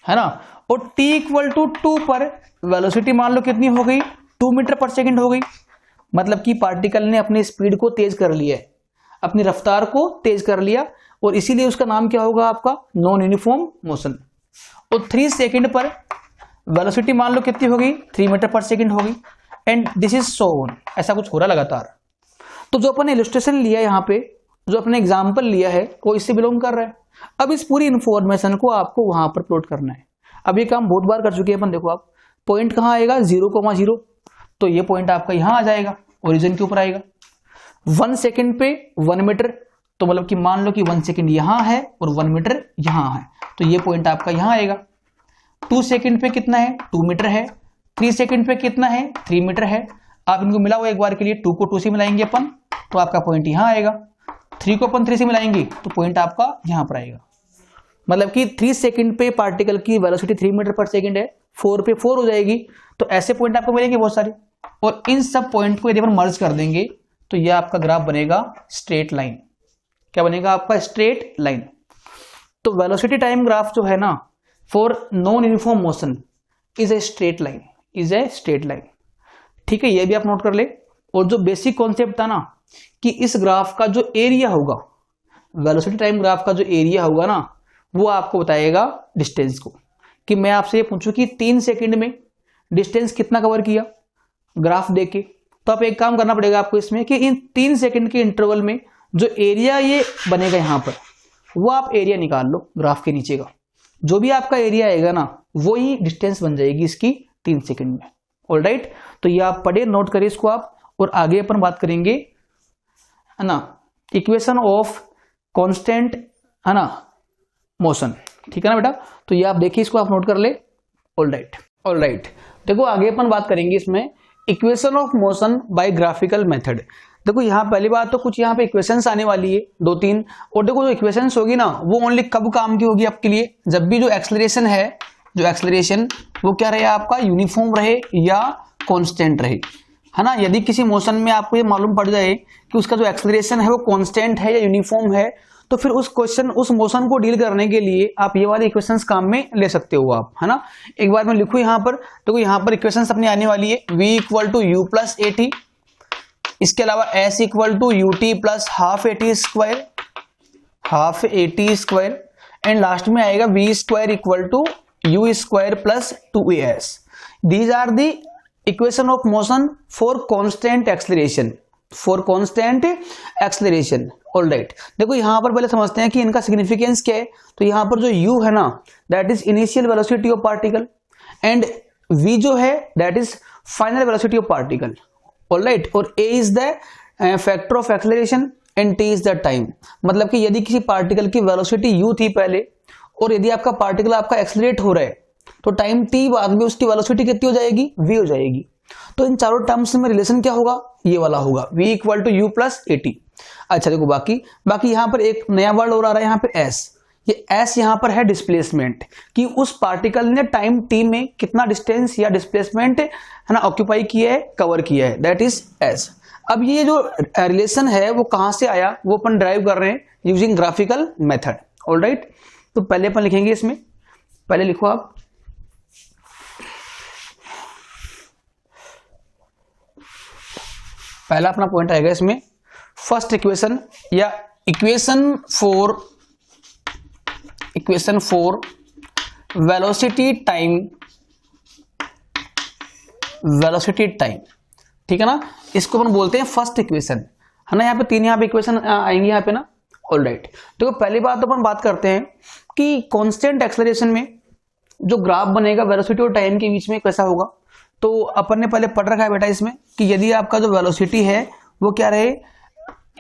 है ना। और t इक्वल टू 2 पर वेलोसिटी मान लो कितनी हो गई, 2 मीटर पर सेकेंड हो गई। मतलब कि पार्टिकल ने अपनी स्पीड को तेज कर लिया है, अपनी रफ्तार को तेज कर लिया, और इसीलिए उसका नाम क्या होगा आपका, नॉन यूनिफॉर्म मोशन। और 3 सेकेंड पर वेलोसिटी मान लो कितनी हो गई, 3 मीटर पर सेकेंड हो गई, and this is so on, ऐसा कुछ हो रहा लगातार। तो जो अपन इलस्ट्रेशन लिया यहाँ पे, जो अपने एग्जाम्पल लिया है, वो इससे बिलोंग कर रहा है। अब इस पूरी इंफॉर्मेशन को आपको वहां पर प्लॉट करना है। अब ये काम बहुत बार कर चुके हैं अपन। देखो आप पॉइंट कहाँ आएगा, 0,0, तो ये पॉइंट आपका यहाँ आ जाएगा, ओरिजिन के ऊपर आएगा। 1 सेकेंड पे 1 मीटर, तो मतलब कि मान लो कि 1 सेकेंड यहाँ है और 1 मीटर यहाँ है, तो ये पॉइंट आपका यहाँ आएगा। 2 सेकेंड पे कितना है, 2 मीटर है। 3 सेकेंड पे कितना है, 3 मीटर है। आप इनको मिलाओ एक बार के लिए, 2 को 2 से मिलाएंगे अपन, तो आपका पॉइंट यहाँ आएगा। 3 को अपन 3 से मिलाएंगे तो पॉइंट आपका यहाँ पर आएगा। मतलब कि 3 सेकेंड पे पार्टिकल की वेलोसिटी 3 मीटर पर सेकेंड है, 4 पे 4 हो जाएगी, तो ऐसे पॉइंट आपको मिलेंगे बहुत सारे। और इन सब पॉइंट को यदि अपन मर्ज कर देंगे तो यह आपका ग्राफ बनेगा स्ट्रेट लाइन। क्या बनेगा आपका, स्ट्रेट लाइन। तो वेलोसिटी टाइम ग्राफ जो है ना, for non uniform motion is a straight line, is a straight line. ठीक है, ये भी आप नोट कर ले। और जो बेसिक कॉन्सेप्ट था ना कि इस ग्राफ का जो एरिया होगा, वेलोसिटी टाइम ग्राफ का जो एरिया होगा ना, वो आपको बताएगा डिस्टेंस को। कि मैं आपसे ये पूछूं कि 3 सेकंड में डिस्टेंस कितना कवर किया ग्राफ देख के, तो आप एक काम करना पड़ेगा आपको इसमें कि इन 3 सेकंड के इंटरवल में जो एरिया ये बनेगा यहाँ पर, वो आप एरिया निकाल लो ग्राफ के नीचे का। जो भी आपका एरिया आएगा ना, वो ही डिस्टेंस बन जाएगी इसकी 3 सेकंड में। ऑलराइट, तो ये आप पढ़े, नोट करिए इसको आप। और आगे अपन बात करेंगे, है ना, इक्वेशन ऑफ कांस्टेंट, है ना, मोशन। ठीक है ना बेटा, तो ये आप देखिए, इसको आप नोट कर ले। Alright, alright. देखो आगे अपन बात करेंगे इसमें equation of motion by graphical method. देखो यहाँ पहली बात तो कुछ यहाँ पे इक्वेशंस आने वाली है 2-3। और देखो जो इक्वेशंस होगी ना, वो ओनली कब काम की होगी आपके लिए, जब भी जो एक्सेलरेशन है, जो एक्सेलरेशन वो क्या रहे आपका, यूनिफॉर्म रहे या कांस्टेंट रहे, है ना। यदि किसी मोशन में आपको ये मालूम पड़ जाए कि उसका जो एक्सेलरेशन है वो कांस्टेंट है या यूनिफॉर्म है, तो फिर उस मोशन को डील करने के लिए आप ये वाली इक्वेशंस काम में ले सकते हो आप, है ना। एक बार मैं लिखूं यहाँ पर, देखो यहाँ पर इक्वेशंस अपनी आने वाली है, v equal to u plus a t, इसके अलावा s equal to u t plus half a t square, and last में आएगा v square equal to u square plus 2as। These are the equation of motion for constant acceleration, for constant acceleration. Alright, देखो यहां पर पहले समझते हैं कि इनका सिग्निफिकेंस क्या है। तो यहां पर जो u है ना, that is initial velocity of particle, and v जो है that is final velocity of particle. Alright, और a is the factor of acceleration and t is the time. मतलब कि यदि किसी पार्टिकल की वेलोसिटी u थी पहले, और यदि आपका पार्टिकल आपका एक्सेलरेट हो रहा है, तो टाइम t बाद में उसकी वेलोसिटी कितनी हो जाएगी, v हो जाएगी। तो इन चारों टर्म्स में रिलेशन क्या होगा, ये वाला होगा, v equal to u plus a t. अच्छा देखो बाकी यहाँ पर एक नया वर्ड और आ रहा है यहाँ पे s। ये s यहाँ पर है डिस्प्लेसमेंट, कि उस पार्टिकल ने टाइम t में कितना डिस्टेंस या डिस्प्लेसमेंट, है ना, ऑक्यूपाई किया है, कवर किया है, दैट इज s। अब ये जो रिलेशन है वो कहाँ से आया, वो अपन ड्राइव कर रहे हैं यूजिंग ग्राफिकल मेथड। ऑलराइट, तो पहले अपन लिखेंगे इसमें, पहले लिखो आप पहला अपना पॉइंट आएगा इसमें फर्स्ट इक्वेशन या इक्वेशन फॉर वेलोसिटी टाइम, ठीक है ना, इसको अपन बोलते हैं फर्स्ट इक्वेशन, है ना। यहाँ पे 3 यहाँ पे इक्वेशन आएंगी यहाँ पे ना। ऑलराइट, तो पहली बात तो अपन बात करते हैं कि कांस्टेंट एक्सेलरेशन में जो ग्राफ बनेगा वेलोसिटी और टाइम के बीच में कैसा होगा। तो अपन ने पहले पढ़ रखा है बेटा इसमें कि यदि आपका जो वेलोसिटी है वो क्या रहे,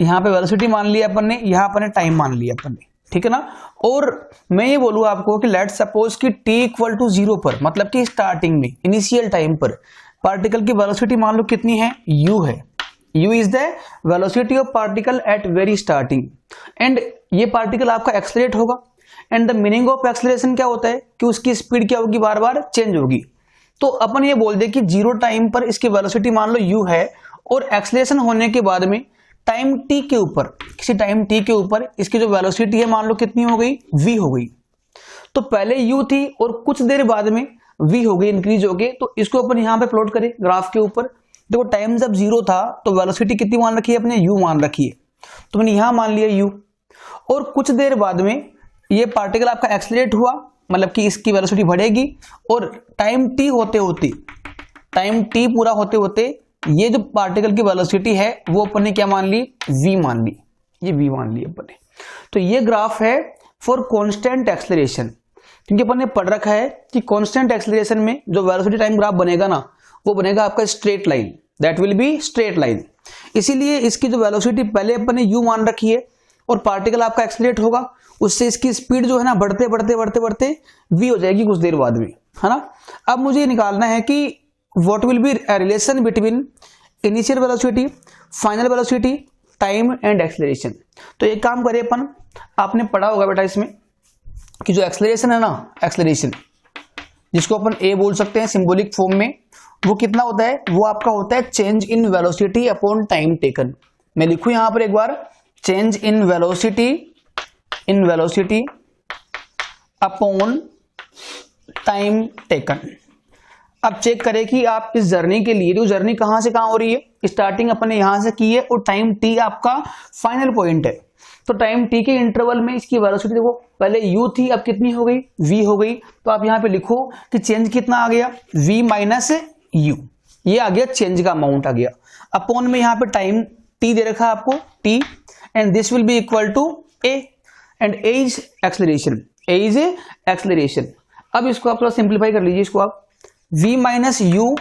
यहाँ पे वेलोसिटी मान लिया अपन ने, यहाँ अपन ने टाइम मान लिया अपन ने, ठीक है ना। और मैं ये बोलूँ आपको कि लेट्स सपोज कि t इक्वल टू 0 पर, मतलब कि स्टार्टिंग में इनिशियल टाइम पर पार्टिकल की वेलोसिटी मान लो कितनी है, u है। u is the velocity of particle at very starting, and ये पार्टिकल आपका एक्सलेरेट होगा। And the meaning of acceleration क्या होता है कि उसकी स्पीड क्या होगी, बार बार चेंज होगी। तो अपन ये बोल दे कि 0 टाइम पर इसकी वेलोसिटी मान लो u है, और एक्सलेरेशन होने के बाद में टाइम t के ऊपर, किसी टाइम t के ऊपर इसकी जो वेलोसिटी है मान लो कितनी हो गई, v हो गई। तो पहले u थी और कुछ देर बाद में v हो गई, इंक्रीज हो गई। तो इसको अपन यहाँ पे प्लॉट करें ग्राफ के ऊपर। देखो टाइम जब 0 था तो वेलोसिटी कितनी मान रखी है अपने, u मान रखी है, तो मैंने यहां मान लिया u। और कुछ देर बाद में ये पार्टिकल आपका एक्सलेरेट हुआ, मतलब कि इसकी वेलोसिटी बढ़ेगी, और टाइम t होते होते, टाइम t पूरा होते होते ये जो पार्टिकल की वेलोसिटी है वो अपन ने क्या मान ली, v मान ली, ये v मान ली अपन ने। तो ये ग्राफ है फॉर कांस्टेंट एक्सेलरेशन, क्योंकि अपन ने पढ़ रखा है कि कांस्टेंट एक्सेलरेशन में जो वेलोसिटी टाइम ग्राफ बनेगा ना, वो बनेगा आपका straight line, that will be straight line. इसीलिए इसकी जो वेलोसिटी पहले अपन ने u मान रखी है, और पार्टिकल आपका एक्सेलरेट होगा, उससे इसकी स्पीड जो है ना बढ़ते बढ़ते बढ़ते बढ़ते v हो जाएगी कुछ देर बाद में, है ना। अब मुझे ये निकालना है कि what will B relation between initial velocity, final velocity, time and acceleration. तो एक काम करें अपन, आपने पढ़ा होगा बेटा इसमें कि जो एक्सेलरेशन है ना, एक्सेलरेशन जिसको अपन a बोल सकते हैं सिंबॉलिक फॉर्म में, वो कितना होता है, वो आपका होता है change in velocity upon time taken. मैं लिखूं यहां पर एक बार, change in velocity upon time taken. अब चेक करें कि आप इस जर्नी के लिए, जो जर्नी कहां से कहां हो रही है, स्टार्टिंग अपन ने यहां से की है, और टाइम t आपका फाइनल पॉइंट है। तो टाइम t के इंटरवल में इसकी वेलोसिटी देखो, पहले u थी, अब कितनी हो गई, v हो गई। तो आप यहां पे लिखो कि चेंज कितना आ गया, v माइनस u, ये आ गया चेंज का अमाउंट आ गया। अपॉन में यहां पे टाइम t दे रखा है आपको, t, and this will be equal to a, and a is acceleration, a is acceleration. अब इसको आप थोड़ा सिंप्लीफाई कर लीजिए, इसको आप v माइनस u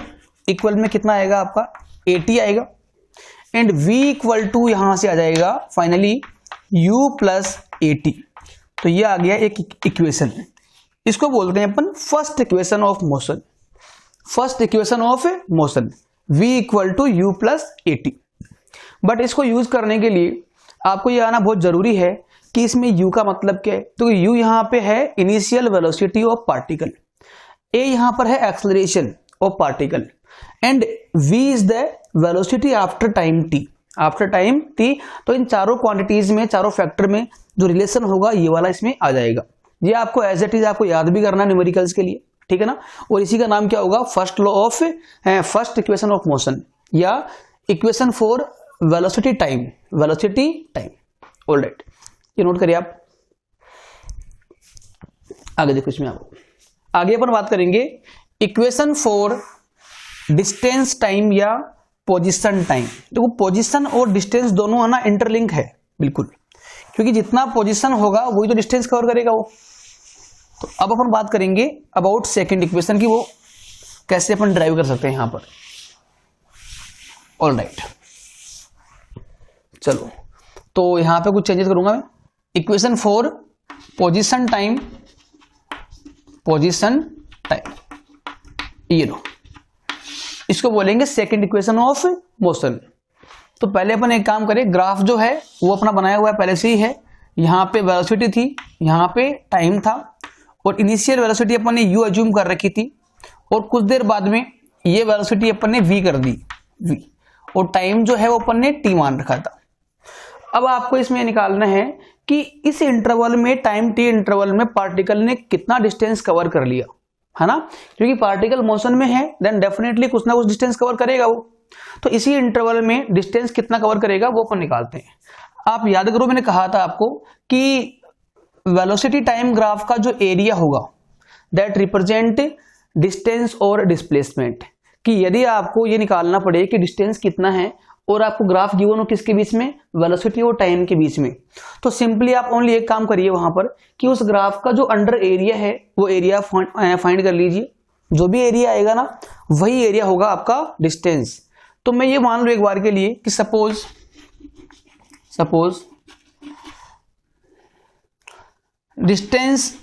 इक्वल में कितना आएगा आपका, 80 आएगा, एंड v इक्वल टू यहां से आ जाएगा फाइनली u प्लस 80। तो ये आ गया एक इक्वेशन, इसको बोलते हैं अपन first equation of motion, first equation of motion, v equal to u plus 80। But इसको यूज करने के लिए आपको ये आना बहुत जरूरी है कि इसमें u का मतलब क्या है। तो u यहां पे है initial velocity of particle, a यहां पर है acceleration of particle, and v is the velocity after time t, after time t। तो इन चारों क्वांटिटीज में, चारों फैक्टर में जो रिलेशन होगा ये वाला इसमें आ जाएगा। ये आपको एज इट इज आपको याद भी करना है न्यूमेरिकल्स के लिए, ठीक है ना। और इसी का नाम क्या होगा, first law of, first equation of motion, या equation for velocity time, velocity time. Alright, ये नोट करिए आप। आगे देखो इसमें आप आगे अपन बात करेंगे इक्वेशन फॉर डिस्टेंस टाइम या पोजीशन टाइम। देखो पोजीशन और डिस्टेंस दोनों है ना इंटरलिंक है बिल्कुल, क्योंकि जितना पोजीशन होगा वही तो डिस्टेंस कवर करेगा वो। तो अब अपन बात करेंगे अबाउट सेकंड इक्वेशन की, वो कैसे अपन ड्राइव कर सकते हैं यहां पर। ऑलराइट, चलो तो यहां पे कुछ चेंजेस करूंगा मैं। Equation for position time, position time, ये लो, इसको बोलेंगे सेकंड इक्वेशन ऑफ मोशन। तो पहले अपन एक काम करें, ग्राफ जो है वो अपना बनाया हुआ है पहले से ही है। यहाँ पे वेलोसिटी थी, यहाँ पे टाइम था, और इनिशियल वेलोसिटी अपन ने u अज्यूम कर रखी थी, और कुछ देर बाद में ये वेलोसिटी अपन ने v कर दी, v, और टाइम जो है वो अपन ने t मान रखा था। अब आपको इसमें निकालना है कि इस इंटरवल में, टाइम t इंटरवल में पार्टिकल ने कितना डिस्टेंस कवर कर लिया, है ना। क्योंकि पार्टिकल मोशन में है, देन डेफिनेटली कुछ ना कुछ डिस्टेंस कवर करेगा वो। तो इसी इंटरवल में डिस्टेंस कितना कवर करेगा वो अपन निकालते हैं। आप याद करो, मैंने कहा था आपको कि वेलोसिटी टाइम ग्राफ का जो एरिया होगा दैट रिप्रेजेंट डिस्टेंस और डिस्प्लेसमेंट, कि यदि आपको ये निकालना पड़े कि डिस्टेंस कितना है और आपको ग्राफ गिवन हो किसके बीच में, वेलोसिटी और टाइम के बीच में, तो सिंपली आप ओनली एक काम करिए वहां पर कि उस ग्राफ का जो अंडर एरिया है वो एरिया फाइंड कर लीजिए। जो भी एरिया आएगा ना वही एरिया होगा आपका डिस्टेंस। तो मैं ये मान लूं एक बार के लिए कि सपोज डिस्टेंस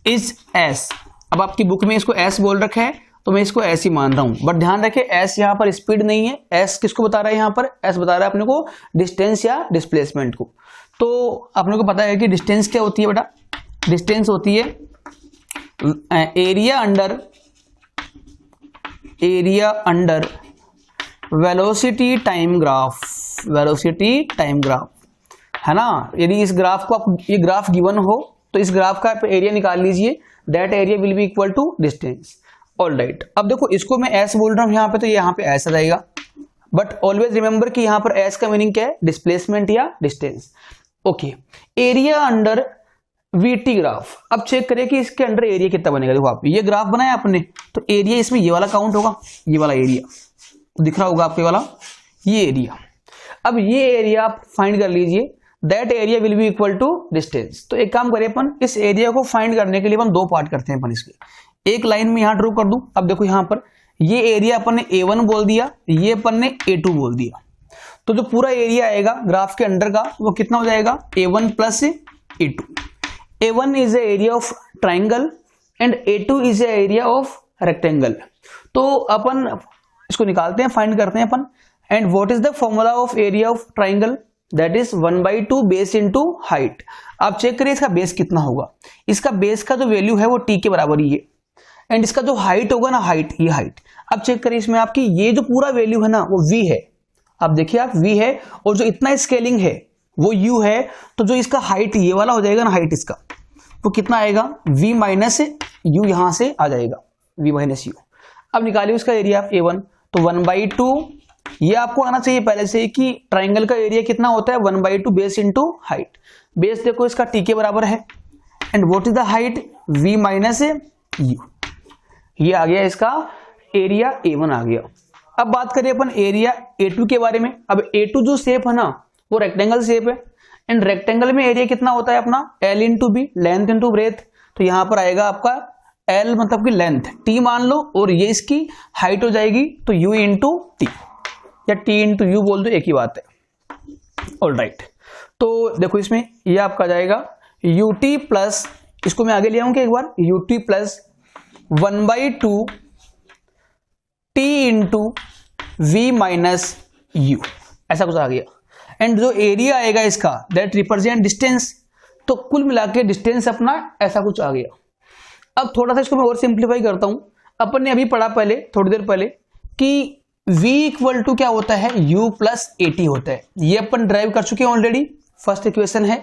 इज एस। अब आपकी बुक में इसको एस बोल रखा है तो मैं इसको एस ही मान रहा हूं, बट ध्यान रखें एस यहां पर स्पीड नहीं है, एस किसको बता रहा है, यहां पर एस बता रहा है अपने को डिस्टेंस या डिस्प्लेसमेंट को। तो अपने को पता है कि डिस्टेंस क्या होती है बेटा, डिस्टेंस होती है area under velocity time graph, है ना। यदि इस ग्राफ को आप ये ग्राफ गिवन हो तो इस ग्राफ का एरिया निकाल लीजिए, that area will be equal to distance. All right, अब देखो इसको मैं एस बोल रहा हूं यहां पे, तो यहां पे एस आ जाएगा, बट ऑलवेज रिमेंबर कि यहां पर एस का मीनिंग क्या है, डिस्प्लेसमेंट या distance. Okay, area under VT graph. अब चेक करें कि इसके अंडर एरिया कितना बनेगा। देखो आप ये ग्राफ बनाया आपने तो एरिया इसमें ये वाला काउंट होगा, ये वाला एरिया दिख रहा होगा आपके वाला, ये एरिया। अब ये एरिया आप फाइंड कर लीजिए, that area will be equal to distance. तो एक काम करें अपन, इस एरिया को फाइंड करने के लिए अपन दो पार्ट करते हैं अपन इसके। एक लाइन में यहां ड्रॉ कर दूं। अब देखो यहां पर ये एरिया अपन ने A1 बोल दिया, ये अपन ने A2 बोल दिया, तो जो पूरा एरिया आएगा ग्राफ के अंडर का वो कितना हो जाएगा, A1 plus A2। A1 is the area of triangle and A2 is the area of rectangle। तो अपन इसको निकालते हैं, फाइंड करते हैं अपन। And what is the formula of area of triangle, that is 1/2 base into height. आप चेक करिए इसका बेस कितना होगा, इसका बेस का जो वैल्यू है वो t के बराबर ही है, एंड इसका जो हाइट होगा ना, हाइट, ये हाइट। अब चेक करिए इसमें आपकी ये जो पूरा वैल्यू है ना वो v है, आप देखिए आप v है, और जो इतना स्केलिंग है वो u है, तो जो इसका हाइट ये वाला हो जाएगा ना, हाइट इसका वो कितना आएगा, v माइनस यू, यहां से आ जाएगा v माइनस यू। अब निकालिए उसका एरिया A1, तो 1/2, ये आपको आना चाहिए पहले से कि ट्राइंगल का एरिया कितना होता है, 1/2 बेस इंटू हाइट। बेस देखो इसका t के बराबर है, and what is the height, v minus you. ये आ गया इसका एरिया A1 आ गया। अब बात करिए अपन एरिया A2 के बारे में। अब A2 जो शेप है ना वो रेक्टेंगल शेप है, एंड रेक्टेंगल में एरिया कितना होता है अपना, L into b, length into breadth. तो यहां पर आएगा आपका L मतलब कि लेंथ, T मान लो, और ये इसकी हाइट हो जाएगी, तो U इंटू टी या T इंटू यू बोल दो, एक ही बात है। ऑल राइट, तो देखो इसमें ये आपका जाएगा UT प्लस, इसको मैं आगे ले आऊंगा एक बार, UT plus 1/2 T into V minus U, ऐसा कुछ आ गया। एंड जो एरिया आएगा इसका दैट रिप्रेजेंट डिस्टेंस, तो कुल मिला के डिस्टेंस अपना ऐसा कुछ आ गया। अब थोड़ा सा इसको मैं और सिंप्लीफाई करता हूं। अपन ने अभी पढ़ा पहले, थोड़ी देर पहले, कि v इक्वल टू क्या होता है, u प्लस AT होता है। ये अपन ड्राइव कर चुके हैं ऑलरेडी, फर्स्ट इक्वेशन है।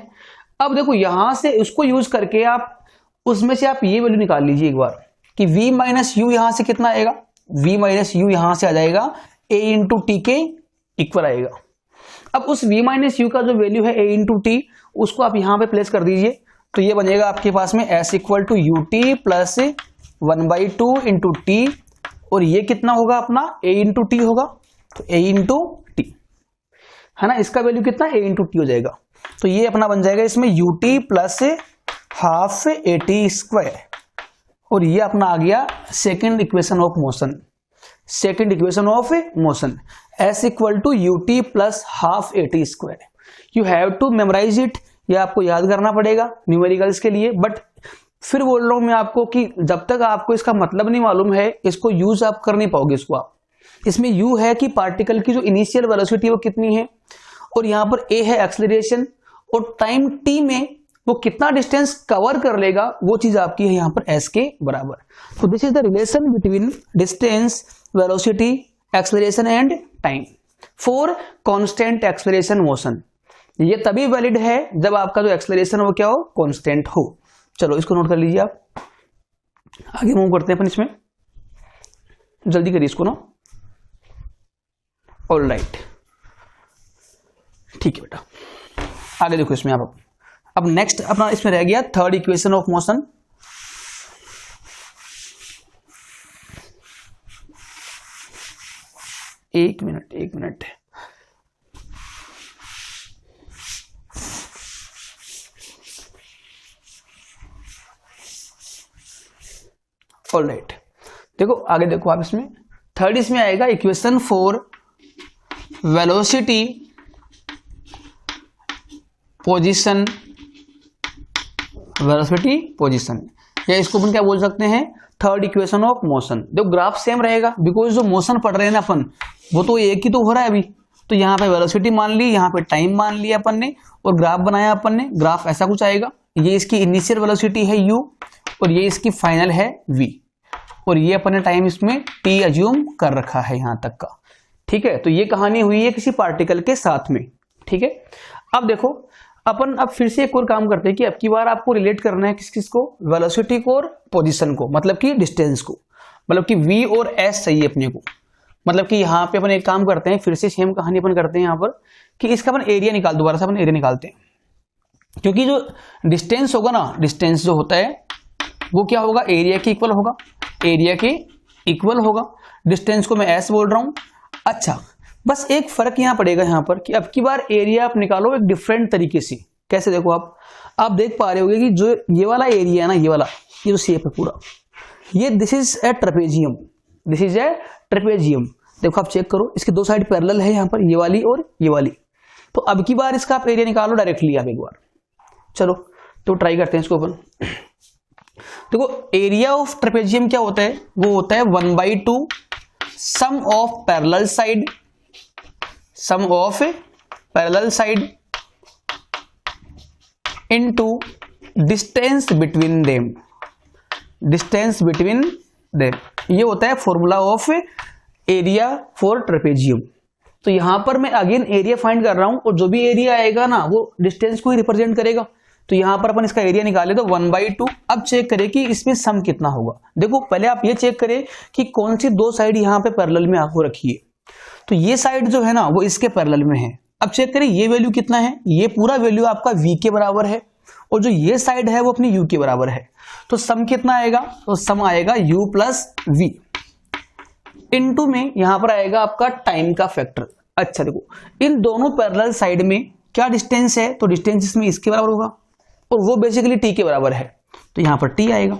अब देखो यहां से उसको यूज करके आप उसमें से आप ये वैल्यू निकाल लीजिए एक बार कि v माइनस यू यहां से कितना आएगा, v माइनस यू यहां से आ जाएगा a इंटू टी के इक्वल आएगा। अब उस v माइनस यू का जो वैल्यू है a इंटू टी, उसको आप यहां पे प्लेस कर दीजिए, तो ये बनेगा आपके पास में s equal to u t plus 1/2 into t, और ये कितना होगा अपना a इंटू टी होगा, तो a इंटू टी है ना, इसका वैल्यू कितना a इंटू टी हो जाएगा। तो ये अपना बन जाएगा इसमें u t plus half AT square, और ये अपना आ गया second equation of motion, second equation of motion, s equal to u t plus half AT square. You have to memorise it, ये आपको याद करना पड़ेगा न्यूमेरिकल्स के लिए। बट फिर बोल रहा हूं मैं आपको कि जब तक आपको इसका मतलब नहीं मालूम है, इसको यूज आप कर नहीं पाओगे इसको आप। इसमें u है कि पार्टिकल की जो इनिशियल वेलोसिटी वो कितनी है, और यहां पर a है एक्सेलरेशन, और टाइम t में वो कितना डिस्टेंस कवर कर लेगा, वो चीज आपकी है यहां पर s के बराबर। तो this is the relation between distance, velocity, acceleration and time for constant acceleration motion. ये तभी वैलिड है जब आपका जो एक्सेलरेशन वो क्या हो, कांस्टेंट हो। चलो इसको नोट कर लीजिए आप, आगे मूव करते हैं अपन इसमें। जल्दी करिए इसको ना। ऑल राइट, ठीक है बेटा, आगे देखो इसमें आप। अब नेक्स्ट अपना इसमें रह गया थर्ड इक्वेशन ऑफ मोशन। एक मिनट ऑल राइट, देखो आगे देखो आप इसमें थर्ड इसमें आएगा equation for velocity position, velocity position, या इसको अपन क्या बोल सकते हैं, थर्ड इक्वेशन ऑफ मोशन। देखो ग्राफ सेम रहेगा, बिकॉज जो मोशन पढ़ रहे हैं ना अपन, वो तो एक ही तो हो रहा है अभी। तो यहाँ पे वेलोसिटी मान ली, यहाँ पे टाइम मान लिया अपन ने, और ग्राफ बनाया अपन ने। ग्राफ ऐसा कुछ आएगा, ये इसकी इनिशियल वेलोसिटी है u, और ये इसकी फाइनल है v, और ये अपन ने टाइम इसमें t अज्यूम कर रखा है यहाँ तक का। ठीक है, तो ये कहानी हुई है किसी पार्टिकल के साथ में। ठीक है, अब देखो अपन अब फिर से एक और काम करते हैं कि अब की बार आपको रिलेट करना है किस किस को, वेलोसिटी को और पोजीशन को, मतलब कि डिस्टेंस को, मतलब कि v और s चाहिए अपने को। मतलब कि यहाँ पे अपन एक काम करते हैं, फिर से सेम कहानी अपन करते हैं यहाँ पर कि इसका अपन एरिया निकाल, दोबारा से अपन एरिया निकालते हैं, क्योंकि जो डिस्टेंस होगा ना, डिस्टेंस जो होता है वो क्या होगा, एरिया के इक्वल होगा, एरिया के इक्वल होगा। डिस्टेंस को मैं s बोल रहा हूं। अच्छा, बस एक फर्क यहां पड़ेगा यहाँ पर कि अब की बार एरिया आप निकालो एक डिफरेंट तरीके से। कैसे, देखो आप देख पा रहे होगे कि जो ये वाला एरिया है ना, ये वाला, ये जो शेप है पूरा, ये this is a trapezium, this is a trapezium. देखो आप चेक करो, इसके दो साइड पैरेलल है यहाँ पर, ये वाली और ये वाली। तो अब की बार इसका आप एरिया निकालो डायरेक्टली आप एक बार। चलो तो ट्राई करते हैं इसको अपन। देखो एरिया ऑफ ट्रेपेजियम क्या होता है, वो होता है 1/2 sum of parallel side, sum of parallel side into distance between them, distance between them. ये होता है formula of area for trapezium. तो यहां पर मैं अगेन एरिया फाइंड कर रहा हूं, और जो भी एरिया आएगा ना वो डिस्टेंस को ही रिप्रेजेंट करेगा। तो यहां पर अपन इसका एरिया निकाले तो 1/2। अब चेक करें कि इसमें सम कितना होगा। देखो पहले आप ये चेक करें कि कौन सी दो साइड यहां पे पैरेलल में आपको रखी है। तो ये साइड जो है ना वो इसके पैरेलल में है। अब चेक करें ये वैल्यू कितना है, ये पूरा वैल्यू आपका v के बराबर है, और जो ये साइड है वो अपनी u के बराबर है। तो सम कितना आएगा, तो सम आएगा u प्लस v, इनटू में यहां पर आएगा आपका टाइम का फैक्टर। अच्छा देखो इन दोनों पैरेलल साइड में क्या डिस्टेंस है, तो डिस्टेंस इसमें इसके बराबर होगा, और वो बेसिकली t के बराबर है, तो यहां पर t आएगा।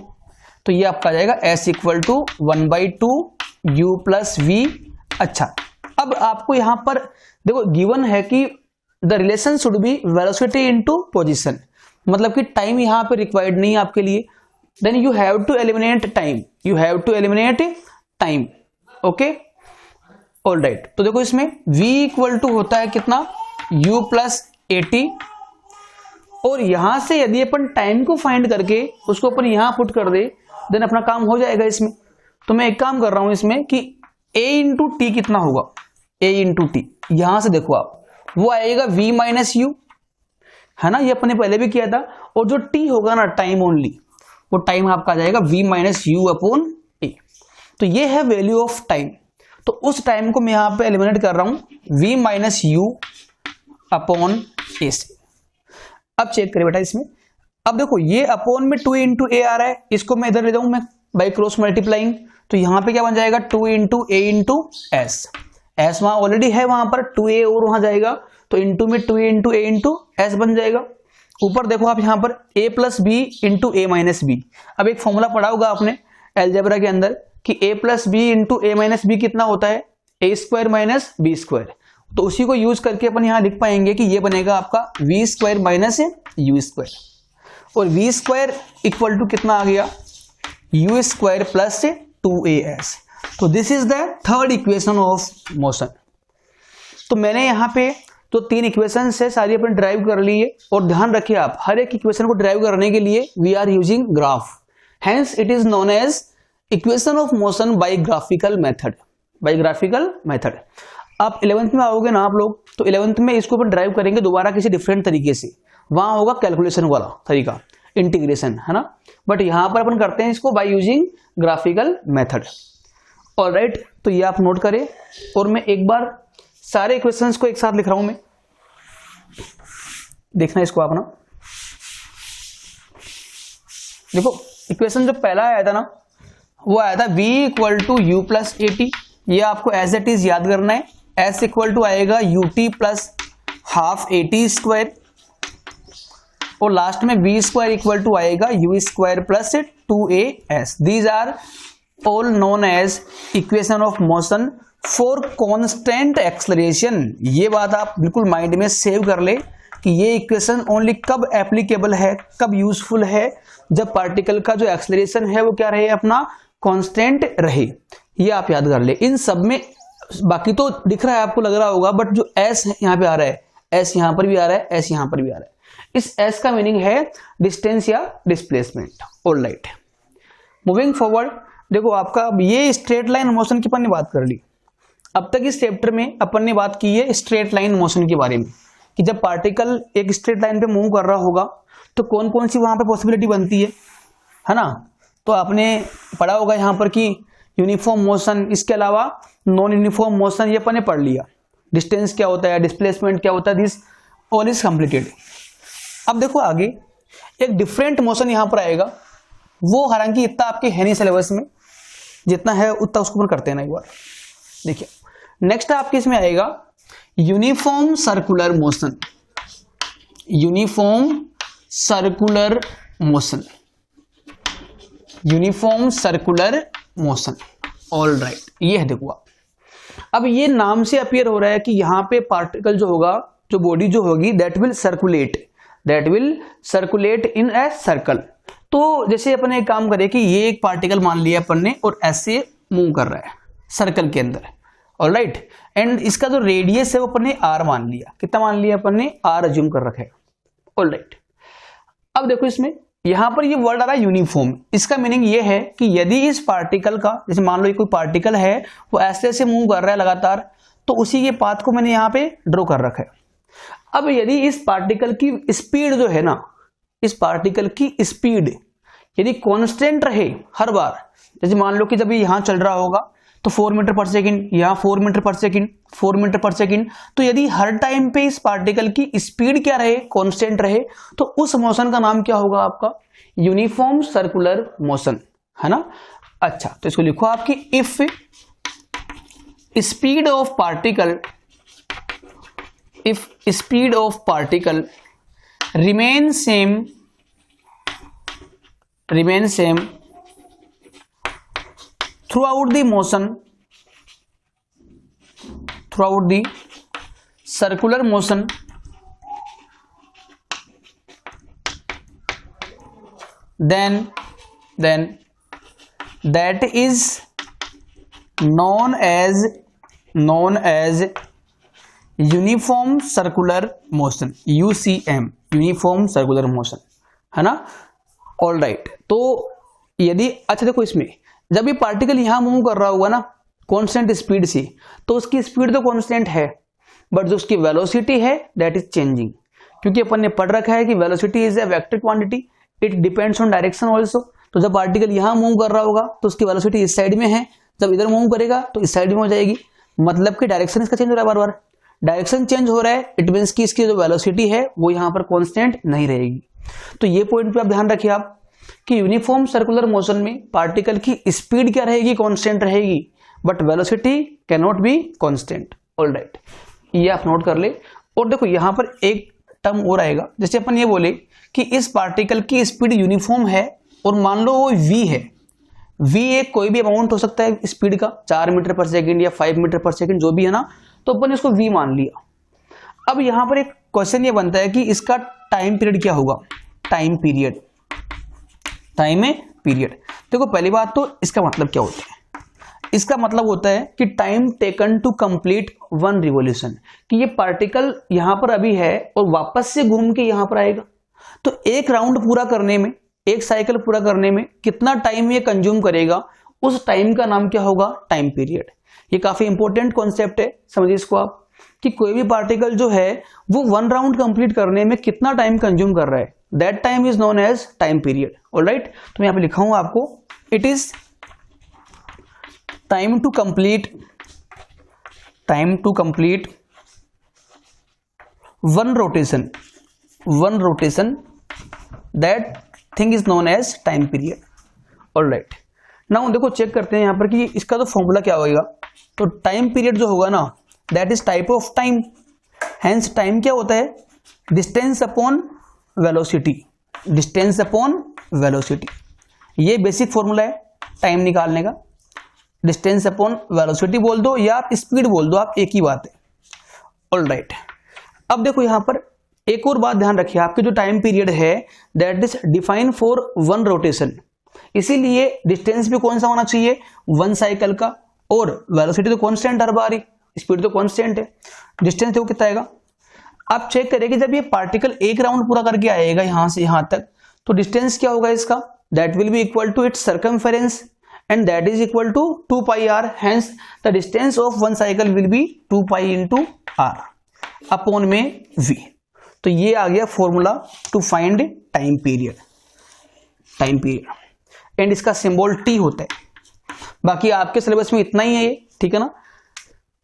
तो ये आपका जाएगा s equal to 1/2 u plus v। अच्छा अब आपको यहां पर देखो गिवन है कि the relation should be velocity into position, मतलब कि टाइम यहां पे रिक्वायर्ड नहीं है आपके लिए। Then you have to eliminate time, you have to eliminate time. Okay all right, तो देखो इसमें v इक्वल टू होता है कितना, u प्लस 80, और यहां से यदि अपन टाइम को फाइंड करके उसको अपन यहां पुट कर दे देन अपना काम हो जाएगा इसमें। तो मैं एक काम कर रहा हूं इसमें कि a इंटू टी कितना होगा, a इंटू टी, यहां से देखो आप वो आएगा v माइनस यू, है ना, ये अपने पहले भी किया था। और जो t होगा ना टाइम ओनली, वो टाइम आपका आ जाएगा v माइनस यू अपॉन ए। तो ये है वैल्यू ऑफ टाइम। तो उस टाइम को मैं यहां पे एलिमिनेट कर रहा हूं v माइनस यू अपॉन ए से। अब चेक करें बेटा इसमें, अब देखो ये अपॉन में 2 इंटू ए आ रहा है, इसको मैं इधर ले जाऊं मैं बाई क्रॉस मल्टीप्लाइंग। तो यहां पे क्या बन जाएगा 2 इंटू ए इंटू एस, एस वहां ऑलरेडी है, वहां पर 2a और वहां जाएगा, तो इंटू में 2a इंटू ए इंटू एस बन जाएगा। ऊपर देखो आप यहां पर a plus b into a minus b. अब एक फॉर्मूला पढ़ा होगा आपने एलजेब्रा के अंदर कि a plus b into a minus b कितना होता है, a square minus b square. तो उसी को यूज करके अपन यहां लिख पाएंगे कि ये बनेगा आपका v square minus you square, और v स्क्वायर इक्वल टू कितना आ गया, u स्क्वायर प्लस 2as। तो this is the third equation of motion. तो मैंने यहाँ पे जो 3 इक्वेशन है सारी अपन ड्राइव कर ली है, और ध्यान रखिए आप हर एक इक्वेशन को ड्राइव करने के लिए we are using graph, hence it is known as equation of motion by graphical method, by graphical method. आप 11th में आओगे ना आप लोग, तो 11th में इसको अपन ड्राइव करेंगे दोबारा किसी डिफरेंट तरीके से, वहां होगा कैलकुलेशन वाला तरीका, इंटीग्रेशन, है ना। बट यहां पर अपन करते हैं इसको by using graphical method. Alright, तो ये आप नोट करें। और मैं एक बार सारे इक्वेशंस को एक साथ लिख रहा हूं मैं, देखना इसको आप ना। देखो इक्वेशन जो पहला आया था ना, वो आया था v equal to u plus a t, ये आपको एज इट इज याद करना है। s इक्वल टू आएगा u t plus half a t square, और लास्ट में v स्क्वायर इक्वल टू आएगा u square plus 2as। These are all known as equation of motion for constant acceleration. ये बात आप बिल्कुल माइंड में सेव कर ले कि ये इक्वेशन ओनली कब एप्लीकेबल है, कब यूजफुल है, जब पार्टिकल का जो एक्सेलरेशन है वो क्या रहे, अपना कांस्टेंट रहे। ये आप याद कर ले। इन सब में बाकी तो दिख रहा है आपको, लग रहा होगा, बट जो s यहाँ पे आ रहा है, s यहाँ पर भी आ रहा है, s यहाँ पर भी आ रहा है, इस s का मीनिंग है डिस्टेंस या डिस्प्लेसमेंट। ऑलराइट, मूविंग फॉरवर्ड, देखो आपका अब ये स्ट्रेट लाइन मोशन की अपन ने बात कर ली। अब तक इस चैप्टर में अपन ने बात की है स्ट्रेट लाइन मोशन के बारे में, कि जब पार्टिकल एक स्ट्रेट लाइन पे मूव कर रहा होगा तो कौन कौन सी वहां पे पॉसिबिलिटी बनती है ना। तो आपने पढ़ा होगा यहाँ पर कि यूनिफॉर्म मोशन, इसके अलावा नॉन यूनिफॉर्म मोशन, ये अपन ने पढ़ लिया। डिस्टेंस क्या होता है, डिस्प्लेसमेंट क्या होता है, दिस ऑल इज कंप्लीटेड। अब देखो आगे एक डिफरेंट मोशन यहाँ पर आएगा, वो हालांकि इतना आपके है नहीं सिलेबस में, जितना है उतना उसको अपन करते हैं ना एक बार। देखिए नेक्स्ट आपके इसमें आएगा uniform circular motion. Uniform circular motion, uniform circular motion. All right, ये है देखो आप। अब ये नाम से अपीयर हो रहा है कि यहाँ पे पार्टिकल जो होगा, जो बॉडी जो होगी, that will circulate in a circle. तो जैसे अपन एक काम करें कि ये एक पार्टिकल मान लिया अपन ने और ऐसे मूव कर रहा है सर्कल के अंदर। ऑलराइट, एंड इसका जो रेडियस है वो अपन ने r मान लिया। कितना मान लिया अपन ने? r अज्यूम कर रखा है। ऑलराइट, अब देखो इसमें यहां पर ये वर्ड आ रहा है यूनिफॉर्म। इसका मीनिंग ये है कि यदि इस पार्टिकल का, जैसे मान लो ये कोई पार्टिकल है, वो ऐसे ऐसे मूव कर रहा है लगातार, तो उसी के पाथ को मैंने यहाँ पे ड्रॉ कर रखा है। अब यदि इस पार्टिकल की स्पीड जो है ना, इस पार्टिकल की स्पीड यदि कांस्टेंट रहे हर बार, जैसे मान लो कि जब ये यहां चल रहा होगा तो 4 मीटर पर सेकंड, यहां 4 metre per second, 4 metre per second, तो यदि हर टाइम पे इस पार्टिकल की स्पीड क्या रहे, कांस्टेंट रहे, तो उस मोशन का नाम क्या होगा आपका? यूनिफॉर्म सर्कुलर मोशन, है ना। अच्छा, तो इसको लिखो आपकी, if speed of particle, if speed of particle remain same throughout the motion, throughout the circular motion, then that is known as uniform circular motion, UCM, uniform circular motion, है ना। ऑल राइट, तो यदि, अच्छा देखो इसमें जब ये पार्टिकल यहां मूव कर रहा होगा ना कांस्टेंट स्पीड से, तो उसकी स्पीड तो कांस्टेंट है, बट जो उसकी वेलोसिटी है दैट इज चेंजिंग। क्योंकि अपन ने पढ़ रखा है कि velocity is a vector quantity, it depends on direction also. तो जब पार्टिकल यहां मूव कर रहा होगा तो उसकी वेलोसिटी इस साइड में है, जब इधर मूव करेगा तो इस साइड में हो जाएगी। मतलब कि डायरेक्शन इसका चेंज हो रहा है, बार बार डायरेक्शन चेंज हो रहा है, इट मीन्स कि इसकी जो वेलोसिटी है वो यहाँ पर कांस्टेंट नहीं रहेगी। तो ये पॉइंट पे आप ध्यान रखिए आप कि यूनिफॉर्म सर्कुलर मोशन में पार्टिकल की स्पीड क्या रहेगी, कांस्टेंट रहेगी, but velocity can not be constant. Alright, ये आप नोट कर ले। और देखो यहां पर एक टर्म और आएगा, जैसे अपन ये बोले कि इस पार्टिकल की स्पीड यूनिफॉर्म है और मान लो वो v है, v एक कोई भी अमाउंट हो सकता है स्पीड का, 4 मीटर पर सेकंड या 5 मीटर पर सेकंड, जो भी है ना, तो अपन इसको v मान लिया। अब यहां पर एक क्वेश्चन ये बनता है कि इसका टाइम पीरियड क्या होगा, टाइम पीरियड। देखो पहली बात तो इसका मतलब क्या होता है, इसका मतलब होता है कि time taken to complete 1 revolution, कि ये पार्टिकल यहां पर अभी है और वापस से घूम के यहां पर आएगा, तो एक राउंड पूरा करने में, एक साइकिल पूरा करने में कितना टाइम ये कंज्यूम करेगा, उस टाइम का नाम क्या होगा, टाइम पीरियड। ये काफी इंपॉर्टेंट कॉन्सेप्ट है, समझिए इसको आप, कि कोई भी पार्टिकल जो है वो 1 राउंड कंप्लीट करने में कितना टाइम कंज्यूम कर रहा है, that time is known as time period. Alright, तो मैं यहां पे लिखा हूं आपको, it is time to complete one rotation that thing is known as time period. Alright, now देखो चेक करते हैं यहां पर कि इसका तो फॉर्मूला क्या होगा। तो टाइम पीरियड जो होगा ना, that is type of time, hence time क्या होता है, distance upon velocity, distance upon velocity. ये बेसिक फॉर्मूला है टाइम निकालने का, डिस्टेंस अपॉन वेलोसिटी बोल दो या आप स्पीड बोल दो, आप एक ही बात है। ऑलराइट, अब देखो यहां पर एक और बात ध्यान रखिए, आपके जो टाइम पीरियड है that is define for one rotation, इसीलिए डिस्टेंस भी कौन सा होना चाहिए, वन साइकिल का, और वेलोसिटी तो कांस्टेंट हर बारी, स्पीड तो कांस्टेंट है। डिस्टेंस देखो कितना आएगा, आप चेक करें कि जब ये पार्टिकल एक राउंड पूरा करके आएगा यहां से यहां तक, तो डिस्टेंस क्या होगा इसका, that will be equal to its circumference and that is equal to 2 pi r, hence the distance of one cycle will be 2 pi into r upon में v। तो ये आ गया formula to find time period and इसका सिंबल t होता है। बाकी आपके सिलेबस में इतना ही है ये, ठीक है ना।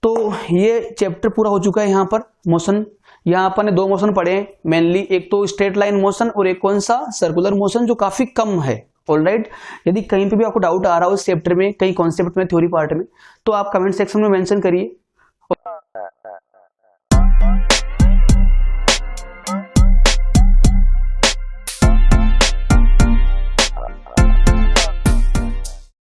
तो ये चैप्टर पूरा हो चुका है। यहाँ पर मोशन, यहाँ पर ने दो मोशन पढ़े हैं मेनली, एक तो स्ट्रेट लाइन मोशन और एक कौन सा, सर्कुलर मोशन, जो काफी कम है। ऑलराइट, यदि कहीं पे भी आपको डाउट आ रहा हो इस चैप्टर में, कई कॉन्सेप्ट में, थ्योरी पार्ट में, तो आप कमेंट सेक्शन में मेंशन करिए।